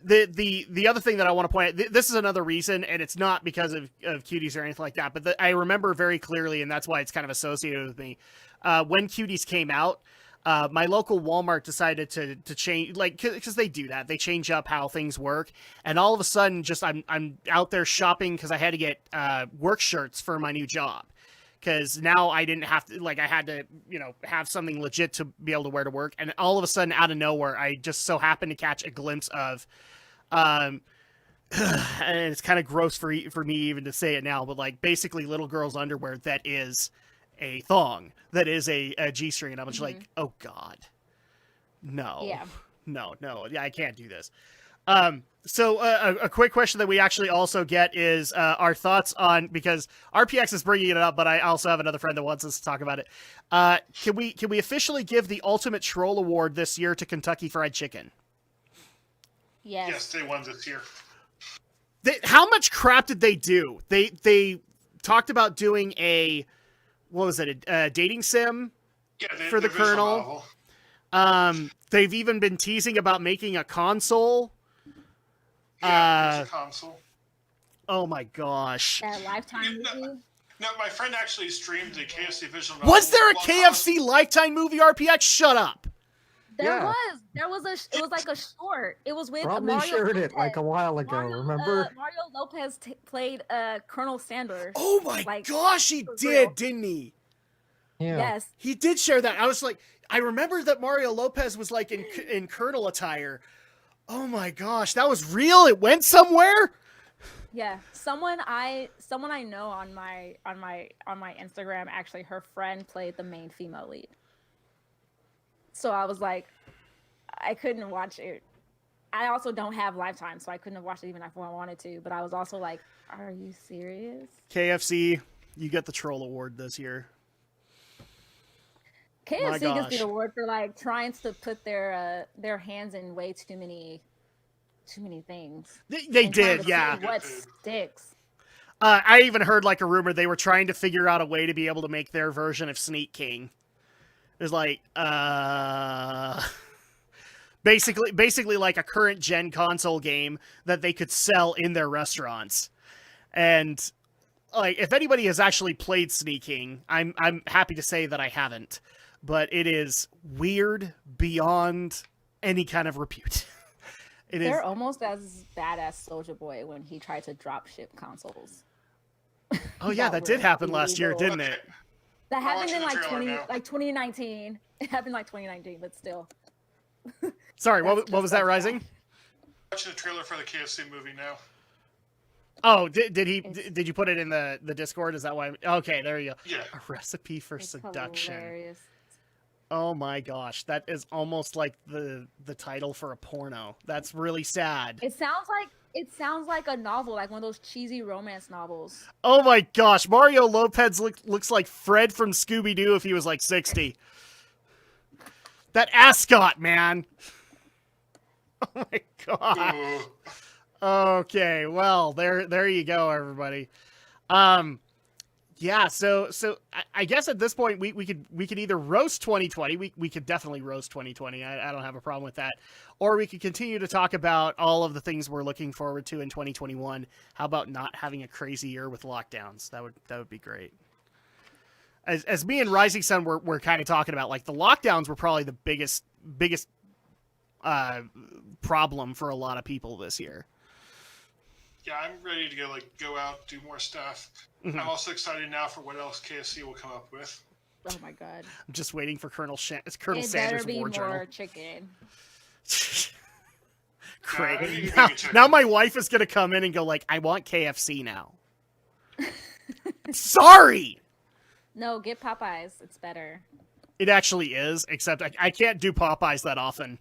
the other thing that I want to point out, this is another reason, and it's not because of cuties or anything like that, but I remember very clearly, and that's why it's kind of associated with me. When cuties came out, my local Walmart decided to change, like, because they do that. They change up how things work. And all of a sudden, just I'm out there shopping because I had to get work shirts for my new job. Because now I didn't have to, like, I had to, have something legit to be able to wear to work. And all of a sudden, out of nowhere, I just so happened to catch a glimpse of, and it's kind of gross for me even to say it now, but like basically little girls' underwear that is a thong, that is a G-string. And I'm just like, oh God, no, no, yeah, I can't do this. So a quick question that we actually also get is our thoughts on, because RPX is bringing it up, but I also have another friend that wants us to talk about it. Can we officially give the Ultimate Troll Award this year to Kentucky Fried Chicken? Yes, they won this year. How much crap did they do? They talked about doing a dating sim for the Colonel. They've even been teasing about making a console. Yeah, there's a console. Oh my gosh. That Lifetime movie? No, my friend actually streamed the KFC visual novel. Was there a KFC Lifetime movie, RPX? Shut up. There was. It was like a short. It was with Robbie Mario shared Lopez. it like a while ago, remember? Mario Lopez played Colonel Sanders. Oh my gosh, he did, didn't he? Yeah. Yes. He did share that. I was like, I remember that Mario Lopez was like in Colonel attire. Oh my gosh, that was real. It went somewhere. Yeah, someone I know on my Instagram, actually, her friend played the main female lead. So I was like, I couldn't watch it. I also don't have Lifetime, so I couldn't have watched it even if I wanted to. But I was also like, are you serious? KFC, you get the Troll Award this year. KFC gets the award for like trying to put their hands in way too many things. They did, yeah. What sticks? I even heard like a rumor they were trying to figure out a way to be able to make their version of Sneak King. It was like, basically like a current gen console game that they could sell in their restaurants. And like, if anybody has actually played Sneak King, I'm happy to say that I haven't. But it is weird beyond any kind of repute. They're almost as bad as Soulja Boy when he tried to drop ship consoles. Oh yeah, that did happen last year, didn't it? That happened in like 2019. It happened like 2019, but still. Sorry, what was that, Rising? Watching the trailer for the KFC movie now. Oh, did you put it in the Discord? Is that why? Okay, there you go. Yeah. A recipe for seduction. Hilarious. Oh my gosh, that is almost like the title for a porno. That's really sad. It sounds like a novel, like one of those cheesy romance novels. Oh my gosh, Mario Lopez looks like Fred from Scooby-Doo if he was like 60. That ascot, man. Oh my god. Okay, well, there you go, everybody. Yeah, so I guess at this point we could either roast 2020. We could definitely roast 2020. I don't have a problem with that. Or we could continue to talk about all of the things we're looking forward to in 2021. How about not having a crazy year with lockdowns? That would be great. As me and Rising Sun were kind of talking about, like, the lockdowns were probably the biggest problem for a lot of people this year. Yeah, I'm ready to go out, do more stuff. Mm-hmm. I'm also excited now for what else KFC will come up with. Oh my god! I'm just waiting for Colonel Sanders' better be War more Journal. chicken. Great. Yeah, Now my wife is gonna come in and go like, I want KFC now. Sorry. No, get Popeyes. It's better. It actually is, except I can't do Popeyes that often.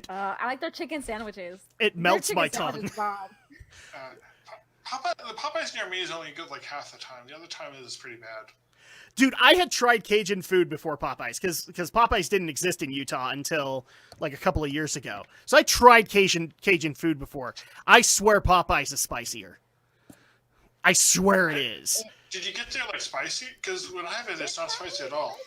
I like their chicken sandwiches. It melts my tongue. The Popeyes near me is only good like half the time. The other time is pretty bad. Dude, I had tried Cajun food before Popeyes because Popeyes didn't exist in Utah until like a couple of years ago. So I tried Cajun food before. I swear Popeyes is spicier. I swear it is. Did you get there like spicy? Because when I have it, it's not spicy at all.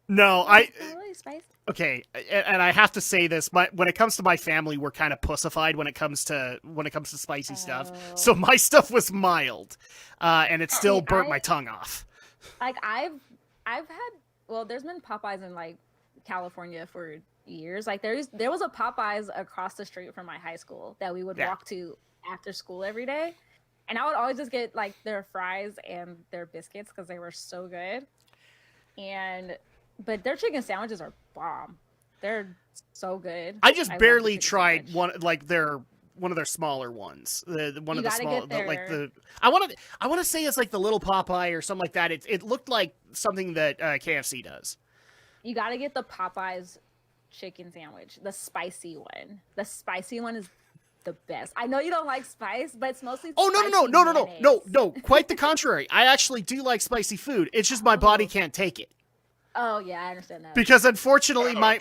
No, It's not really spicy. Okay, and I have to say this, when it comes to my family, we're kind of pussified when it comes to spicy stuff. So my stuff was mild, and it still burnt my tongue off. Like I've had, well, there's been Popeyes in like California for years. Like there was a Popeyes across the street from my high school that we would walk to after school every day, and I would always just get like their fries and their biscuits because they were so good. But their chicken sandwiches are bomb. They're so good. I just barely love the chicken tried sandwich. one of their smaller ones. One of You the gotta small, get like their- I want to say it's like the little Popeye or something like that. It looked like something that KFC does. You got to get the Popeyes chicken sandwich, the spicy one. The spicy one is the best. I know you don't like spice, but it's mostly Oh spicy no! Quite the contrary. I actually do like spicy food. It's just my body can't take it. Oh yeah, I understand that. Because unfortunately, my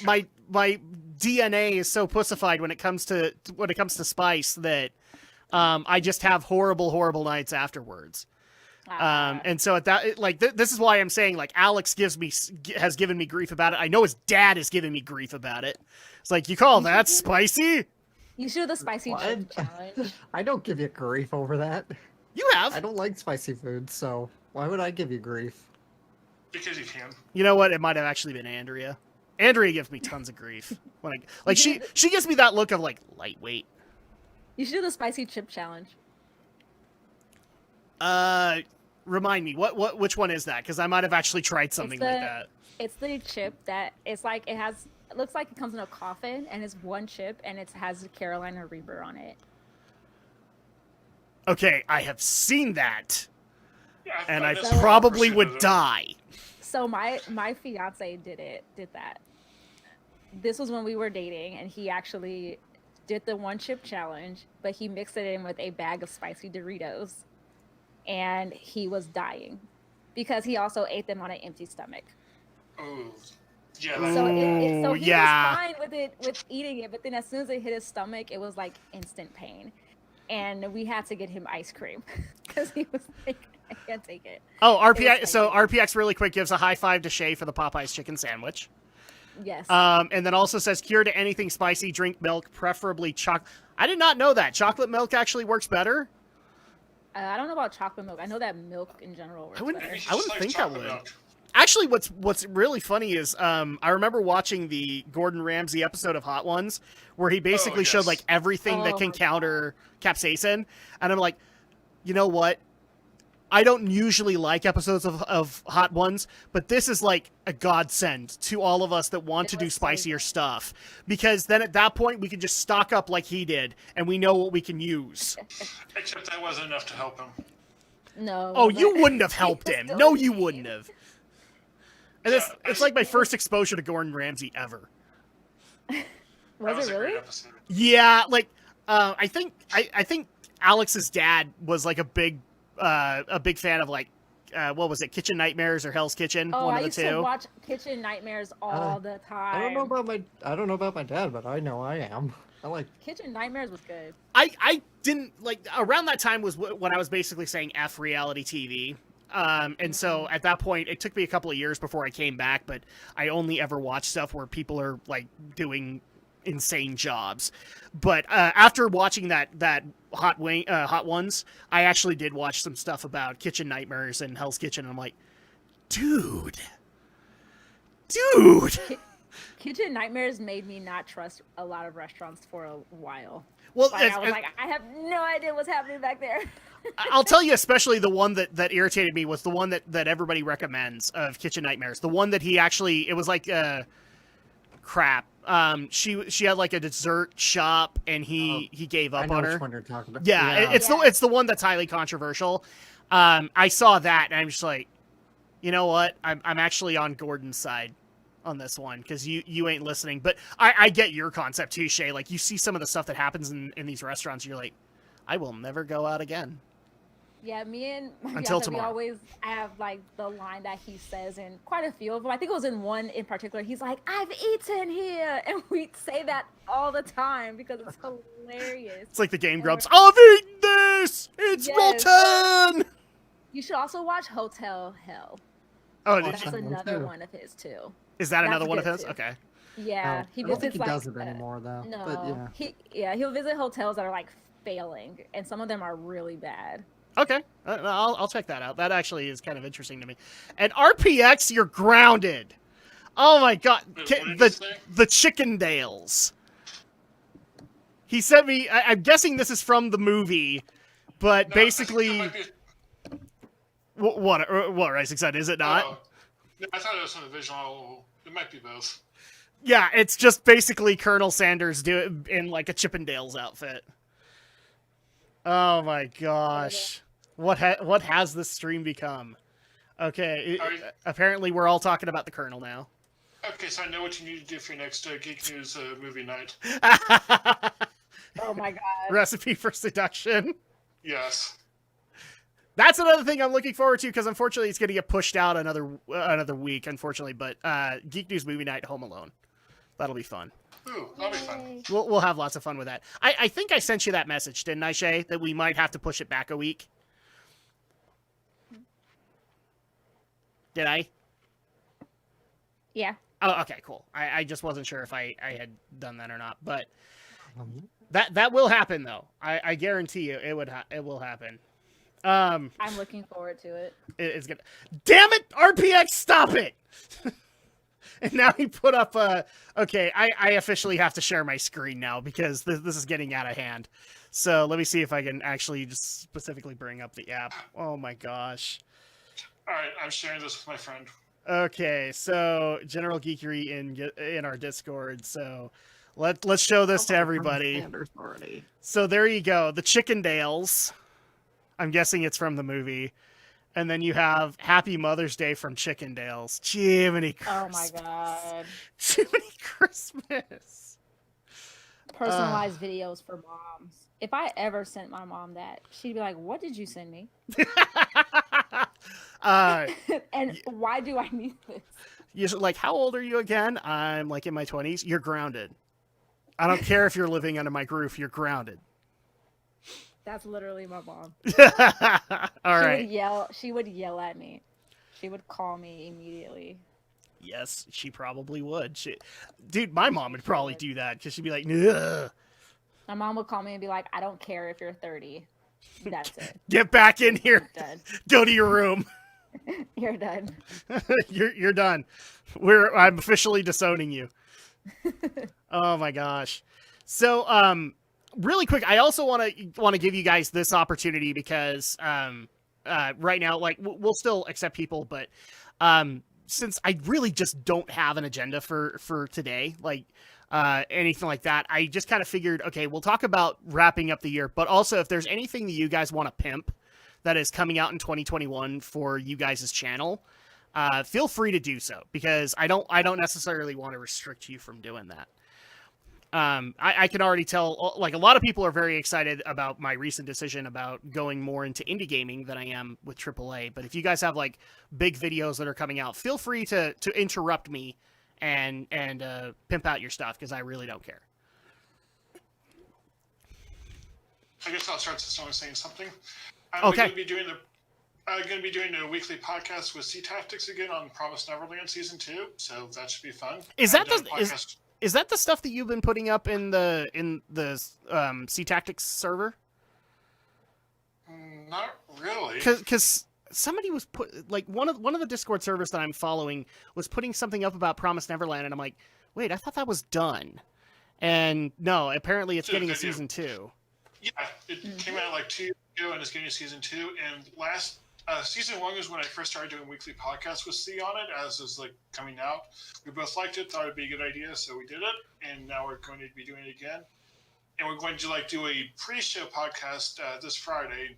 DNA is so pussified when it comes to spice that I just have horrible nights afterwards. And so at that, like, this is why I'm saying, like, Alex has given me grief about it. I know his dad has given me grief about it. It's like, you call that spicy? You should do the spicy chip challenge. I don't give you grief over that. You have. I don't like spicy food, so why would I give you grief? Because you can. You know what? It might have actually been Andrea. Andrea gives me tons of grief when she gives me that look of like lightweight. You should do the spicy chip challenge. Remind me which one is that? Because I might have actually tried something like that. It's the chip that it's like it looks like it comes in a coffin and it's one chip and it has the Carolina Reaper on it. Okay, I have seen that, Yeah, and I that's probably 100% would of it. die. So my fiance did that. This was when we were dating, and he actually did the one chip challenge, but he mixed it in with a bag of spicy Doritos, and he was dying because he also ate them on an empty stomach. Oh, yeah. So Ooh, he yeah. was fine with eating it, but then as soon as it hit his stomach, it was like instant pain, and we had to get him ice cream because he was like, I can't take it. Oh, It was RPX. So like- RPX really quick gives a high five to Shay for the Popeyes chicken sandwich. Yes. And then also says cure to anything spicy, drink milk, preferably chocolate. I did not know that chocolate milk actually works better. I don't know about chocolate milk. I know that milk in general works wouldn't- better. Maybe he I just wouldn't likes think that chocolate would. milk. Actually, what's really funny is I remember watching the Gordon Ramsay episode of Hot Ones where he basically showed yes. like everything that Oh can my counter capsaicin, and I'm like, you know what? I don't usually like episodes of Hot Ones, but this is like a godsend to all of us that want It to do was so spicier good. stuff, because then at that point we can just stock up like he did, and we know what we can use. Except that wasn't enough to help him. No. Oh, but- you wouldn't have helped him. Still No, you insane. wouldn't have. And it's like my first exposure to Gordon Ramsay ever. That Was a it great really? episode. Yeah, like I think Alex's dad was like a big fan of like what was it, Kitchen Nightmares or Hell's Kitchen, Oh, one I of used the to two. watch Kitchen Nightmares all the time. I don't know about my dad, but I know I am. I like. Kitchen Nightmares was good. I didn't like around that time was when I was basically saying F reality TV. And so at that point, it took me a couple of years before I came back, but I only ever watch stuff where people are like doing insane jobs. But after watching that Hot Ones, I actually did watch some stuff about Kitchen Nightmares and Hell's Kitchen, and I'm like, dude. Kitchen Nightmares made me not trust a lot of restaurants for a while. Well, Like, I was like, I have no idea what's happening back there. I'll tell you, especially the one that irritated me was the one that everybody recommends of Kitchen Nightmares. The one that he actually, it was like, crap. She had like a dessert shop, and he gave up I know on which her. one you're talking about. Yeah, it's the one that's highly controversial. I saw that, and I'm just like, you know what? I'm actually on Gordon's side on this one, because you ain't listening. But I get your concept too, Shay. Like, you see some of the stuff that happens in these restaurants, you're like, I will never go out again. Yeah, me and my Until fiance, we tomorrow. always have like the line that he says in quite a few of them. I think it was in one in particular. He's like, "I've eaten here," and we say that all the time because it's hilarious. It's like the Game Grumps. I've eaten this. It's Yes. rotten. You should also watch Hotel Hell. Oh, That's you- another too. one of his too. is that That's another one of good, his? too. Okay. Yeah, Oh, he I don't think visits he does it like anymore though. no, But yeah. he'll visit hotels that are like failing, and some of them are really bad. Okay, I'll check that out. That actually is kind of interesting to me. And RPX, you're grounded. Oh my god, Wait, what did you say? the Chickendales. He sent me. I'm guessing this is from the movie, but No, basically, I think that might what? Rising Sun? Is it be, not? no, I thought it was from the visual. It might be both. Yeah, it's just basically Colonel Sanders in like a Chippendales outfit. Oh my gosh. What has this stream become? Okay, apparently we're all talking about the Colonel now. Okay, so I know what you need to do for your next Geek News movie night. Oh my god. Recipe for seduction. Yes. That's another thing I'm looking forward to, because unfortunately it's going to get pushed out another week, unfortunately. But Geek News movie night, Home Alone. That'll be fun. Ooh, that'll be fun. Yay. We'll have lots of fun with that. I think I sent you that message, didn't I, Shay? That we might have to push it back a week. Did I? Yeah. Oh, okay, cool. I just wasn't sure if I had done that or not. But that will happen, though. I guarantee you it will happen. I'm looking forward to it. It's gonna. Damn it, RPX, stop it! And now he put up okay, I officially have to share my screen now, because this is getting out of hand. So let me see if I can actually just specifically bring up the app. Oh my gosh. Alright, I'm sharing this with my friend. Okay, so General Geekery in our Discord. So let's show this to everybody. Sanders already. So there you go, the Chickendales. I'm guessing it's from the movie. And then you have Happy Mother's Day from Chickendales. Jiminy Oh Christmas. my god. Jiminy Christmas. Personalized videos for moms. If I ever sent my mom that, she'd be like, "What did you send me? And why do I need this?" You're like, how old are you again? I'm like in my 20s. You're grounded. I don't care if you're living under my roof. You're grounded. That's literally my mom. All She right. would yell. She would yell at me. She would call me immediately. Yes, she probably would. Dude, my mom would probably do that, because she'd be like, ugh. My mom would call me and be like, "I don't care if you're 30. That's it. Get back in here. You're done. Go to your room. You're done." You're done. I'm officially disowning you. Oh my gosh. So really quick, I also want to give you guys this opportunity, because right now, like, we'll still accept people, but since I really just don't have an agenda for today, like anything like that, I just kind of figured, okay, we'll talk about wrapping up the year, but also if there's anything that you guys want to pimp that is coming out in 2021 for you guys' channel, feel free to do so, because I don't necessarily want to restrict you from doing that. I can already tell, like, a lot of people are very excited about my recent decision about going more into indie gaming than I am with AAA. But if you guys have like big videos that are coming out, feel free to interrupt me and pimp out your stuff, because I really don't care. I guess I'll start this one saying something. Okay. Going to be doing a weekly podcast with Sea Tactics again on Promised Neverland Season 2, so that should be fun. Is that the stuff that you've been putting up in the Sea Tactics server? Not really. Because somebody was one of the Discord servers that I'm following was putting something up about Promised Neverland, and I'm like, wait, I thought that was done. And no, apparently it's getting a season 2. Yeah, it came out like 2 years ago, and it's getting a season 2. And last season 1 was when I first started doing weekly podcasts with C on it, as is like coming out. We both liked it, thought it'd be a good idea, so we did it. And now we're going to be doing it again. And we're going to do a pre-show podcast this Friday,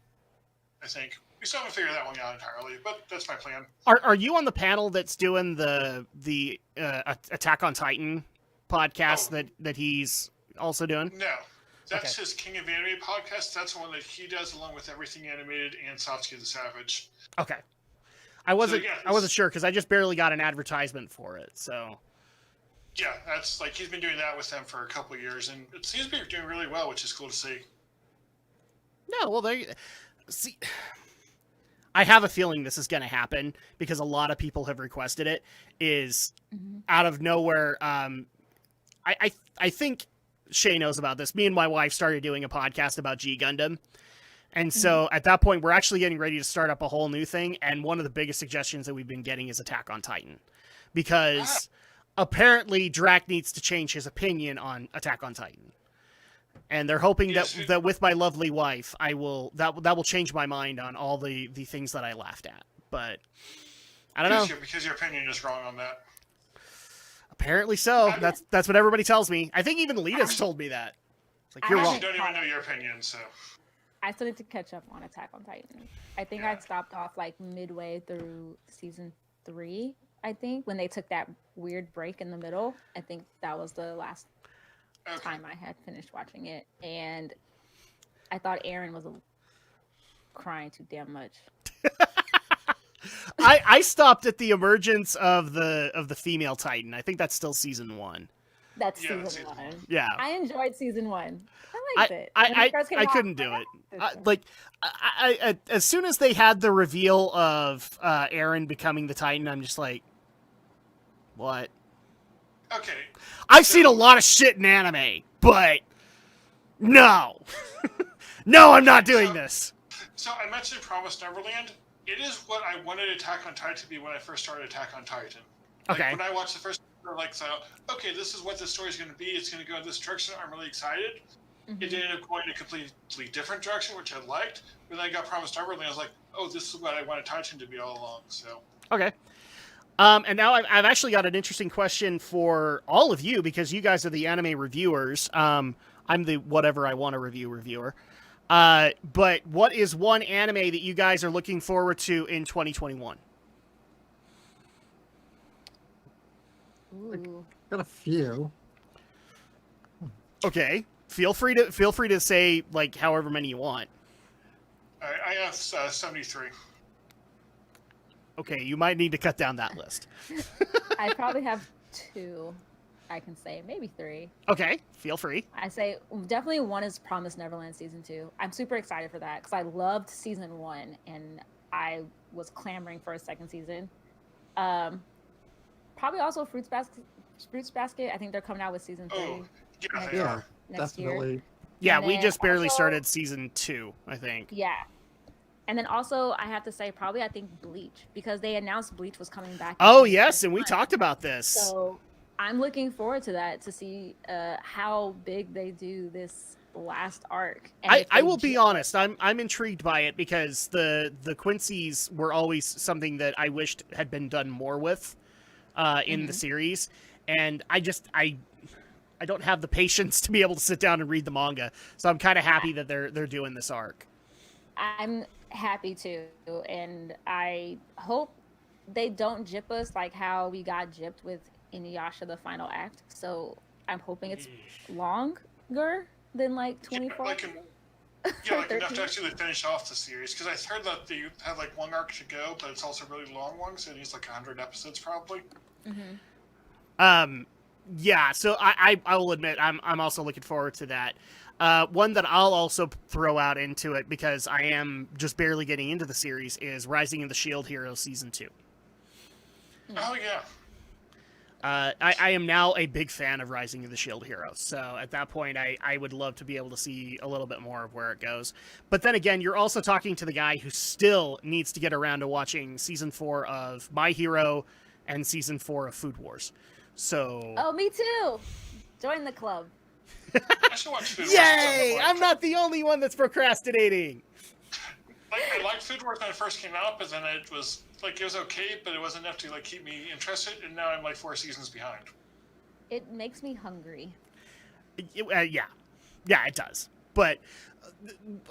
I think. We still haven't figured that one out entirely, but that's my plan. Are you on the panel that's doing the Attack on Titan podcast that he's also doing? No. That's his King of Anime podcast. That's the one that he does along with Everything Animated and Satsuki the Savage. Okay. I wasn't sure because I just barely got an advertisement for it, so... Yeah, that's he's been doing that with them for a couple of years, and it seems to be doing really well, which is cool to see. No, well, see, I have a feeling this is going to happen because a lot of people have requested it. Is out of nowhere. I think Shay knows about this. Me and my wife started doing a podcast about G Gundam. And so at that point, we're actually getting ready to start up a whole new thing. And one of the biggest suggestions that we've been getting is Attack on Titan. Because apparently Drac needs to change his opinion on Attack on Titan. And they're hoping that with my lovely wife, that will change my mind on all the things that I laughed at. But I don't know. Because your opinion is wrong on that. Apparently so. That's what everybody tells me. I think even Lita's told me that. It's like, you're wrong. I don't even know your opinion, so... I still need to catch up on Attack on Titan. I think I stopped off midway through season 3, I think, when they took that weird break in the middle. I think that was the last time I had finished watching it. And I thought Aaron was crying too damn much. I stopped at the emergence of the female Titan. I think that's still season 1. That's season 1. Yeah. I enjoyed season 1. I liked it. I couldn't do it. As soon as they had the reveal of Aaron becoming the Titan, I'm just like, what? Okay. I've seen a lot of shit in anime, but no. No, I'm not doing this. So I mentioned Promised Neverland. It is what I wanted Attack on Titan to be when I first started Attack on Titan. Okay. When I watched the first okay, this is what the story's going to be. It's going to go in this direction. I'm really excited. It ended up going in a completely different direction, which I liked. When I got Promised Neverland, I was like, oh, this is what I wanted Titan to be all along. So okay. And now I've actually got an interesting question for all of you because you guys are the anime reviewers. I'm the whatever I want to review reviewer. But what is one anime that you guys are looking forward to in 2021? Ooh. Got a few. Okay, feel free to say however many you want. I have 73. Okay, you might need to cut down that list. I probably have 2. I can say maybe 3. Okay, feel free. I say definitely 1 is Promised Neverland season 2. I'm super excited for that because I loved season 1 and I was clamoring for a second season. Probably also Fruits Basket. I think they're coming out with season 3. Oh, next definitely. year. Yeah, we just barely started season 2, I think. Yeah. And then also, I have to say, I think Bleach, because they announced Bleach was coming back. Oh, yes, and we talked about this. So I'm looking forward to that, to see how big they do this last arc. And I will be honest, I'm intrigued by it because the Quincy's were always something that I wished had been done more with in the series. And I don't have the patience to be able to sit down and read the manga. So I'm kind of happy that they're doing this arc. I'm happy too, and I hope they don't gyp us like how we got gypped with Inuyasha the final act. So I'm hoping it's longer than 24. Enough to actually finish off the series, because I heard that they have one arc to go, but it's also a really long one, so it needs 100 episodes probably. Yeah, so I will admit I'm also looking forward to that. One that I'll also throw out into it because I am just barely getting into the series is Rising of the Shield Hero Season 2. Oh yeah. I am now a big fan of Rising of the Shield Hero, so at that point I would love to be able to see a little bit more of where it goes. But then again, you're also talking to the guy who still needs to get around to watching Season 4 of My Hero and Season 4 of Food Wars. So... Oh, me too. Join the club. I should watch Food Wars. Yay! I'm not the only one that's procrastinating. Like, I liked Food Wars when it first came out, but then it was okay, but it wasn't enough to like keep me interested. And now I'm like 4 seasons behind. It makes me hungry. Yeah, it does. But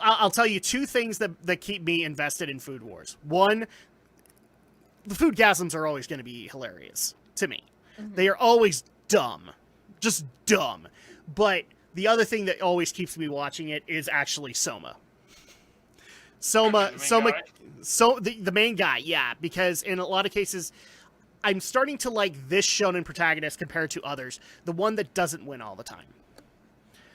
I'll tell you 2 things that keep me invested in Food Wars. One, the foodgasms are always going to be hilarious to me. Mm-hmm. They are always dumb, just dumb. But the other thing that always keeps me watching it is actually Soma. The main guy, yeah, because in a lot of cases, I'm starting to like this shonen protagonist compared to others. The one that doesn't win all the time.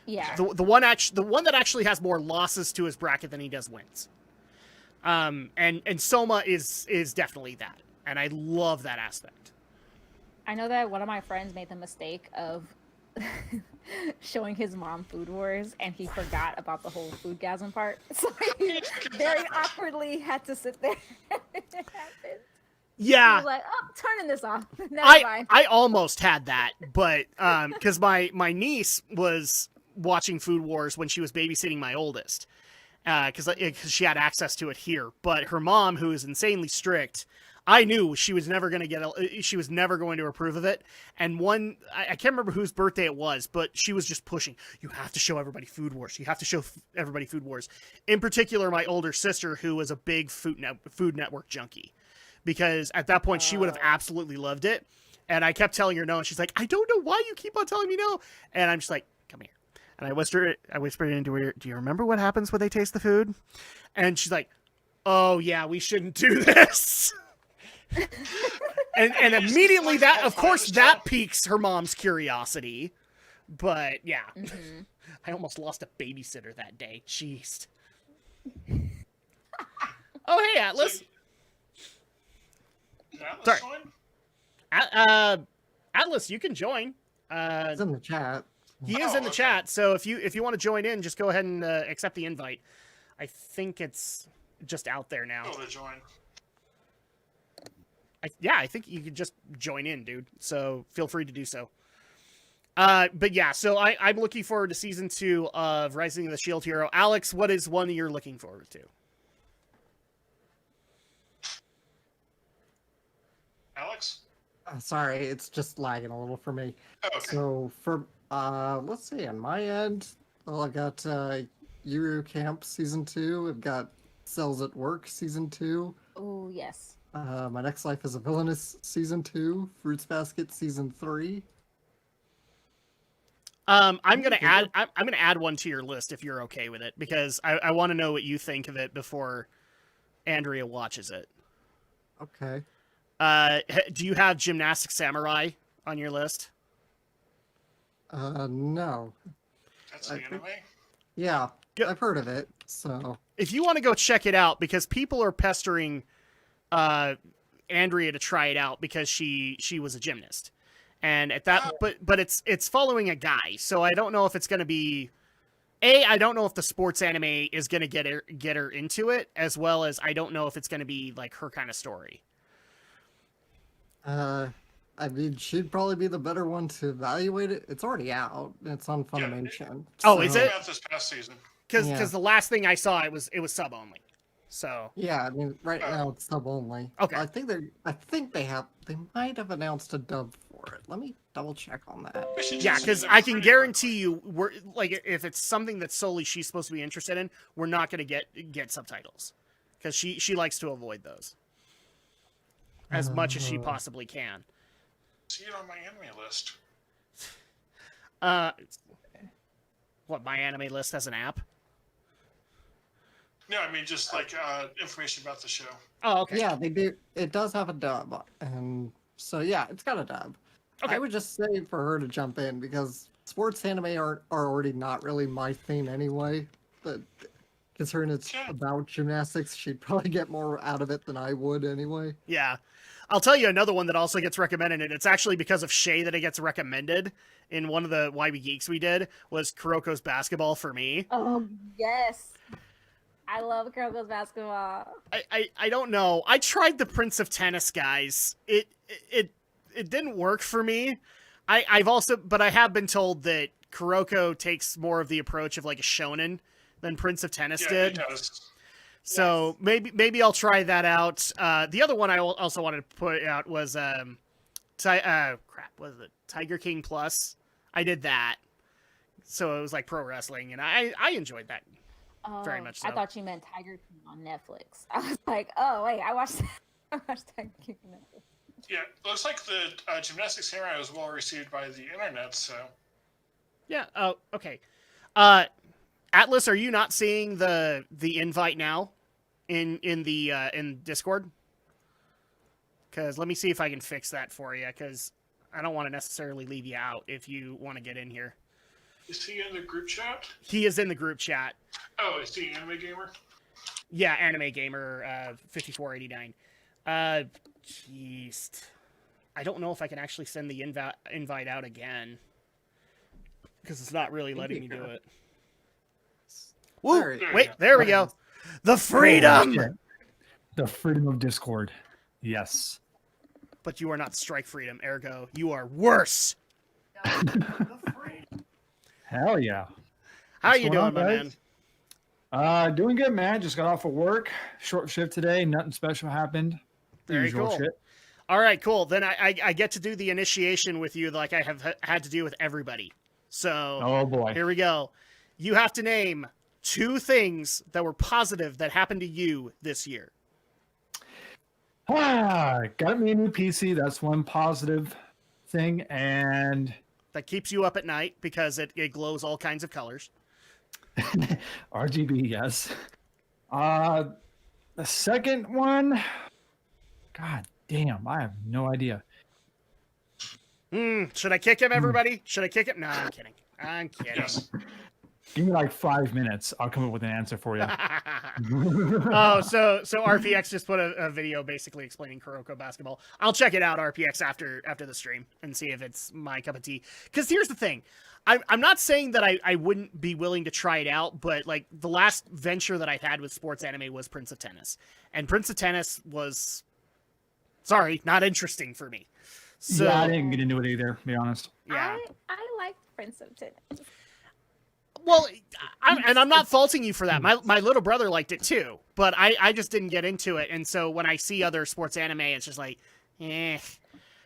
Yeah. The one that actually has more losses to his bracket than he does wins. And Soma is definitely that, and I love that aspect. I know that one of my friends made the mistake of showing his mom Food Wars, and he forgot about the whole foodgasm part. So he very awkwardly had to sit there. It happened. Yeah. He was like, oh, turning this off. Never mind. I almost had that, but because my niece was watching Food Wars when she was babysitting my oldest, because she had access to it here. But her mom, who is insanely strict, I knew she was never going to approve of it. And I can't remember whose birthday it was, but she was just pushing. You have to show everybody Food Wars. You have to show everybody Food Wars. In particular, my older sister, who was a big Food Network junkie, because at that point she would have absolutely loved it. And I kept telling her no, and she's like, I don't know why you keep on telling me no. And I'm just like, come here. And I whispered into her, do you remember what happens when they taste the food? And she's like, oh yeah, we shouldn't do this. and immediately that piques her mom's curiosity. But yeah, mm-hmm. I almost lost a babysitter that day. Jeez. Oh hey, Atlas. Atlas sorry. Atlas, you can join. He's in the chat. He is in the chat. So if you want to join in, just go ahead and accept the invite. I think it's just out there now. To join. I think you could just join in, dude. So feel free to do so. But yeah, so I'm looking forward to season 2 of Rising of the Shield Hero. Alex, what is one you're looking forward to? Alex? Sorry, it's just lagging a little for me. Oh, okay. So for let's see, on my end, I got Yuru Camp Season 2. I've got Cells at Work Season 2. Oh yes. My Next Life is a Villainous Season 2. Fruits Basket Season 3. I'm gonna add one to your list if you're okay with it, because I want to know what you think of it before Andrea watches it. Okay. Do you have Gymnastic Samurai on your list? No. That's the anime? Yeah, I've heard of it, so... If you want to go check it out, because people are pestering Andrea to try it out because she was a gymnast. And at that... But it's following a guy, so I don't know if it's going to be... I don't know if the sports anime is going to get her into it, as well as I don't know if it's going to be like her kind of story. I mean, she'd probably be the better one to evaluate it. It's already out. It's on Funimation. Oh, is it? This past season. Because the last thing I saw, it was sub only. So yeah, I mean, right now it's sub only. Okay. I think they might have announced a dub for it. Let me double check on that. Yeah, because I can guarantee you, we're like, if it's something that solely she's supposed to be interested in, we're not going to get subtitles, because she likes to avoid those as much as she possibly can. See it on my anime list. What, my anime list has an app? No, I mean just like information about the show. Oh, okay. Yeah, they do. It does have a dub, and so yeah, it's got a dub. Okay. I would just say for her to jump in because sports anime are already not really my thing anyway. But considering it's Sure. about gymnastics, she'd probably get more out of it than I would anyway. Yeah. I'll tell you another one that also gets recommended, and it's actually because of Shay that it gets recommended in one of the YB Geeks we did, was Kuroko's basketball for me. Oh yes, I love Kuroko's basketball. I don't know. I tried the Prince of Tennis, guys. It didn't work for me. But I have been told that Kuroko takes more of the approach of like a shonen than Prince of Tennis Yeah, did. it does. So maybe I'll try that out. The other one I also wanted to put out was was it Tiger King Plus? I did that, so it was like pro wrestling, and I enjoyed that very much. So. I thought you meant Tiger King on Netflix. I was like, oh wait, I watched Tiger King on Netflix. Yeah, looks like the Gymnastics Samurai was well received by the internet, so... Yeah, oh, okay. Atlas, are you not seeing the invite now in Discord? Because let me see if I can fix that for you, because I don't want to necessarily leave you out if you want to get in here. Is he in the group chat? He is in the group chat. Oh, is he Anime Gamer? Yeah, Anime Gamer 5489. Jeez. I don't know if I can actually send the invite out again. Because it's not really letting me do it. Woo! All right. Wait, there we go. The freedom! The freedom of Discord. Yes. But you are not strike freedom, ergo, you are worse! Hell yeah. How What's you going doing, on, my guys? man? Doing good, man. Just got off of work. Short shift today. Nothing special happened. The Very usual cool. shit. All right, cool. Then I get to do the initiation with you like I have had to do with everybody. So, Oh boy. here we go. You have to name 2 things that were positive that happened to you this year. Got me a new PC. That's one positive thing. And That keeps you up at night because it glows all kinds of colors. RGB, yes. The second one, God damn, I have no idea. Should I kick him, everybody? Should I kick him? No, I'm kidding. I'm kidding. Yes. Give me like 5 minutes. I'll come up with an answer for you. Oh, so RPX just put a video basically explaining Kuroko basketball. I'll check it out, RPX, after the stream and see if it's my cup of tea. Because here's the thing. I'm not saying that I wouldn't be willing to try it out, but like the last venture that I had with sports anime was Prince of Tennis. And Prince of Tennis was, sorry, not interesting for me. So, yeah, I didn't get into it either, to be honest. yeah. I like Prince of Tennis. Well, I'm not faulting you for that. My little brother liked it too, but I just didn't get into it. And so when I see other sports anime, it's just like, eh.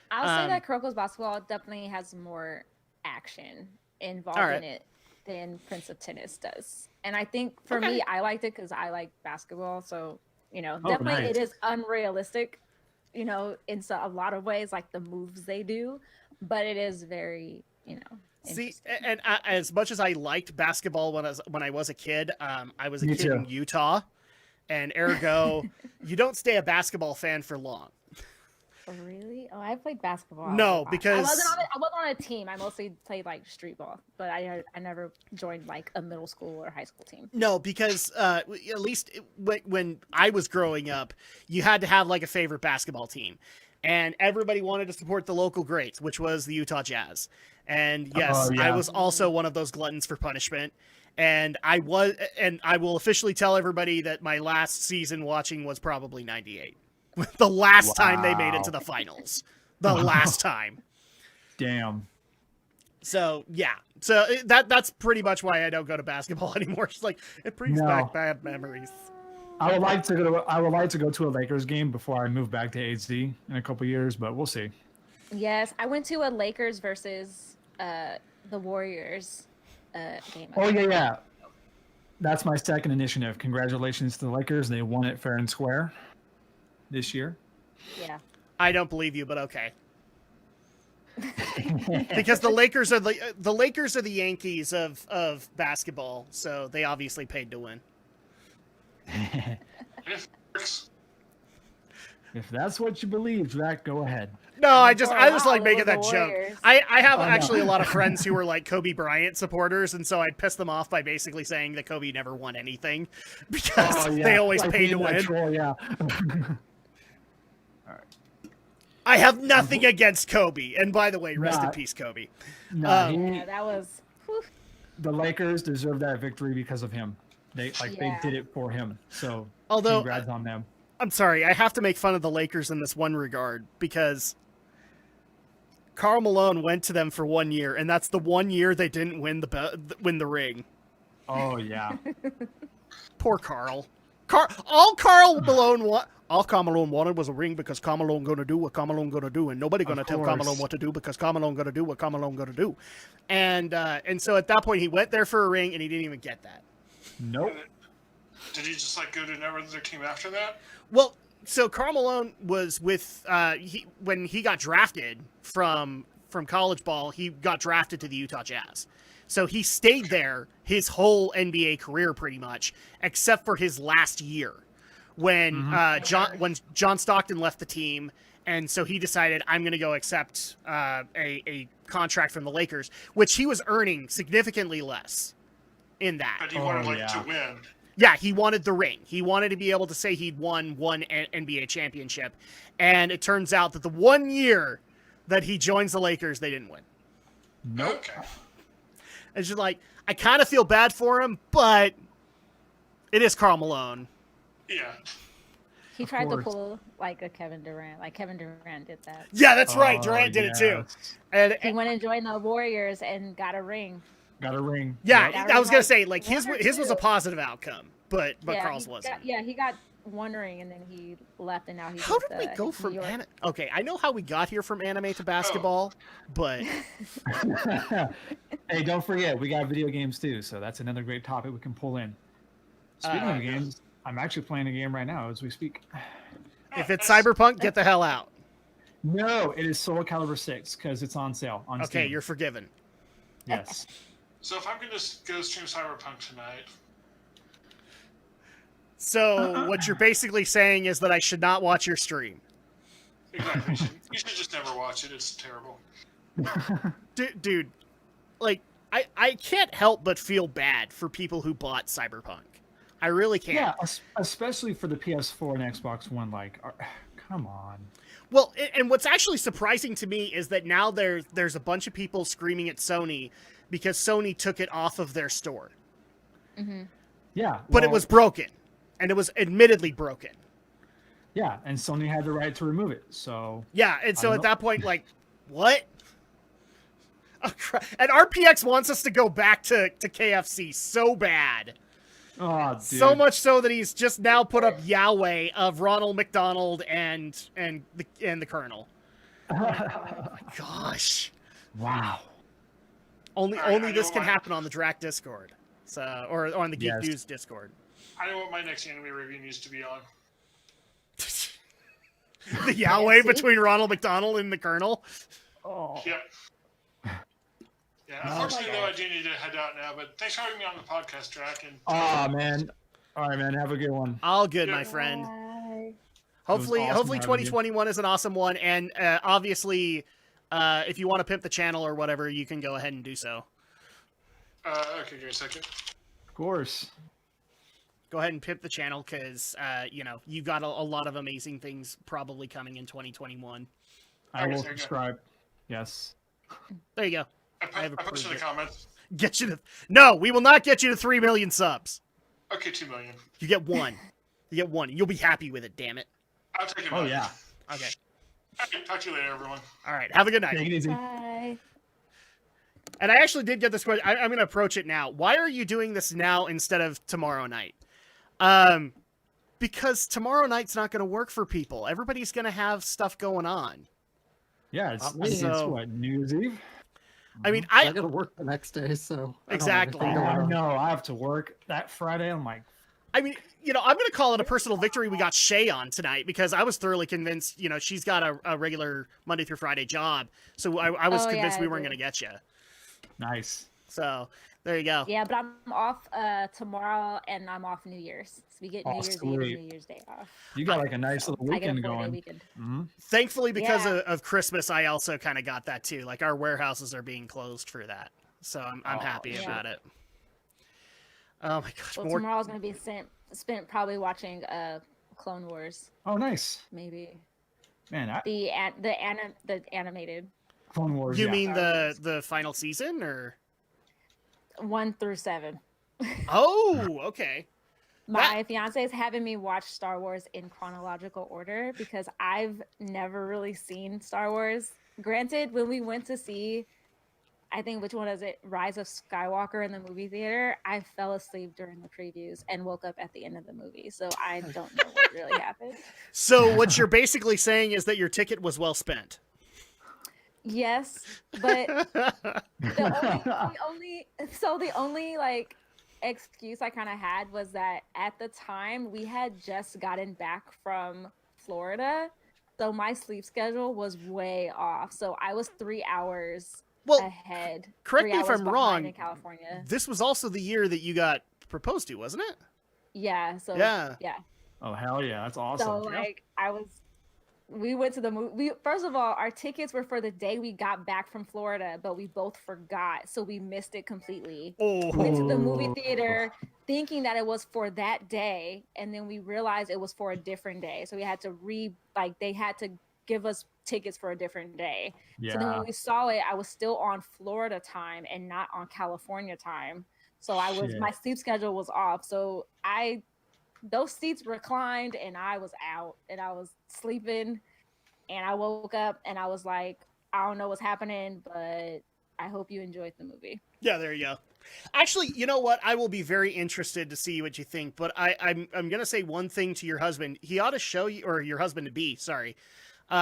I'll say that Kuroko's basketball definitely has more action involved in it than Prince of Tennis does. And I think for me, I liked it because I like basketball. So, definitely nice. it is unrealistic, in a lot of ways, like the moves they do, but it is very, See, and as much as I liked basketball when I was a kid, I was a Me kid too. in Utah, and ergo, you don't stay a basketball fan for long. Oh, really? Oh, I played basketball. No, I because- wasn't on a team. I mostly played like street ball, but I never joined like a middle school or high school team. No, because at least when I was growing up, you had to have like a favorite basketball team, and everybody wanted to support the local greats, which was the Utah Jazz. And yes, Oh, yeah. I was also one of those gluttons for punishment. And I will officially tell everybody that my last season watching was probably 98. The last time they made it to the finals. The last time. Damn. So, yeah. So that's pretty much why I don't go to basketball anymore. It's like, it brings No. back bad memories. I would like to go to a Lakers game before I move back to HD in a couple years, but we'll see. Yes, I went to a Lakers versus the Warriors game. Oh yeah. That's my second initiative. Congratulations to the Lakers. They won it fair and square this year. Yeah. I don't believe you, but okay. Because the Lakers are the Yankees of basketball, so they obviously paid to win. It works. If that's what you believe, Jack, go ahead. No, I For a just while, like it making was that the joke. Warriors. I have Oh, no. actually a lot of friends who are like Kobe Bryant supporters, and so I'd piss them off by basically saying that Kobe never won anything because Oh, yeah. they always Like paid to being that win. troll, yeah. I have nothing against Kobe, and by the way, rest in Nah. peace, Kobe. No, Yeah, that was. Whew. the Lakers deserve that victory because of him. They Yeah. did it for him. So Although congrats on them. I'm sorry, I have to make fun of the Lakers in this one regard because Karl Malone went to them for 1 year, and that's the 1 year they didn't win the ring. Oh yeah. Poor Carl. All Karl Malone wanted was a ring because Karl Malone gonna do what Karl Malone gonna do, and nobody gonna Of tell Karl course. Malone what to do because Karl Malone gonna do what Karl Malone gonna do. And so at that point he went there for a ring and he didn't even get that. Nope. Did he just like go to another team after that? Well, so Karl Malone was with when he got drafted from college ball, he got drafted to the Utah Jazz. So he stayed there his whole NBA career pretty much, except for his last year when John Stockton left the team, and so he decided I'm going to go accept a contract from the Lakers, which he was earning significantly less in that. But he wanted yeah. to win. Yeah, he wanted the ring. He wanted to be able to say he'd won one NBA championship. And it turns out that the 1 year that he joins the Lakers, they didn't win. Nope. Okay. It's just like, I kind of feel bad for him, but it is Karl Malone. Yeah. He tried to course. pull like a Kevin Durant. Like Kevin Durant did that. Yeah, that's right. Oh, Durant did it too. yes. And He went and joined the Warriors and got a ring. Got a ring. yeah, Yep. I was going to Like, say, like, his one or was a two. positive outcome, but Yeah, Karl's he wasn't. he got one ring and then he left and now he's How with did we the go New from York. anime? Okay, I know how we got here from anime to basketball, but Hey, don't forget, we got video games too, so that's another great topic we can pull in. Speaking of games, I'm actually playing a game right now as we speak. if it's Cyberpunk, get the hell out. No, it is Soul Calibur 6 because it's on sale on Okay, Steam. you're forgiven. Yes. So if I'm going to go stream Cyberpunk tonight, So what you're basically saying is that I should not watch your stream. exactly, you should just never watch it. It's terrible. Dude, like, I can't help but feel bad for people who bought Cyberpunk. I really can't. Yeah, especially for the PS4 and Xbox One. Come on. Well, and what's actually surprising to me is that now there's a bunch of people screaming at Sony because Sony took it off of their store. Yeah, But it well, was broken. And it was admittedly broken. Yeah, and Sony had the right to remove it. So Yeah, and so I at know. that point, like, what? Oh, and RPX wants us to go back to KFC so bad. oh, dude. So much so that he's just now put up Yahweh of Ronald McDonald and the Colonel. Gosh. Wow. Only Alright, I this know can what- happen on the Drac Discord. So or on the Geek Yes. News Discord. I know what my next anime review needs to be on. The Yahweh between Ronald McDonald and the Colonel. Oh. Yep. Yeah, unfortunately, though, I do need to head out now. But thanks for having me on the podcast, Drac. And Oh man. All right, man. Have a good one. All good, my Yeah. friend. Bye. Hopefully, awesome hopefully, having you. 2021 is an awesome one, and obviously, if you want to pimp the channel or whatever, you can go ahead and do so. okay, give me a second. Of course. Go ahead and pimp the channel because you got a lot of amazing things probably coming in 2021. I Okay, will there you go. subscribe. Yes. There you go. I have posted in approved the it. comments. Get you to no, we will not get you to 3 million subs. Okay, 2 million. You get one. You get one. You'll be happy with it. Damn it. I'll take it. Oh yeah. Okay. Okay, talk to you later, everyone. All right. Have a good night. Take it easy. Bye. And I actually did get this question. I'm going to approach it now. Why are you doing this now instead of tomorrow night? Because tomorrow night's not going to work for people. Everybody's going to have stuff going on. Yeah, it's, Not me. it's So- what, New Year's Eve? I mean, I gotta work the next day, so I don't have Exactly. anything going I on. know. I have to work that Friday. I'm like, I'm going to call it a personal victory we got Shay on tonight because I was thoroughly convinced, she's got a regular Monday through Friday job. So I was Oh, yeah, convinced we I weren't do. going to get you. nice. So there you go. Yeah, but I'm off tomorrow, and I'm off New Year's. So we get New Year's Eve and sweet. New Year's Day off. You got like a nice So little I get a weekend 4-day going. weekend. Mhm. Thankfully, because Yeah. of Christmas, I also kind of got that too. Like our warehouses are being closed for that, so I'm happy yeah. about it. Oh my gosh! Well, more... tomorrow's gonna be spent probably watching Clone Wars, Oh, nice. maybe Man, the animated Clone Wars. You yeah. mean Star Wars. the final season, or? 1 through 7. Oh, okay. My fiance is having me watch Star Wars in chronological order because I've never really seen Star Wars. Granted, when we went to see, I think, which one is it? Rise of Skywalker in the movie theater, I fell asleep during the previews and woke up at the end of the movie. So I don't know what really happened. So what you're basically saying is that your ticket was well spent. Yes, but the only like excuse I kind of had was that at the time we had just gotten back from Florida, so my sleep schedule was way off. So I was 3 hours ahead. Correct 3 me if hours I'm behind wrong. in California. This was also the year that you got proposed to, wasn't it? Yeah. So Yeah. Oh, hell yeah. That's awesome. So like we went to the movie. First of all, our tickets were for the day we got back from Florida, but we both forgot, so we missed it completely. Oh. Went to the movie theater thinking that it was for that day, and then we realized it was for a different day. So we had to they had to give us tickets for a different day. Yeah. So then when we saw it, I was still on Florida time and not on California time. So my sleep schedule was off. So those seats reclined and I was out and I was sleeping, and I woke up and I was like, I don't know what's happening, but I hope you enjoyed the movie. Yeah, there you go. Actually, you know what? I will be very interested to see what you think, but I'm gonna say one thing to your husband. He ought to show you, or your husband to be, sorry. He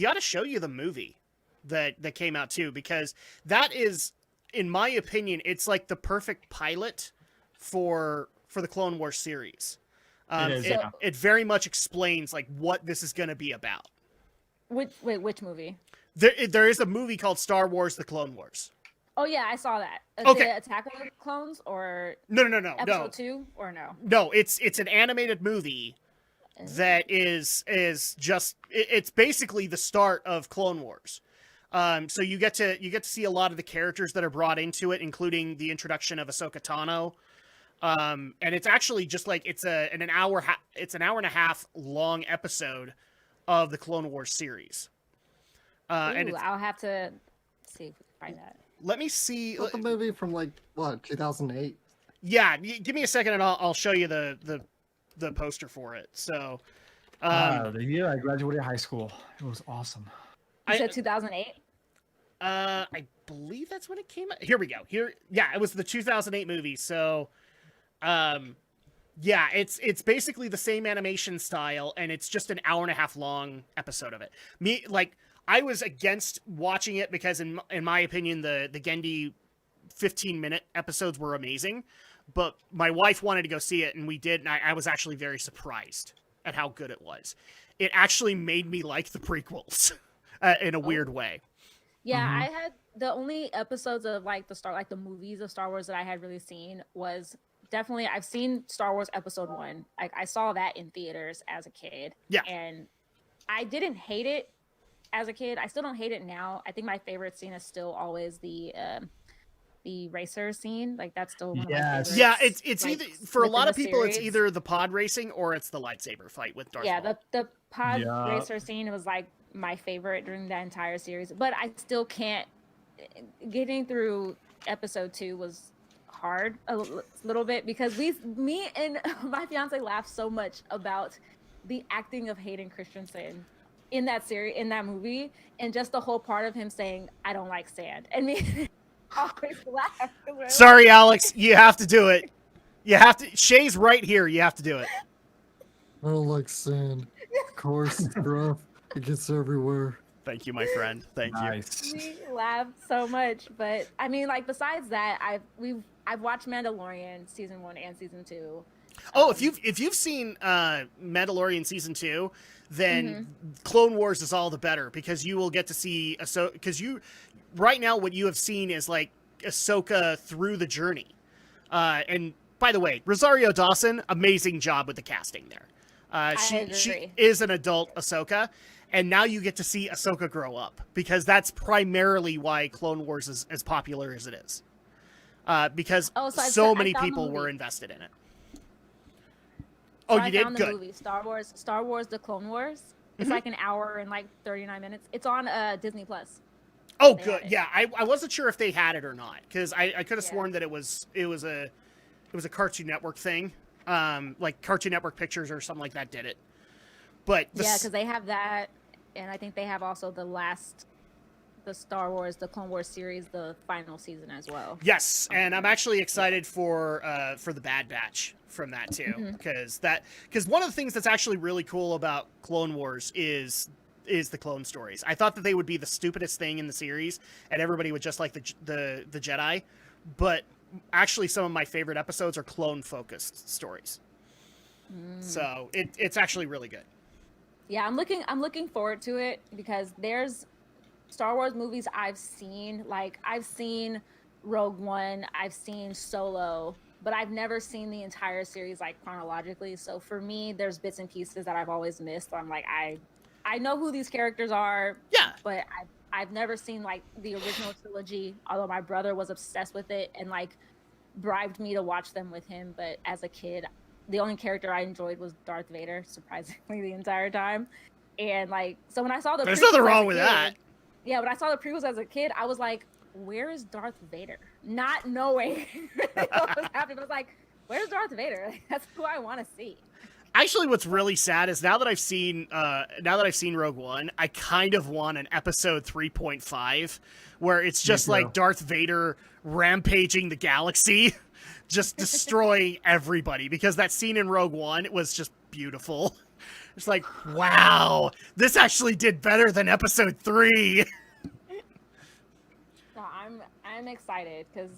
ought to show you the movie that came out too, because that is, in my opinion, it's like the perfect pilot for the Clone Wars series. It very much explains like what this is going to be about. Which movie? There is a movie called Star Wars: The Clone Wars. Oh yeah, I saw that. Okay. The Attack of the Clones, or No. episode 2, or no? No, it's an animated movie that is just it's basically the start of Clone Wars. So you get to see a lot of the characters that are brought into it, including the introduction of Ahsoka Tano. And it's actually just like it's an hour and a half long episode of the Clone Wars series. And I'll have to see if we can find that. let me see. It's the movie from like what, 2008? Yeah, give me a second and I'll show you the poster for it. So, the year I graduated high school, it was awesome. You said 2008? I believe that's when it came out. Here we go. Yeah, it was the 2008 movie. So, yeah, it's basically the same animation style, and it's just an hour and a half long episode of it. I was against watching it because in my opinion, the Gendy 15-minute episodes were amazing, but my wife wanted to go see it, and we did, and I was actually very surprised at how good it was. It actually made me like the prequels in a weird way. Yeah, I had the only episodes of the movies of Star Wars that I had really seen was definitely, I've seen Star Wars Episode 1. I saw that in theaters as a kid. Yeah. And I didn't hate it as a kid. I still don't hate it now. I think my favorite scene is still always the racer scene. Like, that's still one of my favorites. Yeah, it's either, for a lot of people, series. it's either the pod racing or it's the lightsaber fight with Darth Maul. The pod racer scene was like my favorite during that entire series, but I still can't. Getting through episode 2 was hard a little bit because me and my fiance laughed so much about the acting of Hayden Christensen in that movie, and just the whole part of him saying, "I don't like sand," and me always laugh. Sorry, Alex, you have to do it. You have to. Shay's right here. You have to do it. I don't like sand. Of course, it's rough. It gets everywhere. Thank you, my friend. Thank you. We laughed so much, but I mean, like, besides that, I've watched Mandalorian season 1 and season 2. Oh, if you've seen Mandalorian season 2, then Clone Wars is all the better because you will get to see because right now what you have seen is like Ahsoka through the journey. And by the way, Rosario Dawson, amazing job with the casting there. She is an adult Ahsoka, and now you get to see Ahsoka grow up, because that's primarily why Clone Wars is as popular as it is. Because so many people were invested in it. So you did? Good. Movie, Star Wars: The Clone Wars. It's like an hour and like 39 minutes. It's on Disney Plus. Oh, good. Yeah, I wasn't sure if they had it or not, because I could have sworn that it was a Cartoon Network thing, like Cartoon Network Pictures or something like that did it. But because they have that, and I think they have also the Star Wars, the Clone Wars series, the final season as well. Yes, and I'm actually excited for the Bad Batch from that too, because one of the things that's actually really cool about Clone Wars is the clone stories. I thought that they would be the stupidest thing in the series, and everybody would just like the Jedi, but actually some of my favorite episodes are clone focused stories. So it's actually really good. Yeah, I'm looking forward to it, because there's Star Wars movies I've seen. Like, I've seen Rogue One, I've seen Solo, but I've never seen the entire series like chronologically. So for me, there's bits and pieces that I've always missed. So I'm like, I know who these characters are. Yeah. But I've never seen like the original trilogy, although my brother was obsessed with it and like bribed me to watch them with him. But as a kid, the only character I enjoyed was Darth Vader, surprisingly, the entire time. And like, so when I saw there's nothing wrong with that. Yeah, when I saw the prequels as a kid, I was like, where is Darth Vader? Not knowing what was happening. I was like, where's Darth Vader? Like, that's who I want to see. Actually, what's really sad is now that I've seen Rogue One, I kind of want an episode 3.5 where it's just like Darth Vader rampaging the galaxy, just destroying everybody, because that scene in Rogue One, it was just beautiful. It's like, wow, this actually did better than episode 3. No, I'm excited, because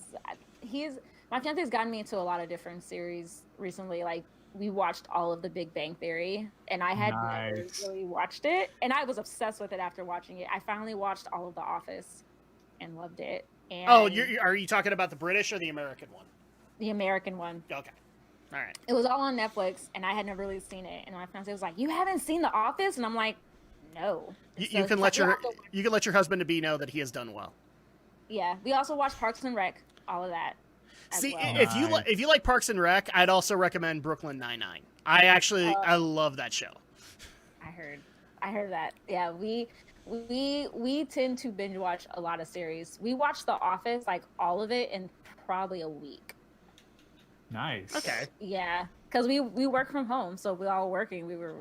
my fiance's gotten me into a lot of different series recently. Like, we watched all of The Big Bang Theory, and I had never really watched it, and I was obsessed with it after watching it. I finally watched all of The Office and loved it. And are you talking about the British or the American one? The American one. Okay. All right. It was all on Netflix, and I had never really seen it. And my fiance was like, "You haven't seen The Office?" And I'm like, "No." You can let your husband to be know that he has done well. Yeah, we also watched Parks and Rec, all of that. See, if you like Parks and Rec, I'd also recommend Brooklyn Nine-Nine. I love that show. I heard that. Yeah, we tend to binge watch a lot of series. We watched The Office, like all of it, in probably a week. Nice. Okay. Yeah, because we work from home, so we all working. We were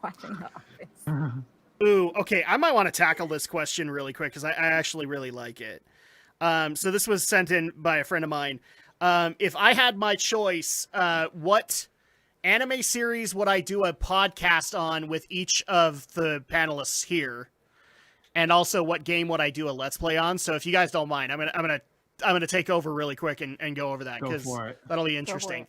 watching The Office. Ooh, okay. I might want to tackle this question really quick, because I actually really like it. So this was sent in by a friend of mine. If I had my choice, what anime series would I do a podcast on with each of the panelists here? And also, what game would I do a Let's Play on? So if you guys don't mind, I'm gonna take over really quick and go over that, because that'll be interesting.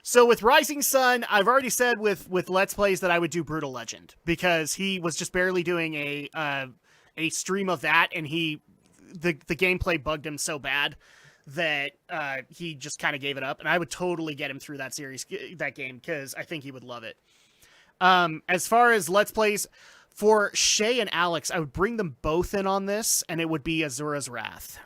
So with Rising Sun, I've already said with Let's Plays that I would do Brutal Legend, because he was just barely doing a stream of that, and the gameplay bugged him so bad that he just kind of gave it up. And I would totally get him through that game, because I think he would love it. As far as Let's Plays, for Shay and Alex, I would bring them both in on this, and it would be Azura's Wrath.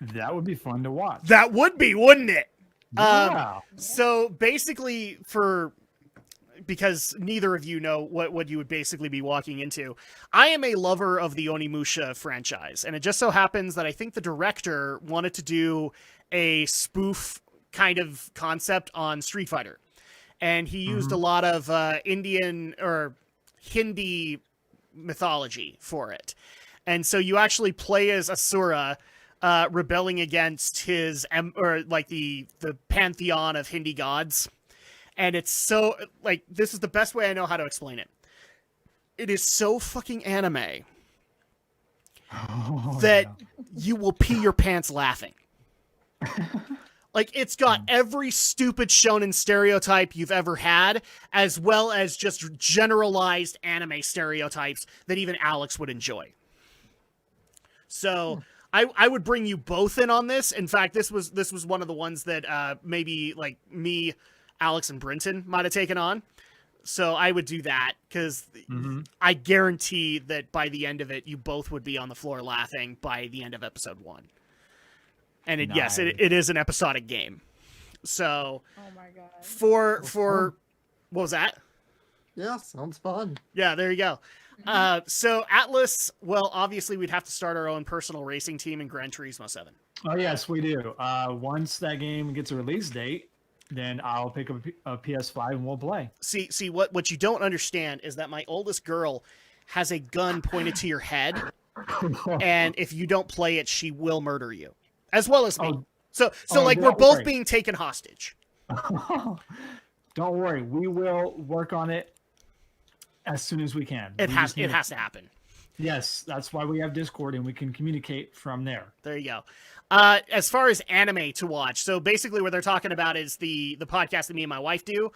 That would be fun to watch. That would be, wouldn't it? Yeah. So basically, because neither of you know what you would basically be walking into, I am a lover of the Onimusha franchise, and it just so happens that I think the director wanted to do a spoof kind of concept on Street Fighter, and he used a lot of Indian or Hindi mythology for it. And so you actually play as Asura, rebelling against his the pantheon of Hindi gods. And it's so, like, this is the best way I know how to explain it. It is so fucking anime that you will pee your pants laughing. Like, it's got every stupid shonen stereotype you've ever had, as well as just generalized anime stereotypes that even Alex would enjoy. So I would bring you both in on this. In fact, this was one of the ones that maybe like me, Alex, and Brenton might have taken on. So I would do that because I guarantee that by the end of it, you both would be on the floor laughing by the end of episode 1. And it is an episodic game. So Oh my god. for what was that? Yeah, sounds fun. Yeah, there you go. So Atlas, well, obviously we'd have to start our own personal racing team in Gran Turismo 7. Oh yes, we do. Once that game gets a release date, then I'll pick up a PS5 and we'll play. See what you don't understand is that my oldest girl has a gun pointed to your head, and if you don't play it, she will murder you, as well as me. So like we're both being taken hostage. Don't worry, we will work on it as soon as we can. It has to happen. Yes, that's why we have Discord and we can communicate from there. There you go. As far as anime to watch, so basically what they're talking about is the podcast that me and my wife do.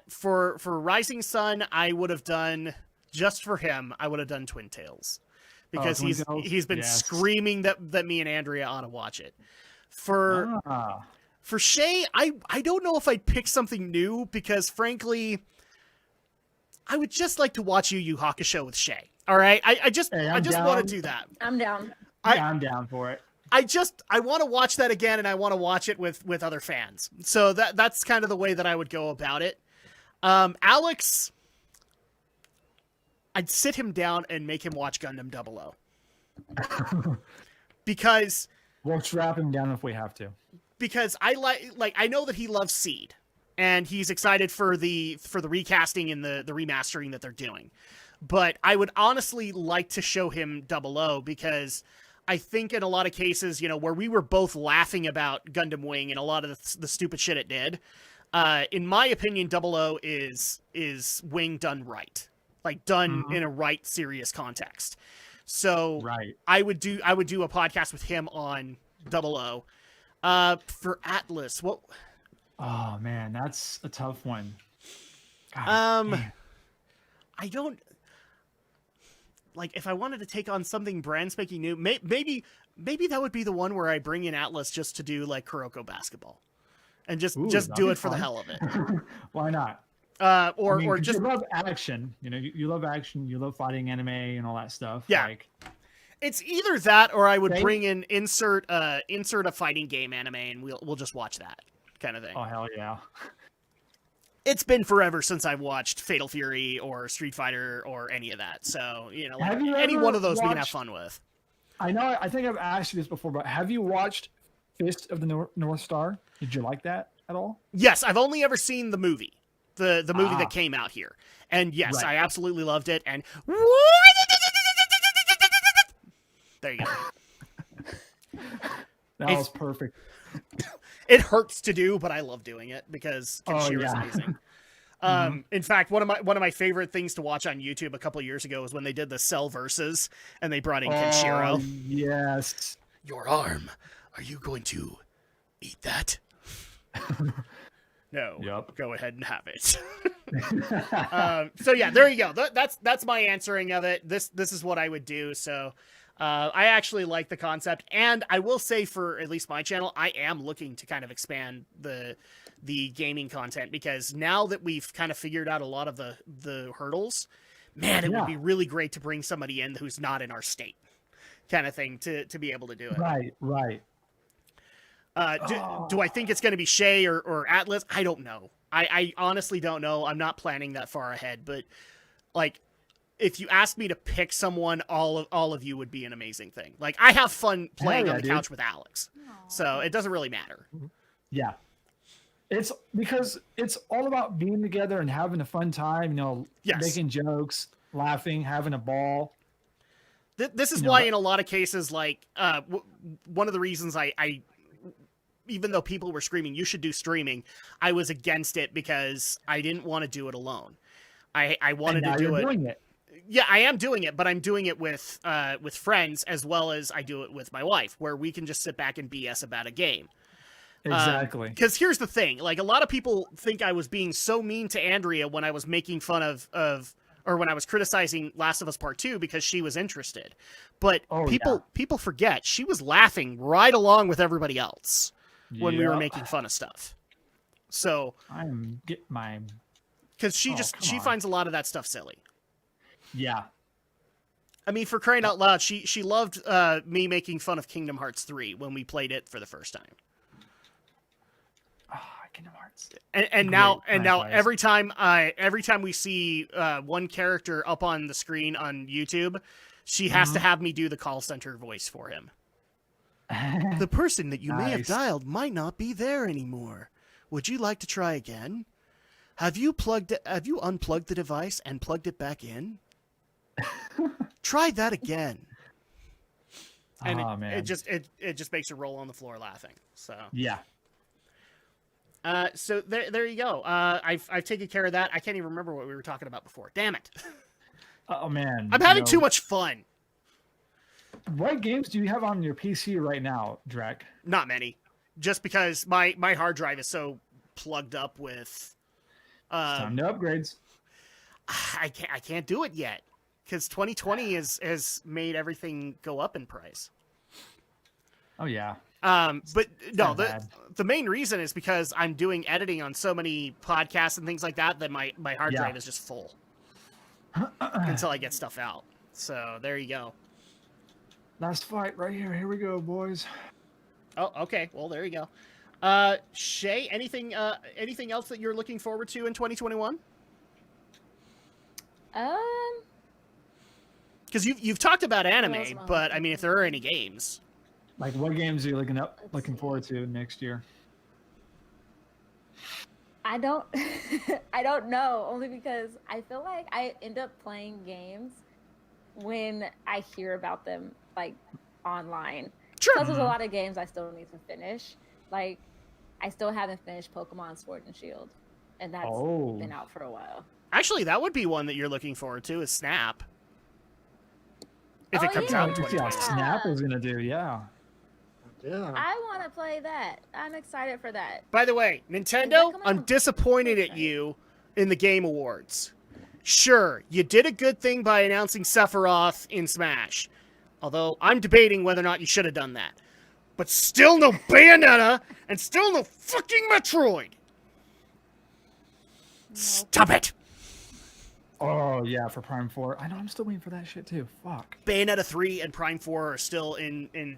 For Rising Sun, I would have done, just for him, I would have done Twin Tales. Because he's been screaming that me and Andrea ought to watch it. For Shay, I don't know if I'd pick something new because frankly, I would just like to watch Yu Yu Hakusho with Shay. All right, I just want to do that. I'm down. I'm down for it. I want to watch that again, and I want to watch it with other fans. So that's kind of the way that I would go about it. Alex, I'd sit him down and make him watch Gundam 00. Because we'll strap him down if we have to. Because I know that he loves Seed, and he's excited for the recasting and the remastering that they're doing. But I would honestly like to show him 00 because I think in a lot of cases, where we were both laughing about Gundam Wing and a lot of the stupid shit it did, in my opinion, 00 is Wing done right, like done in a right serious context. So I would do a podcast with him on 00. For Atlas, what? Oh man, that's a tough one. I don't. Like, if I wanted to take on something brand spanking new, maybe that would be the one where I bring in Atlas just to do like Kuroko basketball, and just do it for the hell of it. Why not? Or just you love action. You love action. You love fighting anime and all that stuff. Yeah. It's either that or I would bring in insert a fighting game anime and we'll just watch that kind of thing. Oh hell yeah. It's been forever since I've watched Fatal Fury or Street Fighter or any of that. So, any one of those we can have fun with. I know, I think I've asked you this before, but have you watched Fist of the North Star? Did you like that at all? Yes, I've only ever seen the movie. The movie that came out here. And yes, I absolutely loved it. And there you go. That was perfect. It hurts to do, but I love doing it because Kenshiro is amazing. In fact, one of my favorite things to watch on YouTube a couple of years ago was when they did the Cell Versus and they brought in Kenshiro. Yes. Your arm. Are you going to eat that? No. Yep. Go ahead and have it. So yeah, there you go. That's my answering of it. This is what I would do. So I actually like the concept, and I will say for at least my channel, I am looking to kind of expand the gaming content because now that we've kind of figured out a lot of the hurdles, man, it would be really great to bring somebody in who's not in our state, kind of thing, to be able to do it. Right. Do I think it's going to be Shay or Atlas? I don't know. I honestly don't know. I'm not planning that far ahead, but like, if you ask me to pick someone, all of you would be an amazing thing. Like, I have fun playing on the couch with Alex, so it doesn't really matter. Yeah, it's because it's all about being together and having a fun time. Making jokes, laughing, having a ball. This is why, in a lot of cases, like one of the reasons I even though people were screaming, "You should do streaming," I was against it because I didn't want to do it alone. I wanted to do it. Doing it. Yeah, I am doing it, but I'm doing it with friends as well as I do it with my wife, where we can just sit back and BS about a game. Exactly. Because here's the thing: like, a lot of people think I was being so mean to Andrea when I was making fun of or when I was criticizing Last of Us Part 2 because she was interested. But Oh, people forget she was laughing right along with everybody else when we were Yep. making fun of stuff. So I'm get my because she come she on. finds a lot of that stuff silly. yeah. I mean, for crying out loud, she loved me making fun of Kingdom Hearts 3 when we played it for the first time. Kingdom Hearts. And now every time we see one character up on the screen on YouTube, she has to have me do the call center voice for him. The person that you may have dialed might not be there anymore. Would you like to try again? Have you unplugged the device and plugged it back in? Try that again. And it just makes her roll on the floor laughing. So yeah. So there you go. I've taken care of that. I can't even remember what we were talking about before. Damn it. Oh man. I'm having too much fun. What games do you have on your PC right now, Drek? Not many. Just because my hard drive is so plugged up with Time to upgrades. I can't do it yet. Because 2020 has made everything go up in price. Oh yeah. But no, bad. the main reason is because I'm doing editing on so many podcasts and things like that my hard drive is just full until I get stuff out. So there you go. Last fight right here. Here we go, boys. Oh, okay. Well, there you go. Shay, anything else that you're looking forward to in 2021? Because you've talked about anime, but I mean, if there are any games, like what games are you looking forward to next year? I don't I don't know, only because I feel like I end up playing games when I hear about them like online. Sure. Because there's a lot of games I still need to finish. Like I still haven't finished Pokemon Sword and Shield, and that's been out for a while. Actually, that would be one that you're looking forward to is Snap. If it comes out in 2020. Yeah, Snap is gonna do, Yeah. I want to play that. I'm excited for that. By the way, Nintendo, I'm disappointed at you in the Game Awards. Sure, you did a good thing by announcing Sephiroth in Smash. Although, I'm debating whether or not you should have done that. But still no Bayonetta, and still no fucking Metroid! Nope. Stop it! Oh yeah, for Prime 4. I know, I'm still waiting for that shit too. Fuck. Bayonetta 3 and Prime 4 are still in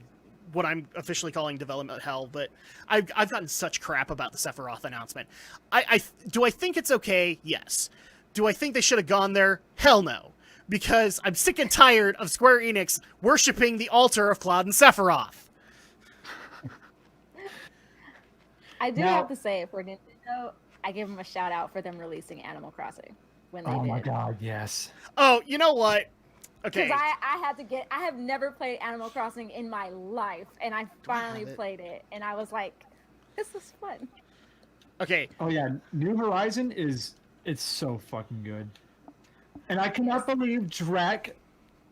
what I'm officially calling development hell, but I've gotten such crap about the Sephiroth announcement. Do I think it's okay? Yes. Do I think they should have gone there? Hell no. Because I'm sick and tired of Square Enix worshipping the altar of Cloud and Sephiroth. I do have to say, for Nintendo, I give them a shout out for them releasing Animal Crossing when they did. Oh my god, yes. Oh, you know what? Okay. Because I have never played Animal Crossing in my life, and I finally played it, and I was like, this is fun. Okay. Oh yeah, New Horizon it's so fucking good. And I cannot believe Drek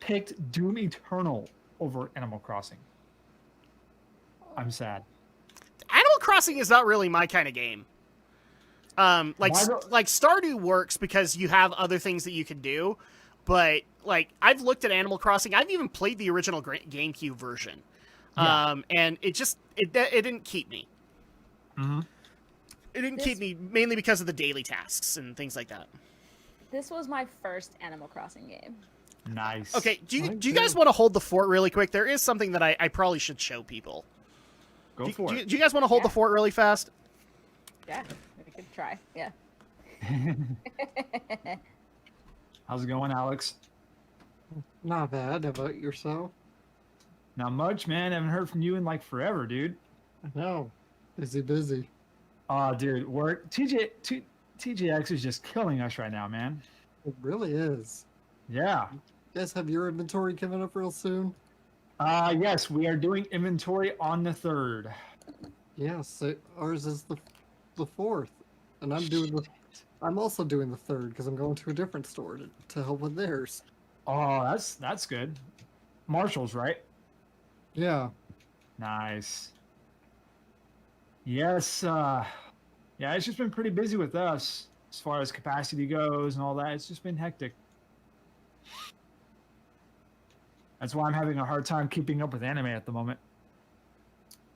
picked Doom Eternal over Animal Crossing. I'm sad. Animal Crossing is not really my kind of game. Like Stardew works because you have other things that you can do, but like I've looked at Animal Crossing. I've even played the original GameCube version, and it didn't keep me. Mm-hmm. It didn't keep me mainly because of the daily tasks and things like that. This was my first Animal Crossing game. Nice. Okay, do you guys want to hold the fort really quick? There is something that I probably should show people. Go for it. Do you guys want to hold the fort really fast? Yeah, we could try. Yeah. How's it going, Alex? Not bad. How about yourself? Not much, man. I haven't heard from you in like forever, dude. I know. Busy. Oh, dude, work. TJX is just killing us right now, man. It really is. Yeah. You guys have your inventory coming up real soon? Yes, we are doing inventory on the 3rd. Yes, ours is the 4th, and I'm also doing the 3rd because I'm going to a different store to help with theirs. Oh, that's good. Marshall's, right? Yeah. Nice. Yes. Yeah, it's just been pretty busy with us as far as capacity goes and all that. It's just been hectic. That's why I'm having a hard time keeping up with anime at the moment.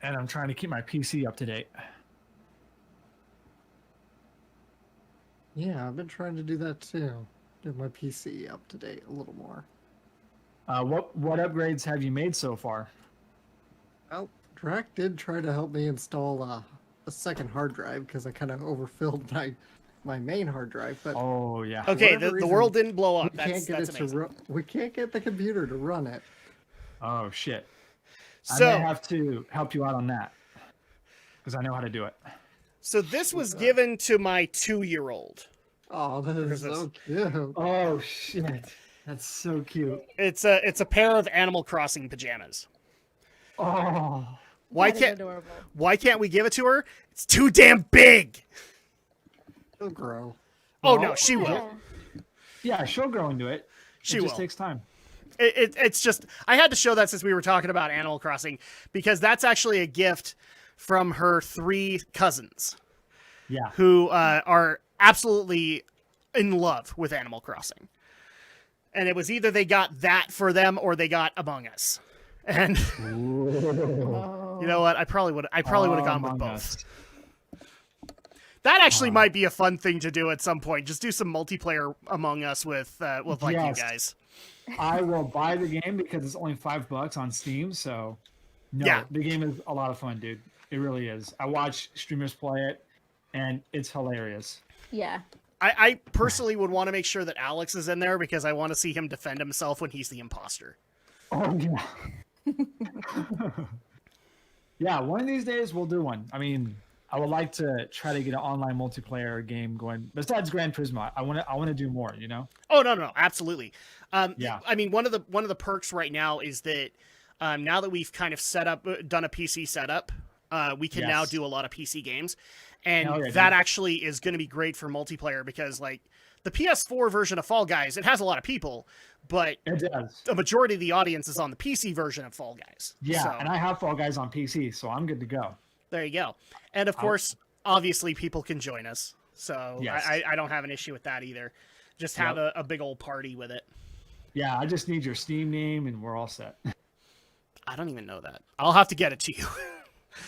And I'm trying to keep my PC up to date. Yeah, I've been trying to do that too. Get my PC up to date a little more. What upgrades have you made so far? Well, Drac did try to help me install a second hard drive because I kind of overfilled my main hard drive. But Oh yeah. Okay, whatever the reason, world didn't blow we up. That's amazing. we can't get the computer to run it. Oh shit. I So may have to help you out on that because I know how to do it. So this was given to my 2-year-old. Oh, that is so cute. Oh shit. That's so cute. It's a pair of Animal Crossing pajamas. Oh. Why That is can't adorable. why can't we give it to her? It's too damn big. It'll grow. Oh Well, no, she will. Yeah. Yeah, she'll grow into it. She it just will. takes time. It's just I had to show that since we were talking about Animal Crossing because that's actually a gift from her 3 cousins Yeah. who are absolutely in love with Animal Crossing. And it was either they got that for them or they got Among Us. And Oh. you know what? I probably would have gone with Among both. Us. That actually might be a fun thing to do at some point. Just do some multiplayer Among Us with like Yes. you guys. I will buy the game because it's only $5 on Steam. So, no, Yeah. the game is a lot of fun, dude. It really is. I watch streamers play it, and it's hilarious. Yeah. I personally would want to make sure that Alex is in there because I want to see him defend himself when he's the imposter. Oh yeah. Yeah, one of these days we'll do one. I mean, I would like to try to get an online multiplayer game going. Besides Gran Turismo, I want to do more. You know. Oh no, absolutely. Yeah. I mean, one of the perks right now is that now that we've kind of done a PC setup, we can now Yes. do a lot of PC games, and Hell yeah, that dude. actually is going to be great for multiplayer because like the PS4 version of Fall Guys, it has a lot of people, but It does. the majority of the audience is on the PC version of Fall Guys. Yeah, So, and I have Fall Guys on PC, so I'm good to go. there you go. And of course, obviously, people can join us. So Yes. I don't have an issue with that either. Just have a big old party with it. Yeah, I just need your Steam name, and we're all set. I don't even know that. I'll have to get it to you.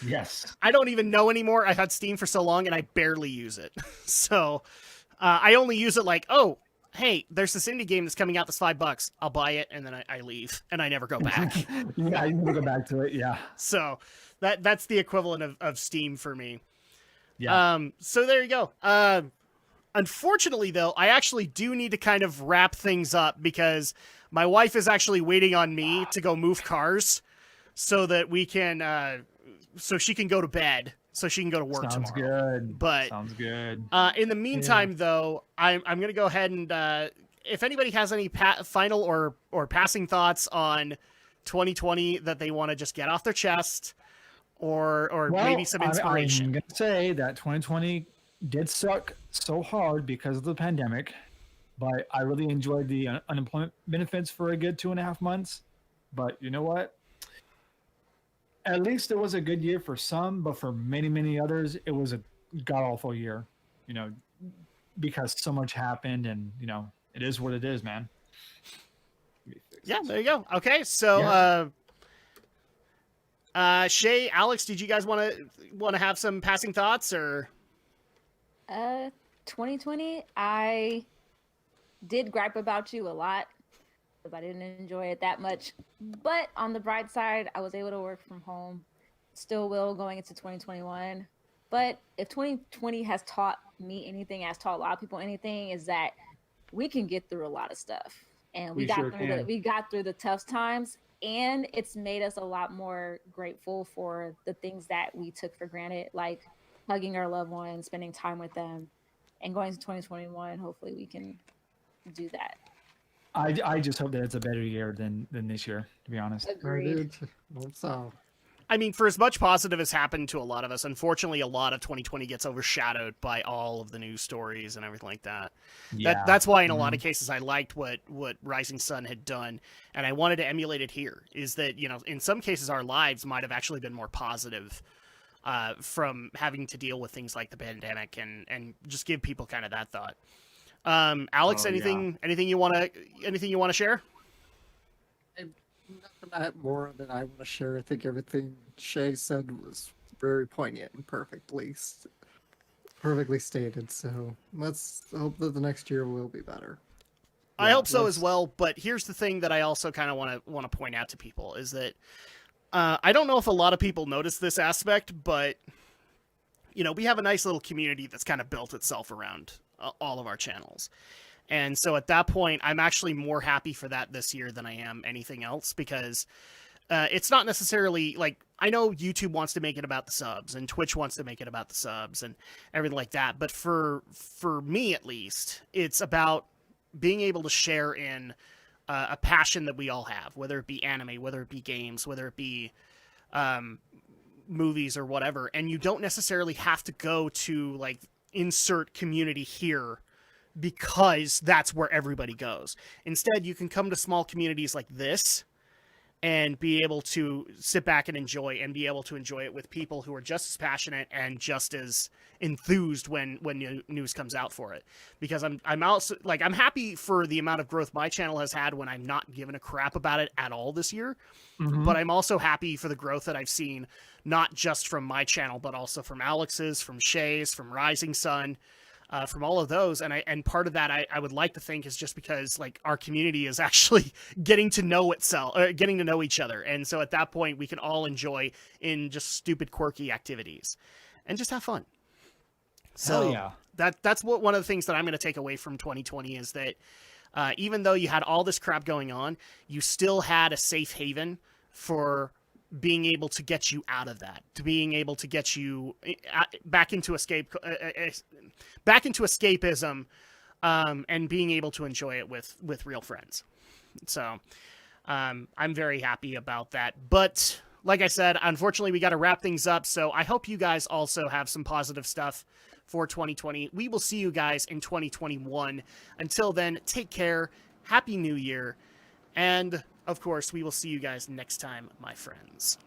Yes. I don't even know anymore. I've had Steam for so long and I barely use it. So I only use it like, oh, hey, there's this indie game that's coming out that's $5. I'll buy it and then I leave and I never go back. Yeah, you can go back to it. Yeah. So that's the equivalent of Steam for me. Yeah. So there you go. Unfortunately, though, I actually do need to kind of wrap things up because my wife is actually waiting on me to go move cars so that we can, so she can go to bed, so she can go to work Sounds tomorrow. good. But Sounds good. in the meantime, though, I'm going to go ahead and if anybody has any final or passing thoughts on 2020 that they want to just get off their chest or maybe some inspiration. I'm going to say that 2020 did suck so hard because of the pandemic, but I really enjoyed the unemployment benefits for a good 2.5 months. But you know what? At least it was a good year for some, but for many, many others, it was a god-awful year, you know, because so much happened and, you know, it is what it is, man. Yeah, there you go. Okay, so Shay, Alex, did you guys want to have some passing thoughts or? 2020, I did gripe about you a lot because I didn't enjoy it that much. But on the bright side, I was able to work from home. Still will going into 2021. But if 2020 has taught me anything, has taught a lot of people anything, is that we can get through a lot of stuff. And we got through the tough times, and it's made us a lot more grateful for the things that we took for granted, like hugging our loved ones, spending time with them, and going to 2021. Hopefully, we can do that. I just hope that it's a better year than this year, to be honest. Agreed. Hope so. I mean, for as much positive as happened to a lot of us, unfortunately, a lot of 2020 gets overshadowed by all of the news stories and everything like that. Yeah. That's why, in a lot of cases, I liked what Rising Sun had done, and I wanted to emulate it here. Is that, you know, in some cases, our lives might have actually been more positive from having to deal with things like the pandemic, and just give people kind of that thought. Alex, Oh, yeah. anything you want to share? Nothing more than I want to share. I think everything Shay said was very poignant and perfectly stated. So let's hope that the next year will be better. I Yeah, hope so as let's- well. But here's the thing that I also kind of want to point out to people is that I don't know if a lot of people notice this aspect, but we have a nice little community that's kind of built itself around all of our channels. And so at that point, I'm actually more happy for that this year than I am anything else, because it's not necessarily like, I know YouTube wants to make it about the subs and Twitch wants to make it about the subs and everything like that. But for me, at least, it's about being able to share in a passion that we all have, whether it be anime, whether it be games, whether it be movies or whatever. And you don't necessarily have to go to like insert community here because that's where everybody goes. Instead, you can come to small communities like this and be able to sit back and enjoy it with people who are just as passionate and just as enthused when news comes out for it. Because I'm also like, I'm happy for the amount of growth my channel has had when I'm not giving a crap about it at all this year. Mhm. But I'm also happy for the growth that I've seen, not just from my channel, but also from Alex's, from Shay's, from Rising Sun, from all of those. And part of that I would like to think is just because like our community is actually getting to know itself, getting to know each other. And so at that point we can all enjoy in just stupid, quirky activities and just have fun. So Hell yeah. that's what one of the things that I'm going to take away from 2020 is that even though you had all this crap going on, you still had a safe haven for being able to get you out of that, to being able to get you back into escapism, and being able to enjoy it with real friends. So I'm very happy about that. But like I said, unfortunately, we got to wrap things up. So I hope you guys also have some positive stuff for 2020. We will see you guys in 2021. Until then, take care. Happy New Year. And of course, we will see you guys next time, my friends.